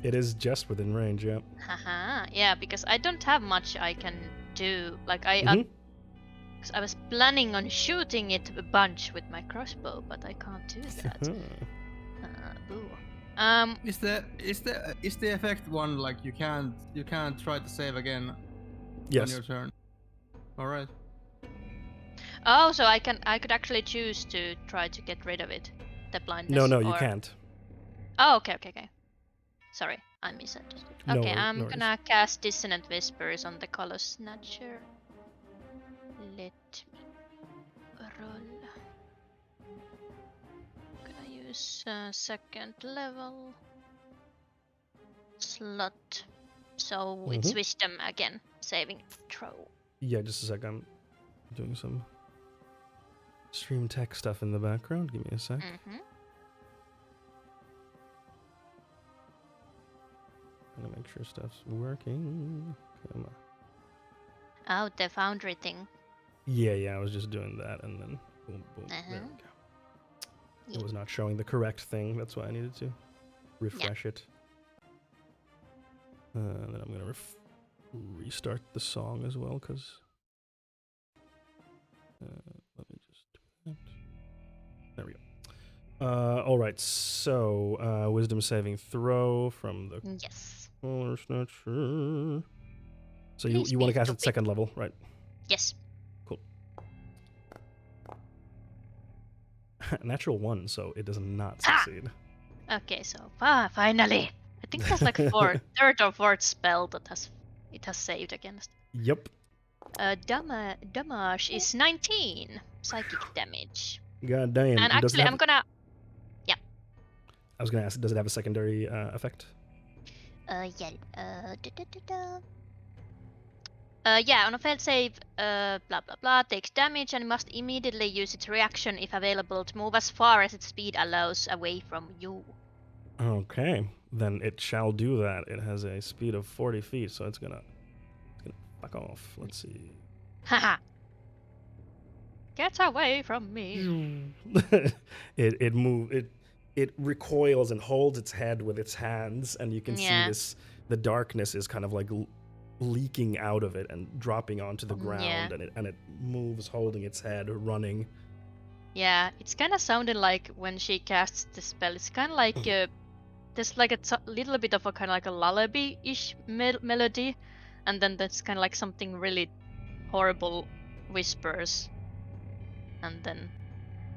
It is just within range, yeah. Haha, yeah, because I don't have much I can do. Like, Mhm. 'cause I was planning on shooting it a bunch with my crossbow, but I can't do that. Boo. Is the effect one like you can't try to save again on Yes. your turn? All right. Oh, so I could actually choose to try to get rid of it, the blindness. No, you or- can't. Oh, okay. Sorry, I misunderstood. No Okay, worries, I'm no worries. gonna cast Dissonant Whispers on the Color Snatcher. Let me roll. Gonna use second level slot. So it's Mhm. Wisdom again, saving throw. Yeah, just a sec. I'm doing some stream tech stuff in the background. Give me a sec. Mm-hmm. Gonna make sure stuff's working. Come on. Oh, the foundry thing. Yeah, I was just doing that, and then boom. There we go. Yeah. It was not showing the correct thing. That's why I needed to refresh it. Then I'm gonna restart the song as well, because let me just do that. There we go. All right. So wisdom saving throw from the Yes. Color Snatcher. So Please you want be to cast at stupid. second level, right? Yes. Cool. Natural 1, so it does not succeed. Okay, so finally. I think that's like third or fourth spell that it has saved against. Yep. Damage is 19 psychic damage. God damn. And Does it actually, have- I'm gonna. Yeah. I was gonna ask, does it have a secondary effect? Yeah. Yeah, on a failed save, blah blah blah, takes damage and must immediately use its reaction if available to move as far as its speed allows away from you. Okay, then it shall do that. It has a speed of 40 feet, so it's gonna fuck off. Let's see. Haha. Get away from me. it recoils and holds its head with its hands, and you can see Yeah. the darkness is kind of like leaking out of it and dropping onto the ground, Yeah. and it moves holding its head, running. Yeah, it's kind of sounding like when she casts the spell. It's kind of like there's like a little bit of a kind of like a lullaby-ish melody, and then that's kind of like something really horrible whispers, and then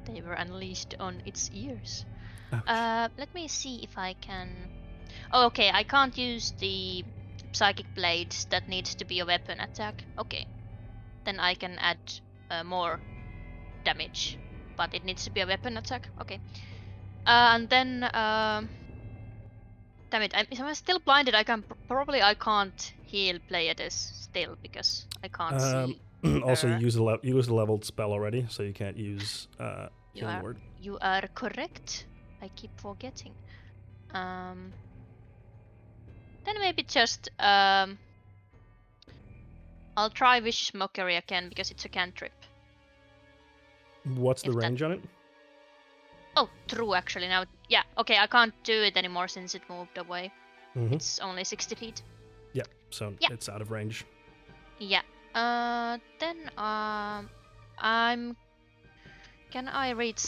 they were unleashed on its ears. Ouch. Let me see if I can. Oh, okay, I can't use the psychic blades. That needs to be a weapon attack. Okay, then I can add more damage, but it needs to be a weapon attack. Okay, and then damn it, I'm still blinded. I can't heal Pleiades still because I can't see. Also, her. you used a leveled spell already, so you can't use healing word. You are correct. I keep forgetting. Then maybe just I'll try Wish Mockery again because it's a cantrip. What's the If that- range on it? Oh, true. Actually, now yeah. Okay, I can't do it anymore since it moved away. Mm-hmm. It's only 60 feet. Yeah, so Yeah. it's out of range. Yeah. Then Can I read?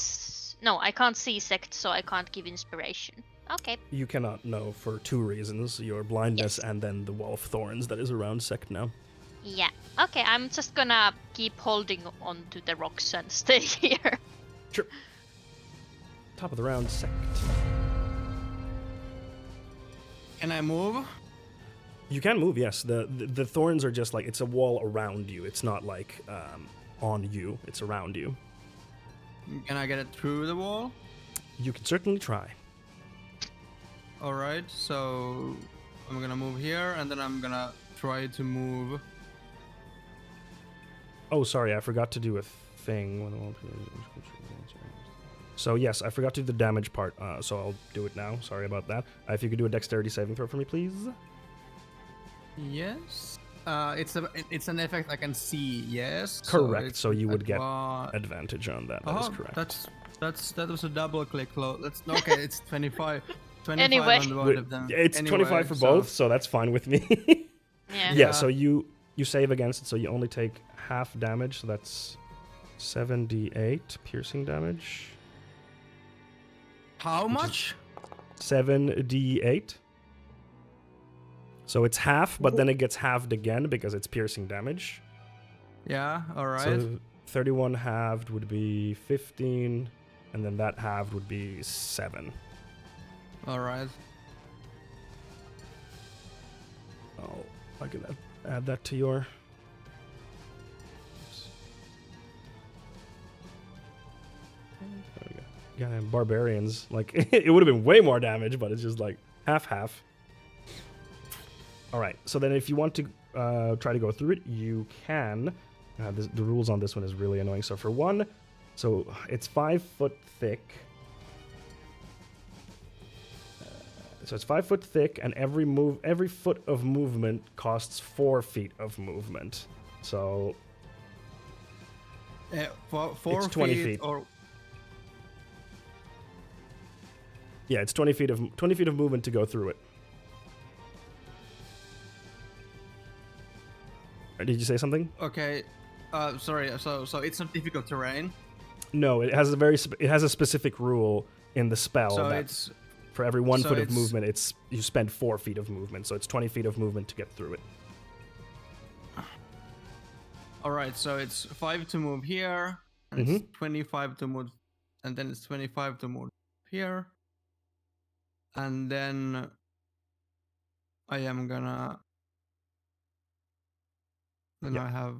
No, I can't see sect, so I can't give inspiration. Okay. You cannot know for two reasons: your blindness Yes. and then the wall of thorns that is around Sect now. Yeah. Okay, I'm just gonna keep holding on to the rocks and stay here. Sure. Top of the round, Sect. Can I move? You can move, yes. The thorns are just like, it's a wall around you. It's not like on you. It's around you. Can I get it through the wall? You can certainly try. All right, so I'm gonna move here, and then I'm gonna try to move. Oh, sorry, I forgot to do a thing. So yes, I forgot to do the damage part, so I'll do it now. Sorry about that. If you could do a dexterity saving throw for me, please. Yes. It's an effect I can see. Yes. Correct. it's So you would get adva- advantage on that. That is Oh, correct. that was a double click. That's okay. It's 25. 25 Anyway. on both of them. It's Anyway, 25 for so- both, so that's fine with me. Yeah. Yeah, so you save against it, so you only take half damage, so that's 7d8 piercing damage. How much? 7d8. So it's half, but then it gets halved again because it's piercing damage. Yeah. All right. So 31 halved would be 15, and then that halved would be 7. All right. Oh, I can add that to your... There we go. Yeah, barbarians. Like, it would have been way more damage, but it's just like half. All right, so then if you want to try to go through it, you can. The rules on this one is really annoying. So for one, so it's 5 foot thick. So it's 5 foot thick, and every foot of movement costs 4 feet of movement. So Four It's 20 feet, feet. or yeah, it's 20 feet of movement to go through it. Did you say something? okay. Sorry. So it's not difficult terrain. No, it has a specific rule in the spell So that it's for every 1 so foot of it's- movement, you spend 4 feet of movement. So it's 20 feet of movement to get through it. all right. So it's 5 to move here, and it's 25 to move, and then it's 25 to move here, and then I am gonna. Then Yeah. I have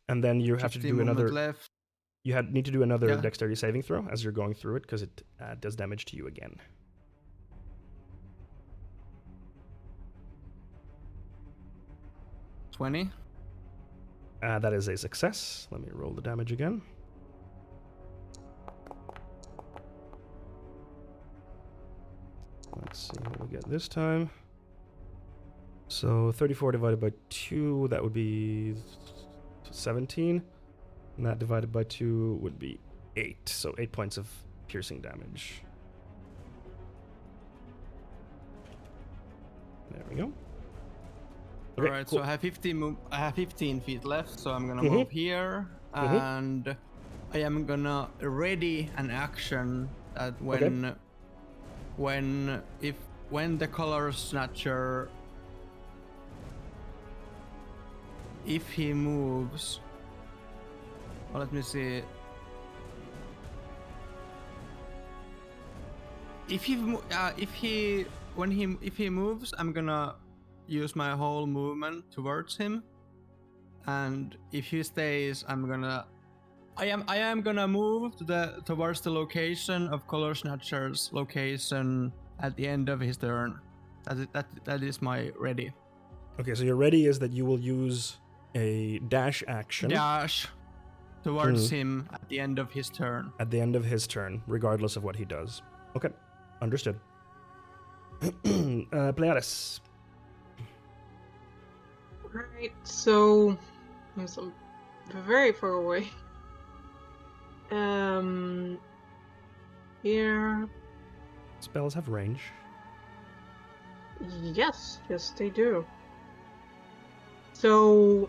And then you have to 50 do movement another. left. Need to do another Yeah. dexterity saving throw as you're going through it because it does damage to you again. 20. That is a success. Let me roll the damage again. Let's see what we get this time. So 34 divided by 2, that would be 17. And that divided by 2 would be 8. So 8 points of piercing damage. There we go. Okay, Alright, cool. so I have 15 feet left, so I'm gonna Mhm. move here, Mhm. and I am gonna ready an action that Okay. when the Color Snatcher, if he moves, well, let me see. If he moves, I'm gonna use my whole movement towards him, and if he stays, I am gonna move towards the location of Color Snatcher's location at the end of his turn. That is my ready. Okay, so your ready is that you will use a dash action Dash towards him at the end of his turn. at the end of his turn, regardless of what he does. Okay, understood. Pleiades. Right, so I'm very far away. Here. Spells have range. Yes, they do. So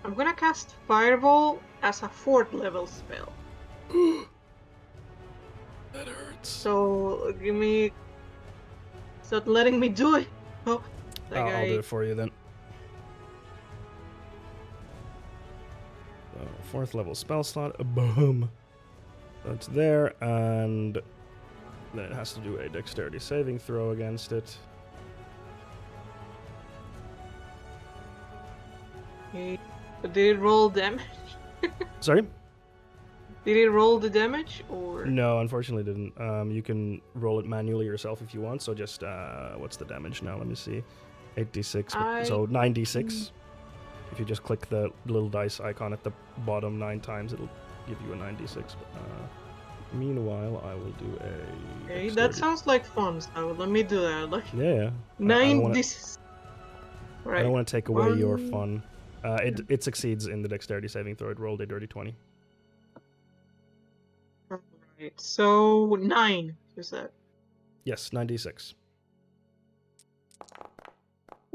I'm gonna cast Fireball as a 4th level spell. That hurts. So give me. Stop letting me do it. Oh, I'll do it for you then. 4th level spell slot. Boom. That's there, and then it has to do a dexterity saving throw against it. Okay. But did it roll damage? Sorry? Did it roll the damage or? No, unfortunately it didn't. You can roll it manually yourself if you want, so just, what's the damage now? Let me see. 8d6, so 9d6. If you just click the little dice icon at the bottom 9 times, it'll give you a 9d6. Meanwhile, I will do a... Okay, dexterity. that sounds like fun, so let me do that. Like Yeah. 9 this. Right. I don't want to take away your 1. fun. It succeeds in the dexterity saving throw. It rolled a dirty 20. Alright, so 9, you said. Yes, 9d6.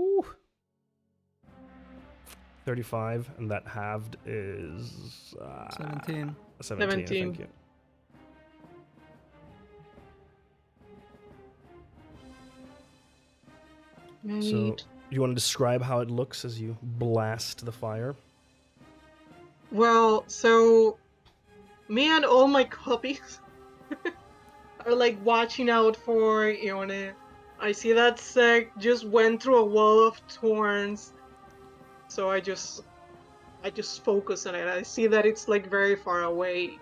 Ooh. 35, and that halved is... 17. 17, thank you. So, you want to describe how it looks as you blast the fire? Well, so me and all my copies are like watching out for Ione. I see that Sek just went through a wall of thorns, so I just focus on it. I see that it's like very far away,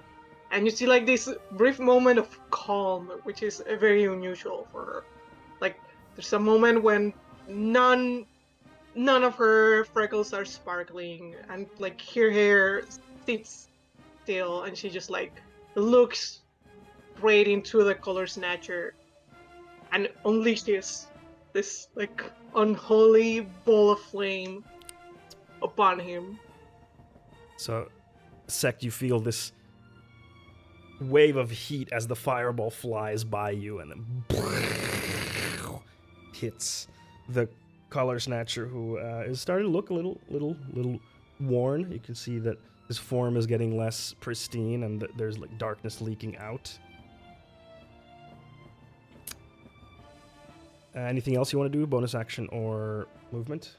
and you see like this brief moment of calm, which is very unusual for her. Like there's a moment when none of her freckles are sparkling, and like her hair sits still, and she just like looks straight into the Color Snatcher and unleashes this like unholy ball of flame upon him. So, Sek, you feel this wave of heat as the fireball flies by you and then hits the Color Snatcher, who is starting to look a little worn. You can see that his form is getting less pristine, and that there's like darkness leaking out. Anything else you want to do? Bonus action or movement?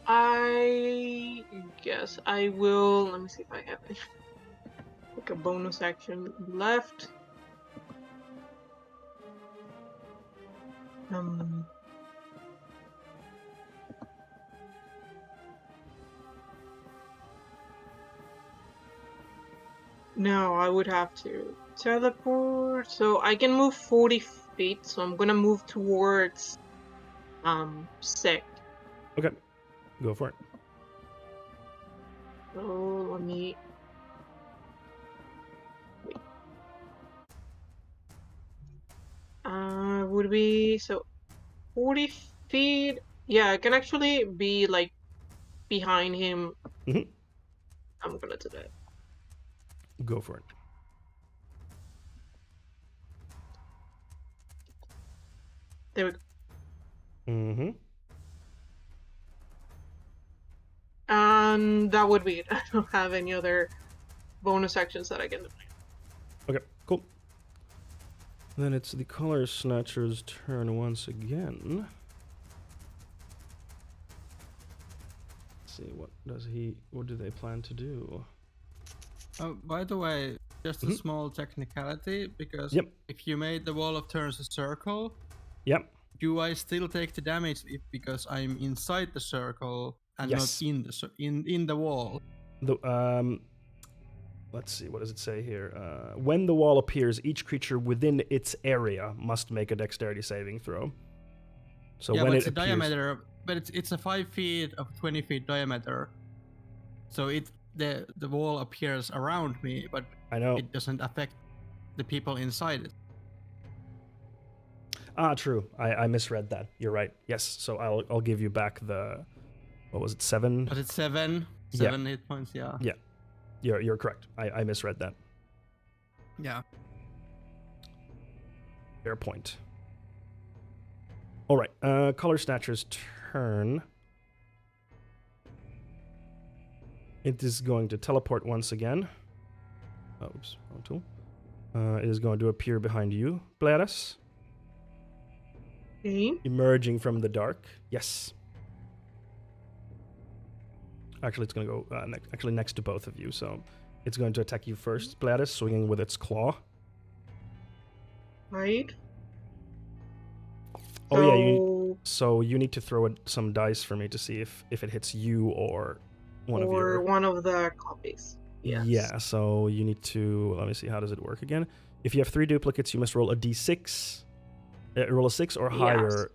I guess I will. Let me see if I have it. Like a bonus action left. No, I would have to teleport. So I can move 40 feet, so I'm gonna move towards Sek. Okay. Go for it. Oh, let me. Wait. Would be so 40 feet. Yeah, I can actually be like behind him. Mhm. I'm gonna do that. Go for it. There we go. Mm-hmm. And that would be it. I don't have any other bonus actions that I can do. Okay, cool. Then it's the Color Snatcher's turn once again. Let's see, what do they plan to do? Oh, by the way, just a Mhm. small technicality, because Yep. if you made the wall of turns a circle, Yep. do I still take the damage because I'm inside the circle and Yes. not in the in the wall? Let's see, what does it say here? When the wall appears, each creature within its area must make a dexterity saving throw. So Yeah, when but it it's a appears, diameter, but it's a 5 feet of 20 feet diameter. So the wall appears around me, but I know. it doesn't affect the people inside it. True. I misread that. You're right. Yes. So I'll give you back the, what was it, 7? But it's 7 Yeah. hit points. Yeah. Yeah. You're correct. I misread that. Yeah. Fair point. All right. Color Snatcher's turn. It is going to teleport once again. Oops. Wrong tool. It is going to appear behind you, Gladys. Okay. Emerging from the dark. Yes. Actually, it's going to go next to both of you. So it's going to attack you first, Gladys, swinging with its claw. Right. Oh yeah, so you need to throw some dice for me to see if it hits you or one of your. Or one of the copies. Yes. Yeah, so you need to. Let me see. How does it work again? If you have 3 duplicates, you must roll a d6. Roll a 6 or higher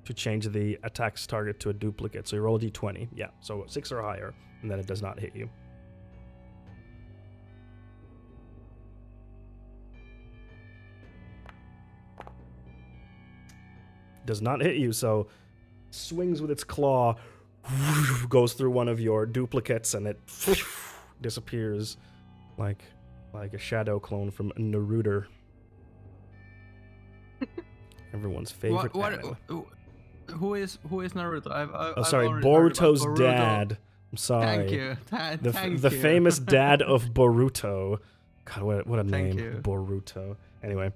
to change the attack's target to a duplicate. So you roll a d20. Yeah, so 6 or higher, and then it does not hit you. Does not hit you, so swings with its claw, goes through one of your duplicates, and it disappears like a shadow clone from Naruto. Everyone's favorite anime. Who is Naruto? Oh, sorry, I've already heard about Boruto's dad. I'm sorry. Thank you. The famous dad of Boruto. God, what a Thank name, you. Boruto. Anyway.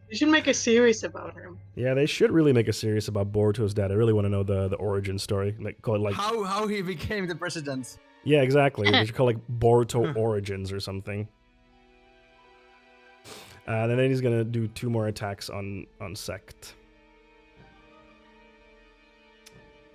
You should make a series about him. Yeah, they should really make a series about Boruto's dad. I really want to know the origin story. Call it like how he became the president. Yeah, exactly. They should call it like Boruto Origins or something. And then he's gonna do 2 more attacks on Sect.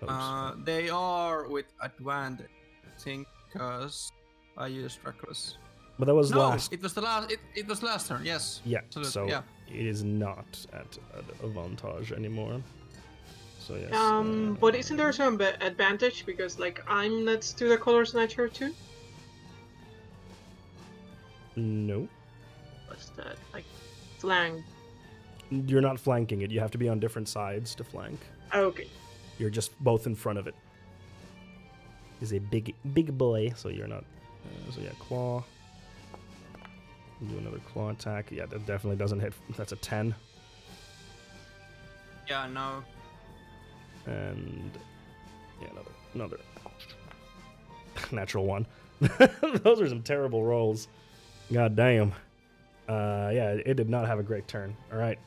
Oops. They are with advantage, I think, because I used reckless. But that was No, last. it was the last. It was last turn. Yes. Yeah, Absolutely, so yeah. it is not at advantage anymore. So yes. But isn't there some advantage because like I'm next to the Color Snatcher too? No. What's that? Like flank. You're not flanking it. You have to be on different sides to flank. Okay. You're just both in front of it. He's a big boy, so you're not. So yeah, claw. Do another claw attack. Yeah, that definitely doesn't hit. That's a 10. Yeah. No. And yeah, another natural 1. Those are some terrible rolls. God damn. Yeah, it did not have a great turn. All right.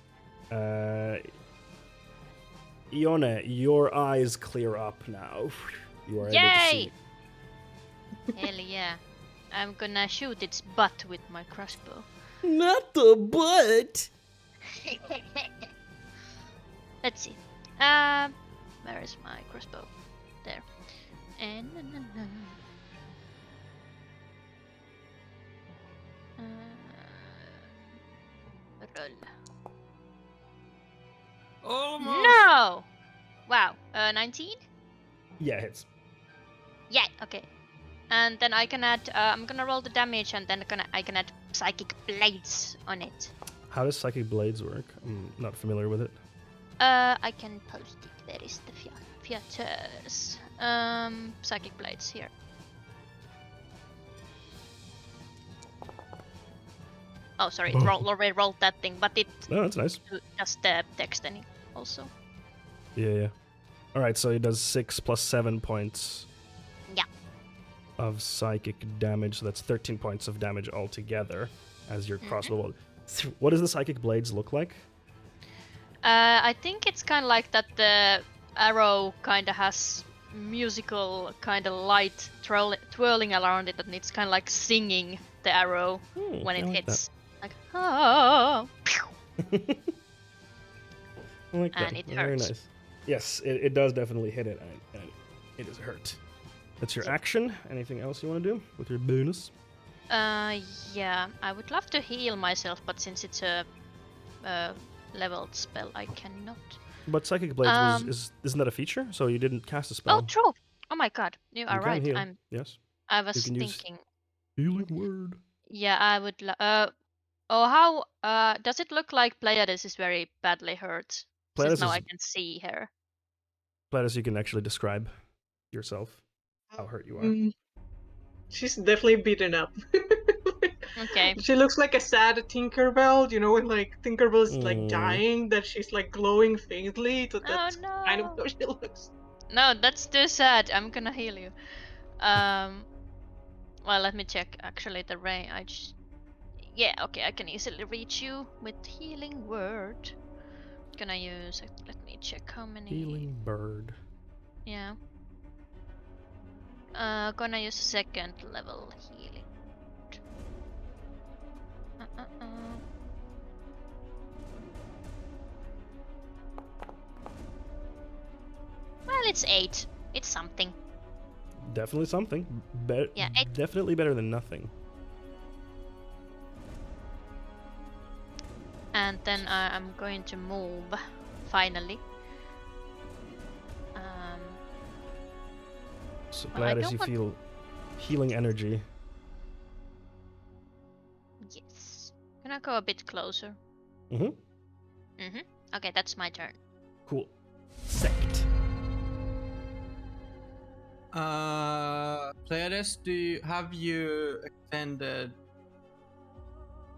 Ione, your eyes clear up now. You are able to Yay! see. Hell yeah. I'm gonna shoot its butt with my crossbow. Not the butt. Let's see. Where is my crossbow? There. And roll. Almost. No! Wow. 19? Yeah, hits. Yeah, okay. And then I can add, I'm gonna roll the damage and then I can add Psychic Blades on it. How does Psychic Blades work? I'm not familiar with it. I can post it. Where is the features? Psychic Blades here. Oh, sorry, it already rolled that thing, but it Oh, that's nice. does the text any also. Yeah. All right, so it does 6 plus 7 points. Yeah. Of psychic damage, so that's 13 points of damage altogether as your crossbow. What does the Psychic Blades look like? I think it's kind of like that the arrow kind of has musical kind of light twirling around it, and it's kind of like singing the arrow when it hits. Like, oh. I like that. And it Very hurts. nice. Yes, it does definitely hit it, and it is hurt. That's your action. Anything else you want to do with your bonus? Yeah, I would love to heal myself, but since it's a leveled spell, I cannot. But Psychic Blades isn't that a feature? So you didn't cast a spell. Oh, true. Oh my god, you are can right. heal. Yes. I was You can use thinking. Healing Word. Yeah, I would. Oh, how does it look like Pleiades is very badly hurt? Pleiades Since now is- I can see her. Gladys, you can actually describe yourself how hurt you are. She's definitely beaten up. Okay. She looks like a sad Tinkerbell, you know, when like Tinkerbell is like dying, that she's like glowing faintly. So that's kind of how she looks. No, that's too sad. I'm gonna heal you. Well, let me check. Actually, the range. Yeah, okay. I can easily reach you with healing word. Gonna use. Let me check how many. Healing Bird. Yeah. Gonna use second level healing. Well, it's 8. It's something. Definitely something. Yeah, definitely better than nothing. And then I'm going to move, finally. So Well, I glad as don't you want- feel healing energy. Yes. Gonna go a bit closer. Mm-hmm. Okay, that's my turn. Cool. Sect. Pleiades, have you extended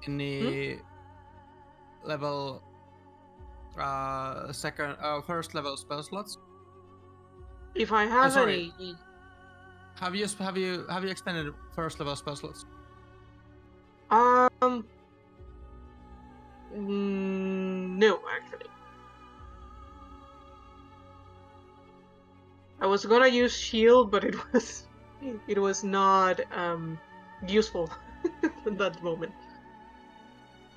any level first level spell slots? If I have sorry. any, Have you extended first level spell slots? no, actually. I was gonna use shield, but it was not useful at that moment.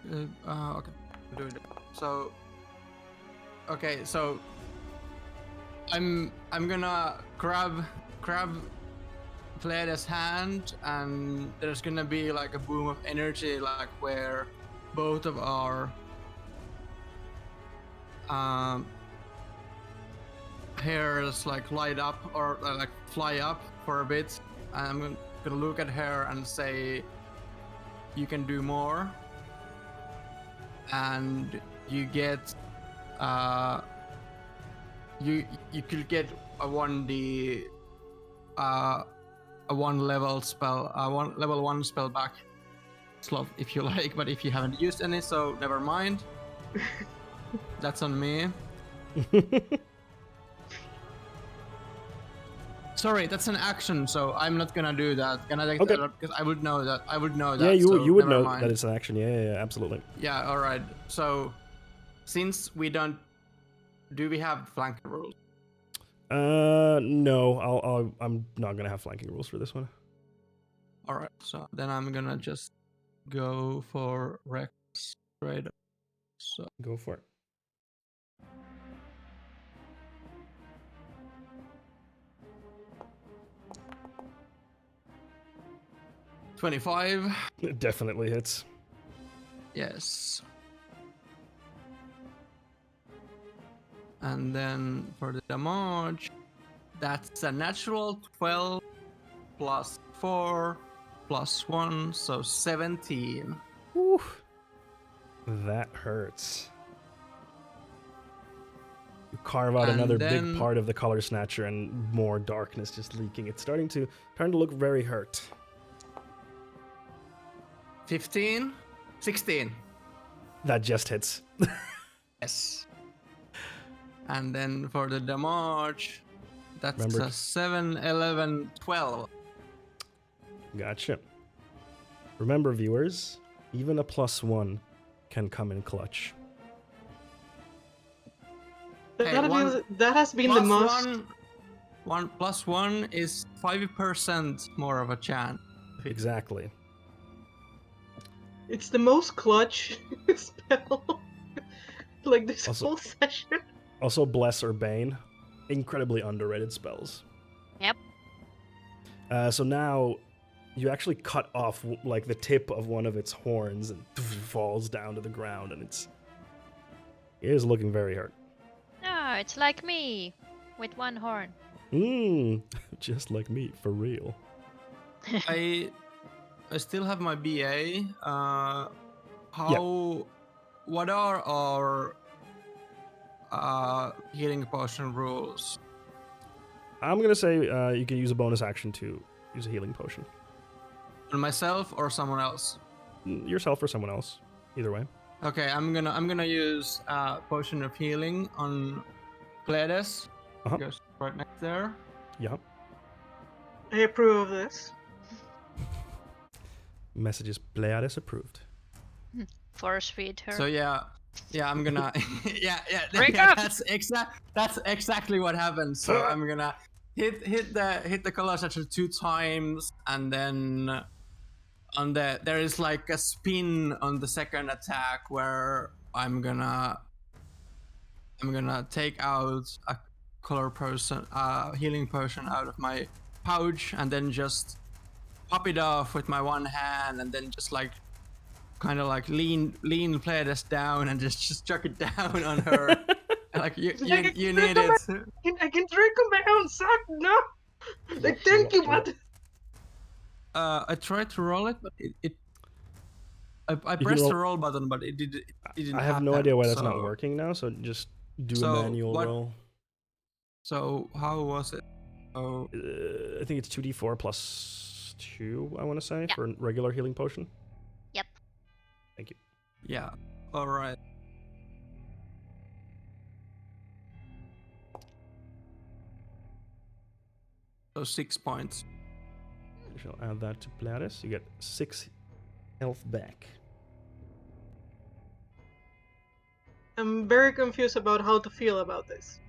Okay, I'm doing it. So, okay, so I'm gonna grab Pleiades' hand, and there's gonna be like a boom of energy, like where both of our hairs like light up or like fly up for a bit. And I'm gonna look at her and say, "You can do more." And you get you could get a 1d a 1 level spell, level 1 spell back slot if you like, but if you haven't used any, so never mind. That's on me. Sorry, that's an action, so I'm not gonna do that. Can I take that up? Because I would know that. Yeah, you would never know mind. that it's an action. Yeah, absolutely. Yeah, all right. So, since we don't, do we have flanking rules? No. I'm not gonna have flanking rules for this one. All right. So then I'm gonna just go for Rex straight up. So Go for it. $25. It definitely hits. Yes. And then for the damage, That's a natural 12 plus 4 plus 1, so 17. Whew. That hurts. You carve out And another then- big part of the Color Snatcher and more darkness just leaking. It's starting to look very hurt. 15, 16. That just hits. Yes. And then for the damage, that's Remember- a 7, 11, 12. Gotcha. Remember, viewers, even a +1 can come in clutch. Hey, That has been the Plus most. one plus 1 is 5% more of a chance. Exactly. It's the most clutch spell. Like this Also- whole session. Also, Bless or Bane, incredibly underrated spells. Yep. So now, you actually cut off like the tip of one of its horns and falls down to the ground, and it is looking very hurt. Ah, it's like me with one horn. Just like me, for real. I still have my BA. What are our healing potion rules? I'm gonna say you can use a bonus action to use a healing potion. On myself or someone else? Yourself or someone else, either way. Okay, I'm gonna use potion of healing on Gladys. Uh-huh. Goes right next there. Yeah. I approve of this. Messages Pleiades approved. Force feed her. So yeah, I'm gonna yeah. Break up! That's exactly what happened. So I'm gonna hit the Color Snatcher 2 times, and then there is like a spin on the second attack where I'm gonna take out a healing potion out of my pouch, and then just pop it off with my one hand, and then just like kind of like lean Pleiades down and just chuck it down on her. Like you need it. I can drink on my own sack now. Like, thank you, but I tried to roll it, but I can pressed the roll- roll button, but it didn't. I have no happen, idea why that's not so- working now, so just do So a manual what- roll. So how was it? Oh, I think it's 2d4 plus 2, I want to say, Yeah. for a regular healing potion. Yep. Thank you. yeah. All right. So 6 points. We shall add that to Pleiades. You get 6 health back. I'm very confused about how to feel about this.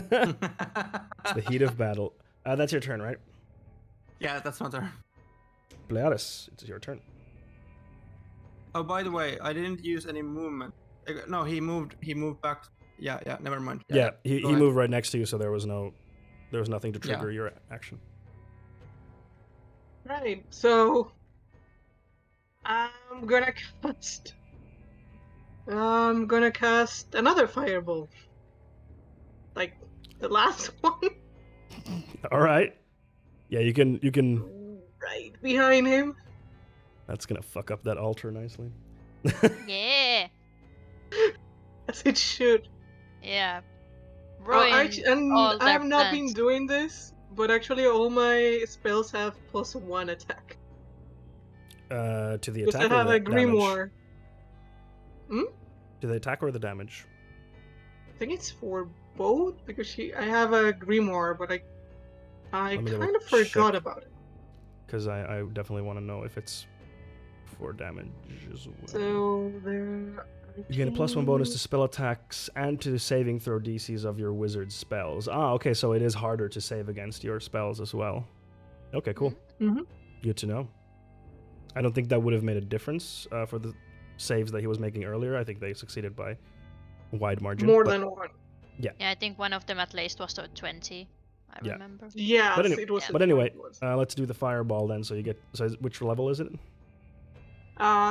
The heat of battle. That's your turn, right? Yeah, that's my turn. Pleiades, it's your turn. Oh, by the way, I didn't use any movement. No, he moved back. Yeah, never mind. Yeah, he go ahead. moved right next to you, so there was nothing to trigger your action. Right, so I'm gonna cast another fireball. Like the last one. All right. Yeah, you can. Right behind him. That's gonna fuck up that altar nicely. Yeah. As it should. Yeah. Oh, Ruin all I their have not been plans. doing this, but actually all my spells have +1 attack. To the Because attack I or have the a damage? grimoire. To the attack or the damage? I think it's for both because I have a grimoire, but I Let me double kind of forgot check. about it. Because I definitely want to know if it's for damage as well. So there. You get a +1 bonus to spell attacks and to saving throw DCs of your wizard's spells. Ah, okay, so it is harder to save against your spells as well. Okay, cool. Mm-hmm. Good to know. I don't think that would have made a difference for the saves that he was making earlier. I think they succeeded by a wide margin. More but- than one. Yeah, I think one of them at least was to 20. I Yeah. remember. Yes, But anyway- it was. Yeah. a But anyway, 20 let's do the fireball then. So you get. So which level is it?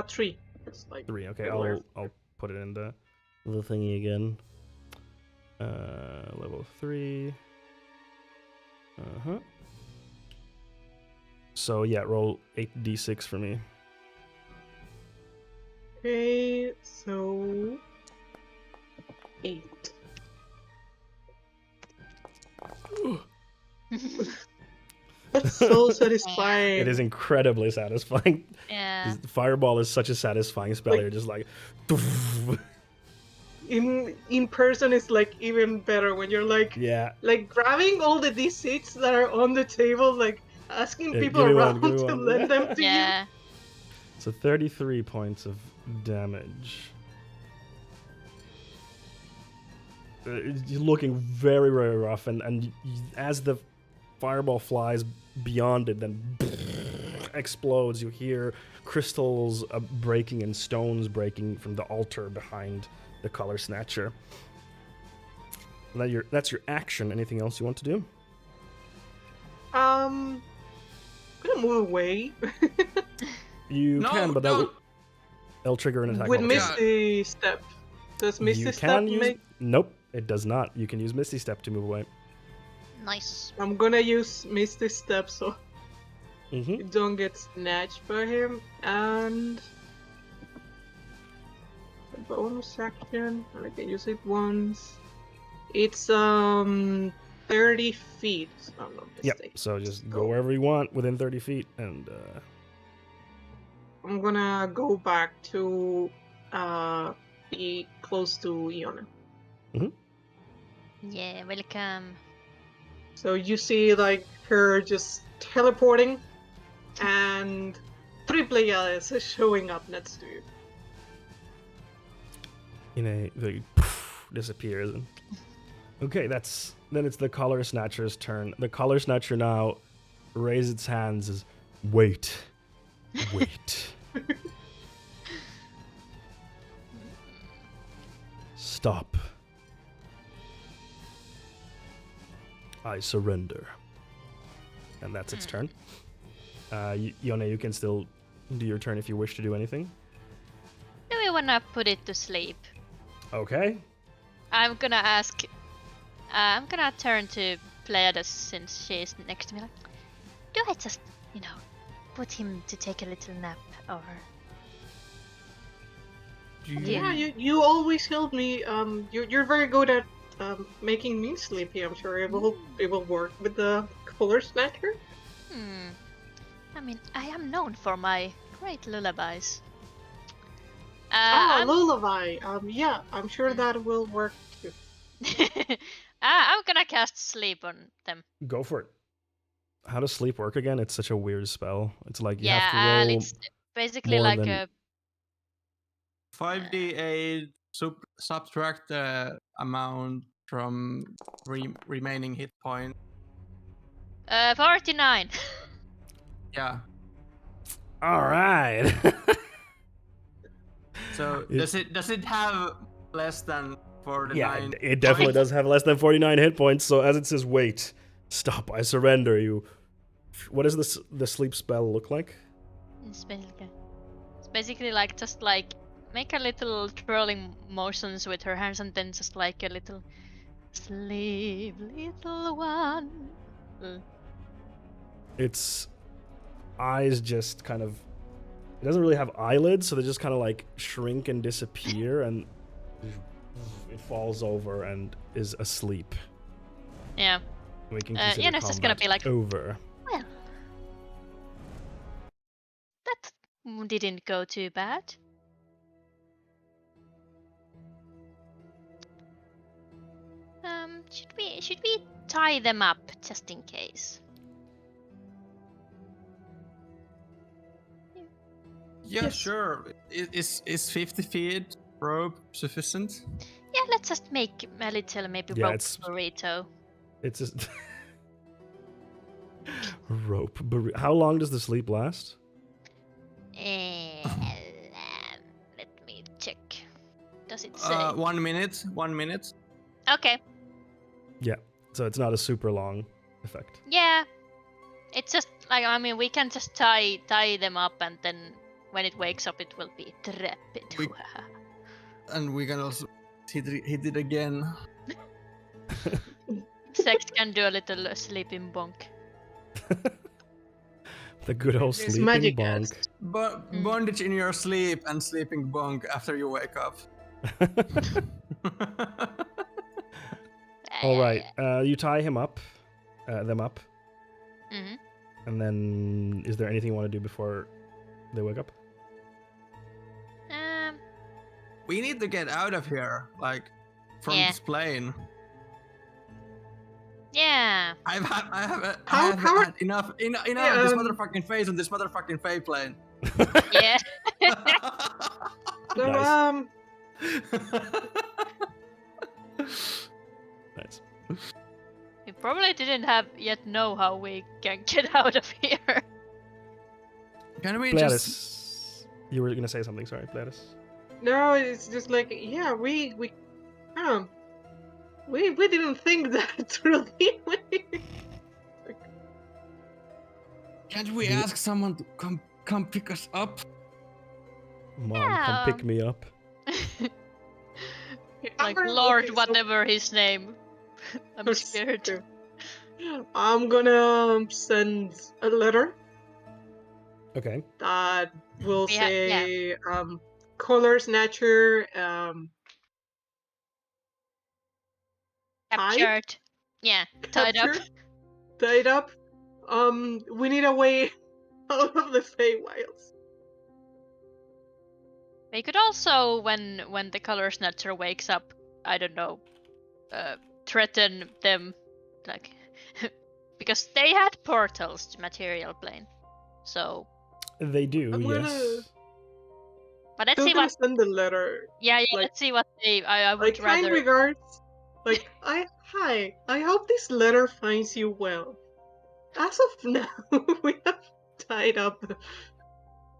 3. It's like 3. Okay, Regular. I'll put it in the thingy again. Level 3. Uh-huh. So yeah, roll 8d6 for me. Okay, so 8. That's so satisfying. It is incredibly satisfying. Yeah. Fireball is such a satisfying spell. Like- You're just like, In person, it's like even better when you're like yeah. grabbing all the D6 that are on the table, like asking Yeah, people give me one, around give me to one. lend them to you. Yeah. So 33 points of damage. You're looking very, very rough, and as the fireball flies beyond it, then explodes. You hear crystals breaking and stones breaking from the altar behind the Color Snatcher. That's your action. Anything else you want to do? I'm gonna move away You No, can, but no. that'll trigger an attack. with roll too. Misty Step. Does Misty You Step can use. make? Nope, it does not. You can use Misty Step to move away. Nice. I'm gonna use Misty Step so Mm-hmm. you don't get snatched by him, and a bonus action. I can use it once. It's 30 feet. If I'm not Yep. mistaken. So just go wherever you want within 30 feet, and I'm gonna go back to be close to Iona. Yeah, welcome. So you see like her just teleporting, and 3 Pleiades is showing up next to you. in a like, disappears. And okay, then it's the Color Snatcher's turn. The Color Snatcher now raises its hands as wait. Stop. I surrender. And that's its turn. Yone, you can still do your turn if you wish to do anything. Do we wanna put it to sleep? Okay. I'm gonna ask. I'm gonna turn to Pleiades since she is next to me. Like, do I just, put him to take a little nap, or? Yeah, you always help me. You're very good at making me sleepy. I'm sure it will work with the Color Snatcher. I mean, I am known for my great lullabies. Lullaby. Yeah, I'm sure that will work too. I'm gonna cast sleep on them. Go for it. How does sleep work again? It's such a weird spell. It's like you Yeah, have to and roll it's basically more like than- a 5d8 subtract the amount from remaining hit point. 49. Yeah. All right. So does it have less than 49? Yeah, it definitely does have less than 49 hit points. So as it says, wait, stop, I surrender. What does the sleep spell look like? It's basically like just like make a little twirling motions with her hands and then just like a little sleep, little one. Its eyes just kind of. It doesn't really have eyelids, so they just kind of like shrink and disappear, and it falls over and is asleep. Yeah. We can consider Yenna's just gonna combat be like, over. well, that didn't go too bad. Should we tie them up just in case? Yeah, Yes. sure. Is 50 feet rope sufficient? Yeah, let's just make a little maybe Yeah, rope it's- burrito. It's just rope. How long does the sleep last? Let me check. Does it say? 1 minute. 1 minute. Okay. So it's not a super long effect. Yeah. It's just like, I mean, we can just tie them up, and then when it wakes up, it will be trapped. We- And we can also hit it again. Sex can do a little sleeping bonk. The good old There's sleeping magic bonk. ass. Bondage in your sleep and sleeping bunk after you wake up. All right, you tie him up, them up, Mm-hmm. and then is there anything you want to do before they wake up? We need to get out of here, like, from Yeah. this plane. Yeah. I have How- had enough of this Yeah, motherfucking face on this motherfucking Fey plane. Yeah. So, Nice. Nice. We probably didn't have yet know how we can get out of here. Can we just? Pleiades, you were gonna say something. Sorry, Pleiades. no, it's just like, yeah, we didn't think that through. Can't we Do- ask someone to come pick us up? Mom, Yeah. come pick me up. Like Okay, Lord, so- whatever his name. I'm scared. Okay. I'm gonna send a letter Okay. that will Yeah, yeah. say, Color Snatcher, tied? Captured. Yeah, tied up. Captured? Tied up. We need a way out of the Feywilds. We could also, when the Color Snatcher wakes up, I don't know, threaten them, like, because they had portals to Material Plane. So, They do, I'm yes. gonna- but let's Still see gonna what. send the letter. Yeah, like- let's see what they. I would Like, kind rather. regards. Like, hi. I hope this letter finds you well. As of now, we have tied up.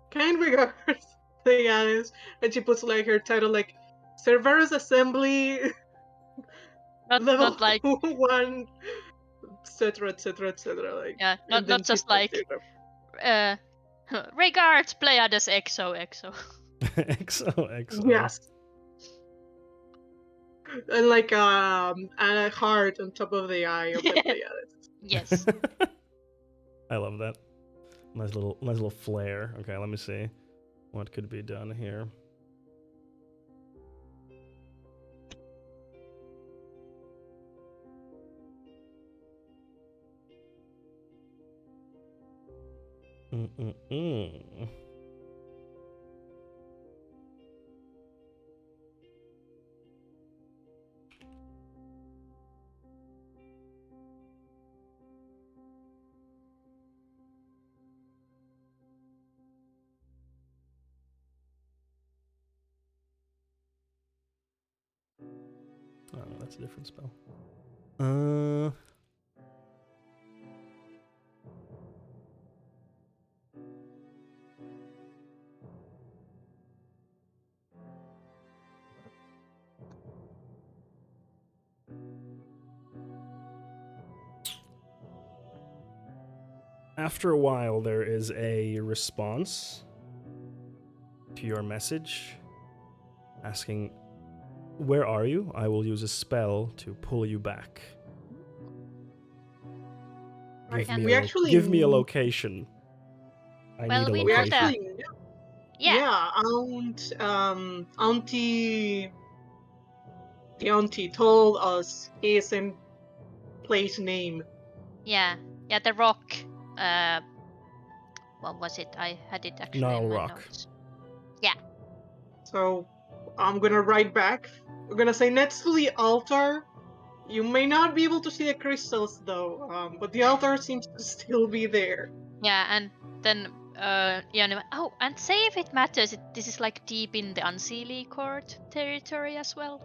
Kind regards, Pleiades, and she puts like her title like Cerberus Assembly level Not like 1, etc. Like, yeah, and then not she just sends like it up. regards Pleiades EXO. XOXO. Yes. And like and a heart on top of the eye of the Pleiades. Yes. I love that. Nice little flare. Okay, let me see what could be done here. Mm-mm-mm. Oh, no, that's a different spell. After a while, there is a response to your message asking, "Where are you? I will use a spell to pull you back." Right, Can we Give actually me a location. I Well, need a we We know location. that. actually Yeah. the auntie told us his place name. Yeah. The rock. What was it? I had it actually Null in my Rock. notes. So I'm gonna write back. We're gonna say next to the altar. You may not be able to see the crystals though, but the altar seems to still be there. Yeah, and then yeah. Oh, and say if it matters, this is like deep in the Unseelie Court territory as well.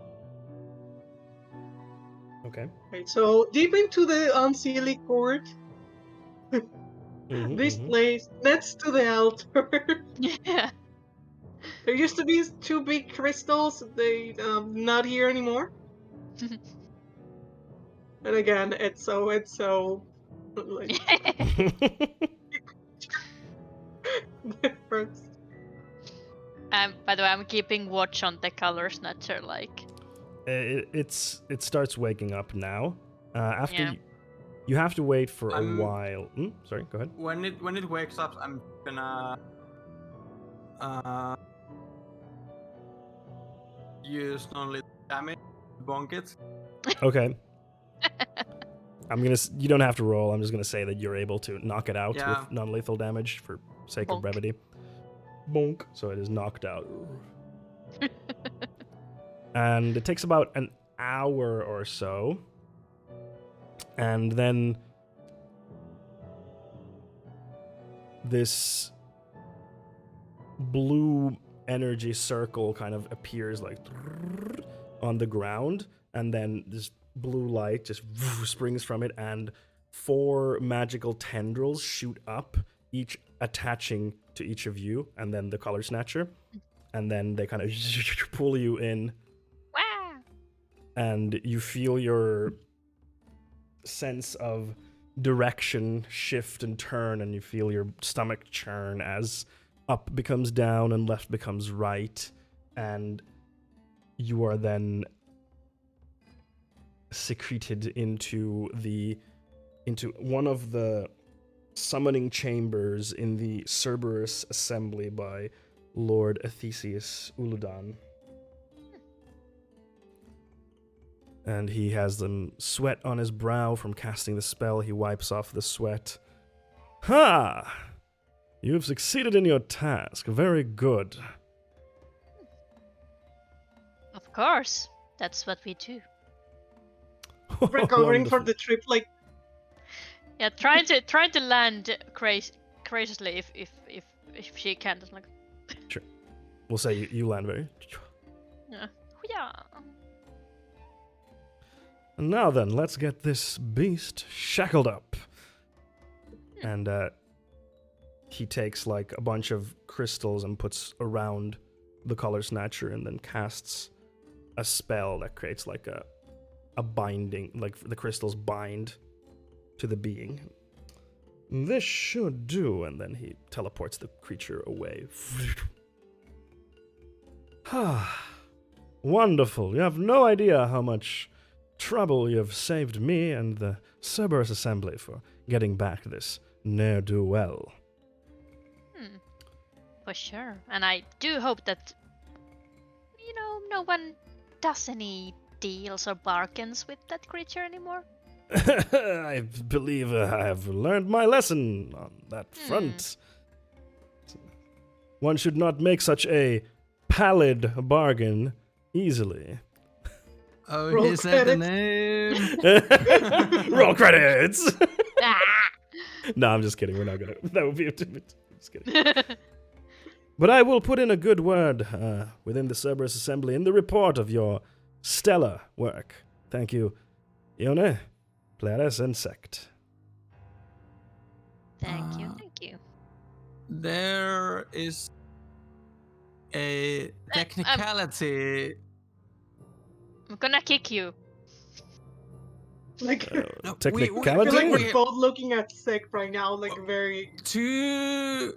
Okay. Right, so deep into the Unseelie Court, Mhm, this mhm. place next to the altar. Yeah. There used to be 2 big crystals. They not here anymore. And again, it's so like different. By the way, I'm keeping watch on the Color Snatcher. Like, it starts waking up now. After Yeah. you have to wait for a I'm- while. Sorry, go ahead. When it wakes up, I'm gonna use non-lethal damage to bonk it. Okay. You don't have to roll. I'm just gonna say that you're able to knock it out Yeah. with non-lethal damage for sake of Bonk. brevity. Bonk. So it is knocked out. And it takes about an hour or so. And then this blue energy circle kind of appears like on the ground, and then this blue light just springs from it, and 4 magical tendrils shoot up, each attaching to each of you, and then the Color Snatcher, and then they kind of pull you in, Wow. and you feel your sense of direction shift and turn, and you feel your stomach churn as up becomes down and left becomes right, and you are then secreted into one of the summoning chambers in the Cerberus Assembly by Lord Athesius Uludan. And he has them sweat on his brow from casting the spell. He wipes off the sweat. Ha! You have succeeded in your task. Very good. Of course. That's what we do. Recovering for Wonderful. the trip, like Yeah, trying to land graciously if she can. Just like We'll say you land very. yeah. And now then, let's get this beast shackled up. And he takes like a bunch of crystals and puts around the Color Snatcher, and then casts a spell that creates like a binding, like the crystals bind to the being. This should do, and then he teleports the creature away. Wonderful. You have no idea how much trouble you have saved me and the Cerberus Assembly for getting back this ne'er-do-well. For sure. And I do hope that no one does any deals or bargains with that creature anymore. I believe I have learned my lesson on that front. One should not make such a pallid bargain easily. Oh, Roll he said the credits. name. Roll credits! Ah! No, I'm just kidding. We're not gonna. That would be a bit. Just kidding. But I will put in a good word within the Cerberus Assembly in the report of your stellar work. Thank you, Ione, Pleiades, and Sect. Thank you. There is a technicality. I'm gonna kick you. like No, I feel Technicality? like we're both looking at Sek right now, like very to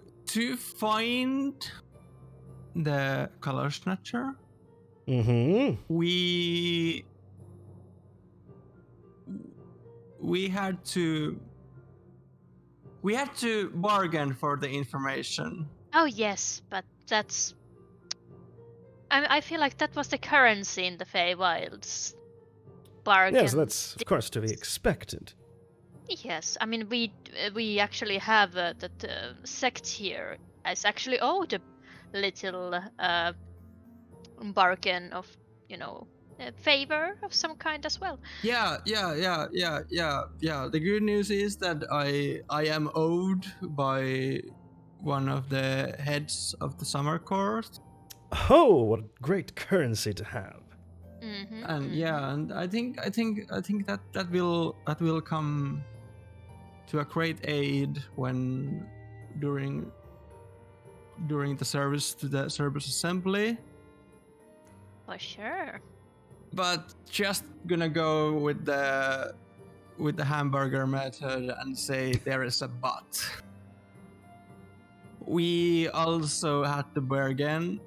find the Color Snatcher. Mm-hmm. We had to bargain for the information. Oh yes, but that's. I feel like that was the currency in the Feywilds. Bargain. Yes, that's of course to be expected. Yes, I mean we actually have that sect here is actually owed a little bargain of a favor of some kind as well. Yeah. The good news is that I am owed by one of the heads of the summer court. Oh, what a great currency to have. Mm-hmm, And and I think that will come to a great aid when during the service to the Cerberus Assembly. for sure. But just gonna go with the hamburger method and say there is a but. We also had to bargain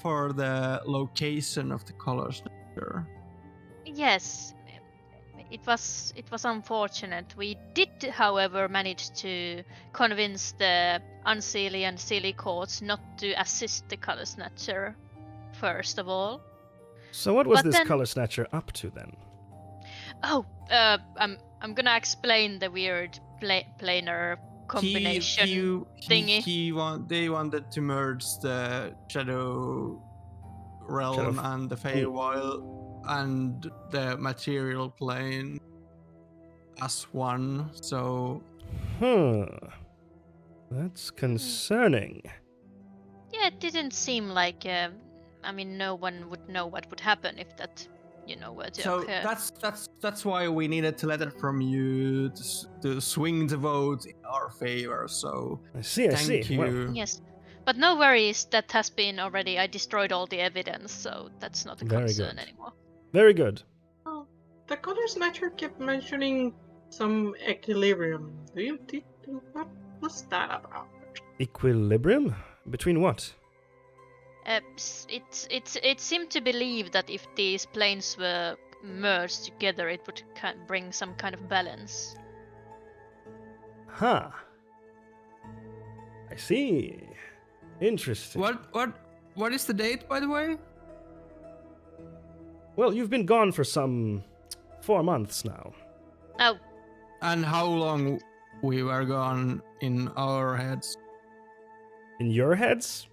for the location of the Color Snatcher. Yes, it was unfortunate. We did, however, manage to convince the Unseelie and Seelie courts not to assist the Color Snatcher, first of all. So what was But this then- Color Snatcher up to then? Oh, I'm gonna explain the weird planar combination thingy. They wanted to merge the Shadow Realm Shadow- and the Feywild and the material plane as one. So That's concerning. Yeah, it didn't seem like. I mean, no one would know what would happen if that, were to occur. that's why we needed a letter from you to swing the vote in our favor. So I see. thank Well, you. Yes, but no worries. That has been already. I destroyed all the evidence, so that's not a Very concern good. anymore. very good. Oh, the Color Snatcher kept mentioning some equilibrium. What was that about? Equilibrium? Between what? It seemed to believe that if these planes were merged together, it would bring some kind of balance. Huh. I see. Interesting. What is the date, by the way? Well, you've been gone for some 4 months now. Oh, And how long we were gone in our heads? In your heads?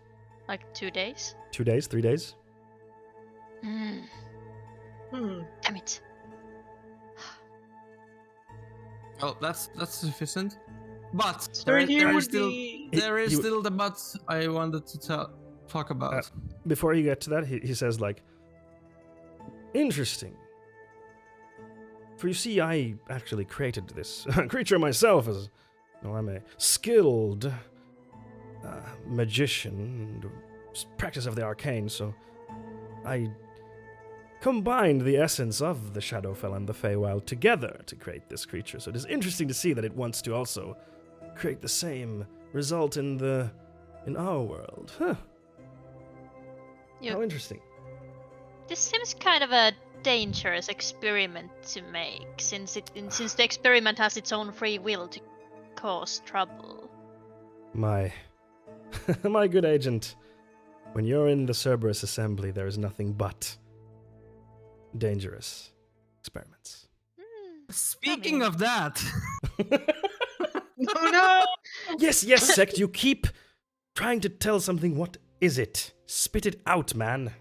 like 2 days. 2 days, 3 days? Hmm. Damn it. Well, that's sufficient. But So there here is would still be. there is You- still the but I wanted to talk about. Before you get to that, he says, like, interesting. For you see, I actually created this creature myself as... I'm a skilled magician and practice of the arcane, so I combined the essence of the Shadowfell and the Feywild together to create this creature. So it is interesting to see that it wants to also create the same result in our world. Huh. You- How interesting. This seems kind of a dangerous experiment to make, since the experiment has its own free will to cause trouble. My my good agent, when you're in the Cerberus assembly, there is nothing but dangerous experiments. Speaking of that, No! Yes, Sect, you keep trying to tell something. What is it? Spit it out, man.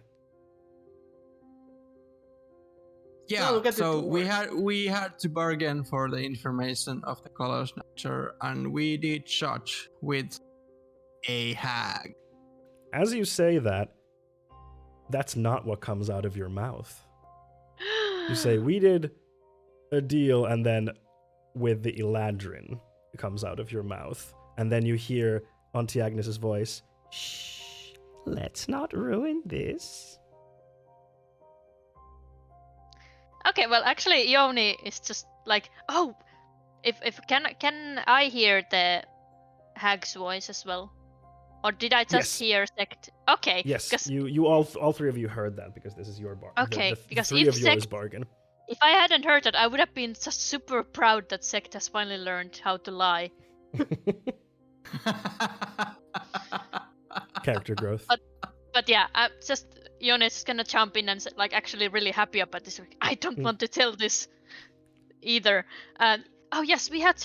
yeah. look at the So door. we had to bargain for the information of the Color Snatcher, and we did judge with a hag. As you say that, that's not what comes out of your mouth. You say, we did a deal, and then with the Eladrin, it comes out of your mouth. And then you hear Auntie Agnes's voice, Shh. Let's not ruin this. Okay, well, actually, Yoni is just like, oh, if can I hear the hag's voice as well, or did I just Yes. hear Sect? Okay, yes, 'cause you all three of you heard that because this is your bargain. Okay, the because three if of yours Sect- bargain. if I hadn't heard that, I would have been just super proud that Sect has finally learned how to lie. Character growth. But yeah, Jonas is gonna jump in and like actually really happy about this. Like, I don't want to tell this either. Oh yes, we had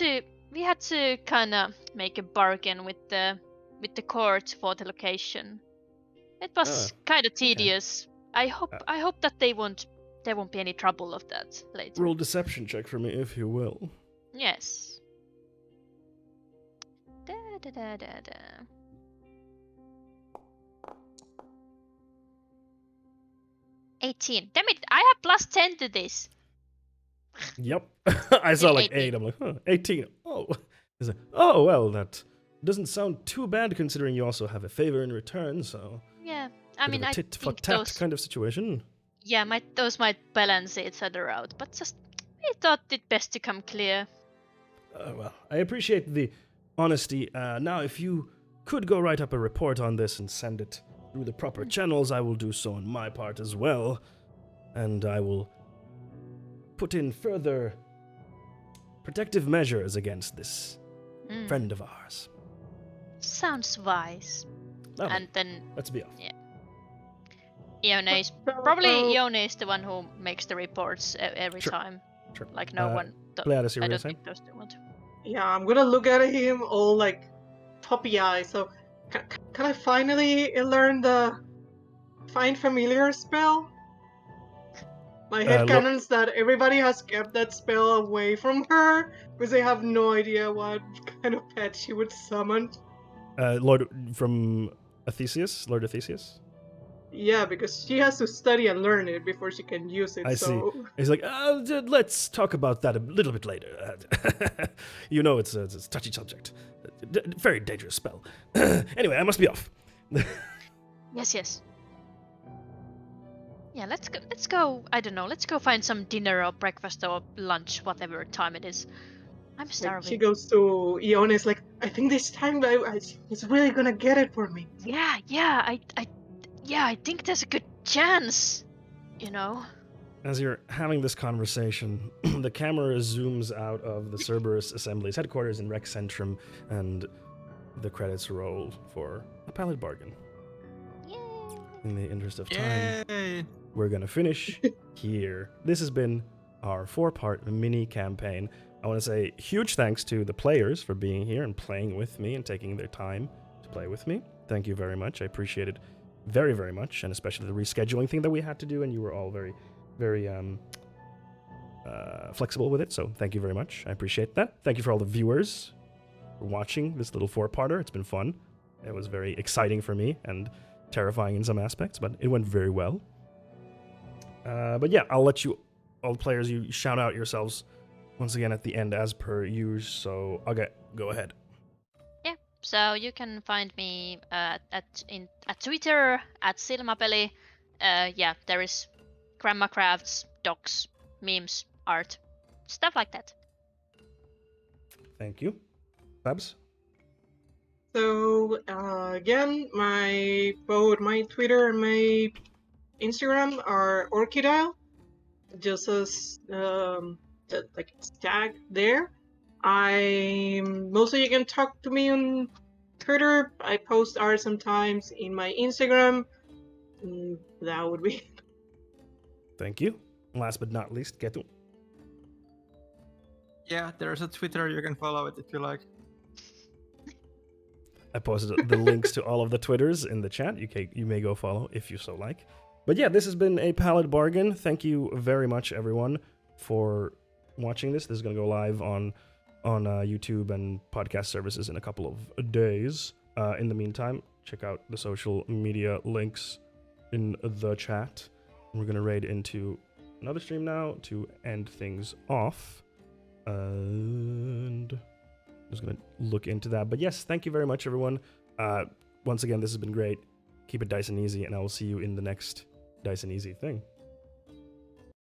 to kind of make a bargain with the court for the location. It was kind of tedious. I hope that there won't be any trouble of that later. Roll deception check for me, if you will. Yes. Da. 18. Damn it! I have plus 10 to this. Yep. I saw like 8. I'm like, 18. Oh. He's like, oh, well, that doesn't sound too bad considering you also have a favor in return, so... Yeah, I mean, I tit for think tat those. kind of situation. Yeah, those might balance each other out, but just I thought it best to come clear. Well, I appreciate the honesty. Now, if you could go write up a report on this and send it through the proper channels, I will do so on my part as well. And I will put in further protective measures against this friend of ours. Sounds wise. Oh, And then let's be off. Ione is Ione is the one who makes the reports every Sure. time. Sure. Like no one. Pleiades, you I were don't saying? think those two want to. Yeah, I'm gonna look at him all like puppy eyes. So, can I finally learn the Find Familiar spell? My headcanon's that everybody has kept that spell away from her because they have no idea what kind of pet she would summon. Lord from Lord Athesius? Yeah, because she has to study and learn it before she can use it. I see. He's like, let's talk about that a little bit later. You know, it's a touchy subject. Very dangerous spell. Anyway, I must be off. Yes. Yeah, let's go. I don't know. Let's go find some dinner or breakfast or lunch, whatever time it is. I'm starving. She goes to Ione's like, I think this time it's really gonna get it for me. Yeah. I think there's a good chance. You know. As you're having this conversation, the camera zooms out of the Cerberus Assembly's headquarters in Rex Centrum, and the credits roll for a Pallid Bargain. Yay. In the interest of time, Yay! we're gonna finish here. This has been our 4-part mini campaign. I want to say huge thanks to the players for being here and playing with me and taking their time to play with me. Thank you very much. I appreciate it very, very much, and especially the rescheduling thing that we had to do, and you were all very, very flexible with it, so thank you very much. I appreciate that. Thank you for all the viewers for watching this little 4-parter. It's been fun. It was very exciting for me and terrifying in some aspects, but it went very well. But yeah, I'll let you, all the players, you shout out yourselves once again at the end as per usual, so okay, go ahead. Yeah. So you can find me at Twitter at Silmapeli. Yeah, there is grandma crafts, docs, memes, art, stuff like that. Thank you. Babs? So again, both my Twitter and my Instagram are Orchidile, just as like tag there. Mostly you can talk to me on Twitter. I post art sometimes in my Instagram. That would be. Thank you. Last but not least, Ketu. Yeah, there's a Twitter. You can follow it if you like. I posted the links to all of the Twitters in the chat. You may go follow if you so like. But yeah, this has been a Pallid Bargain. Thank you very much, everyone, for watching this. This is going to go live on YouTube and podcast services in a couple of days. In the meantime, check out the social media links in the chat. We're going to raid into another stream now to end things off. And I'm just going to look into that. But yes, thank you very much, everyone. Once again, this has been great. Keep it dice and easy, and I will see you in the next dice and easy thing.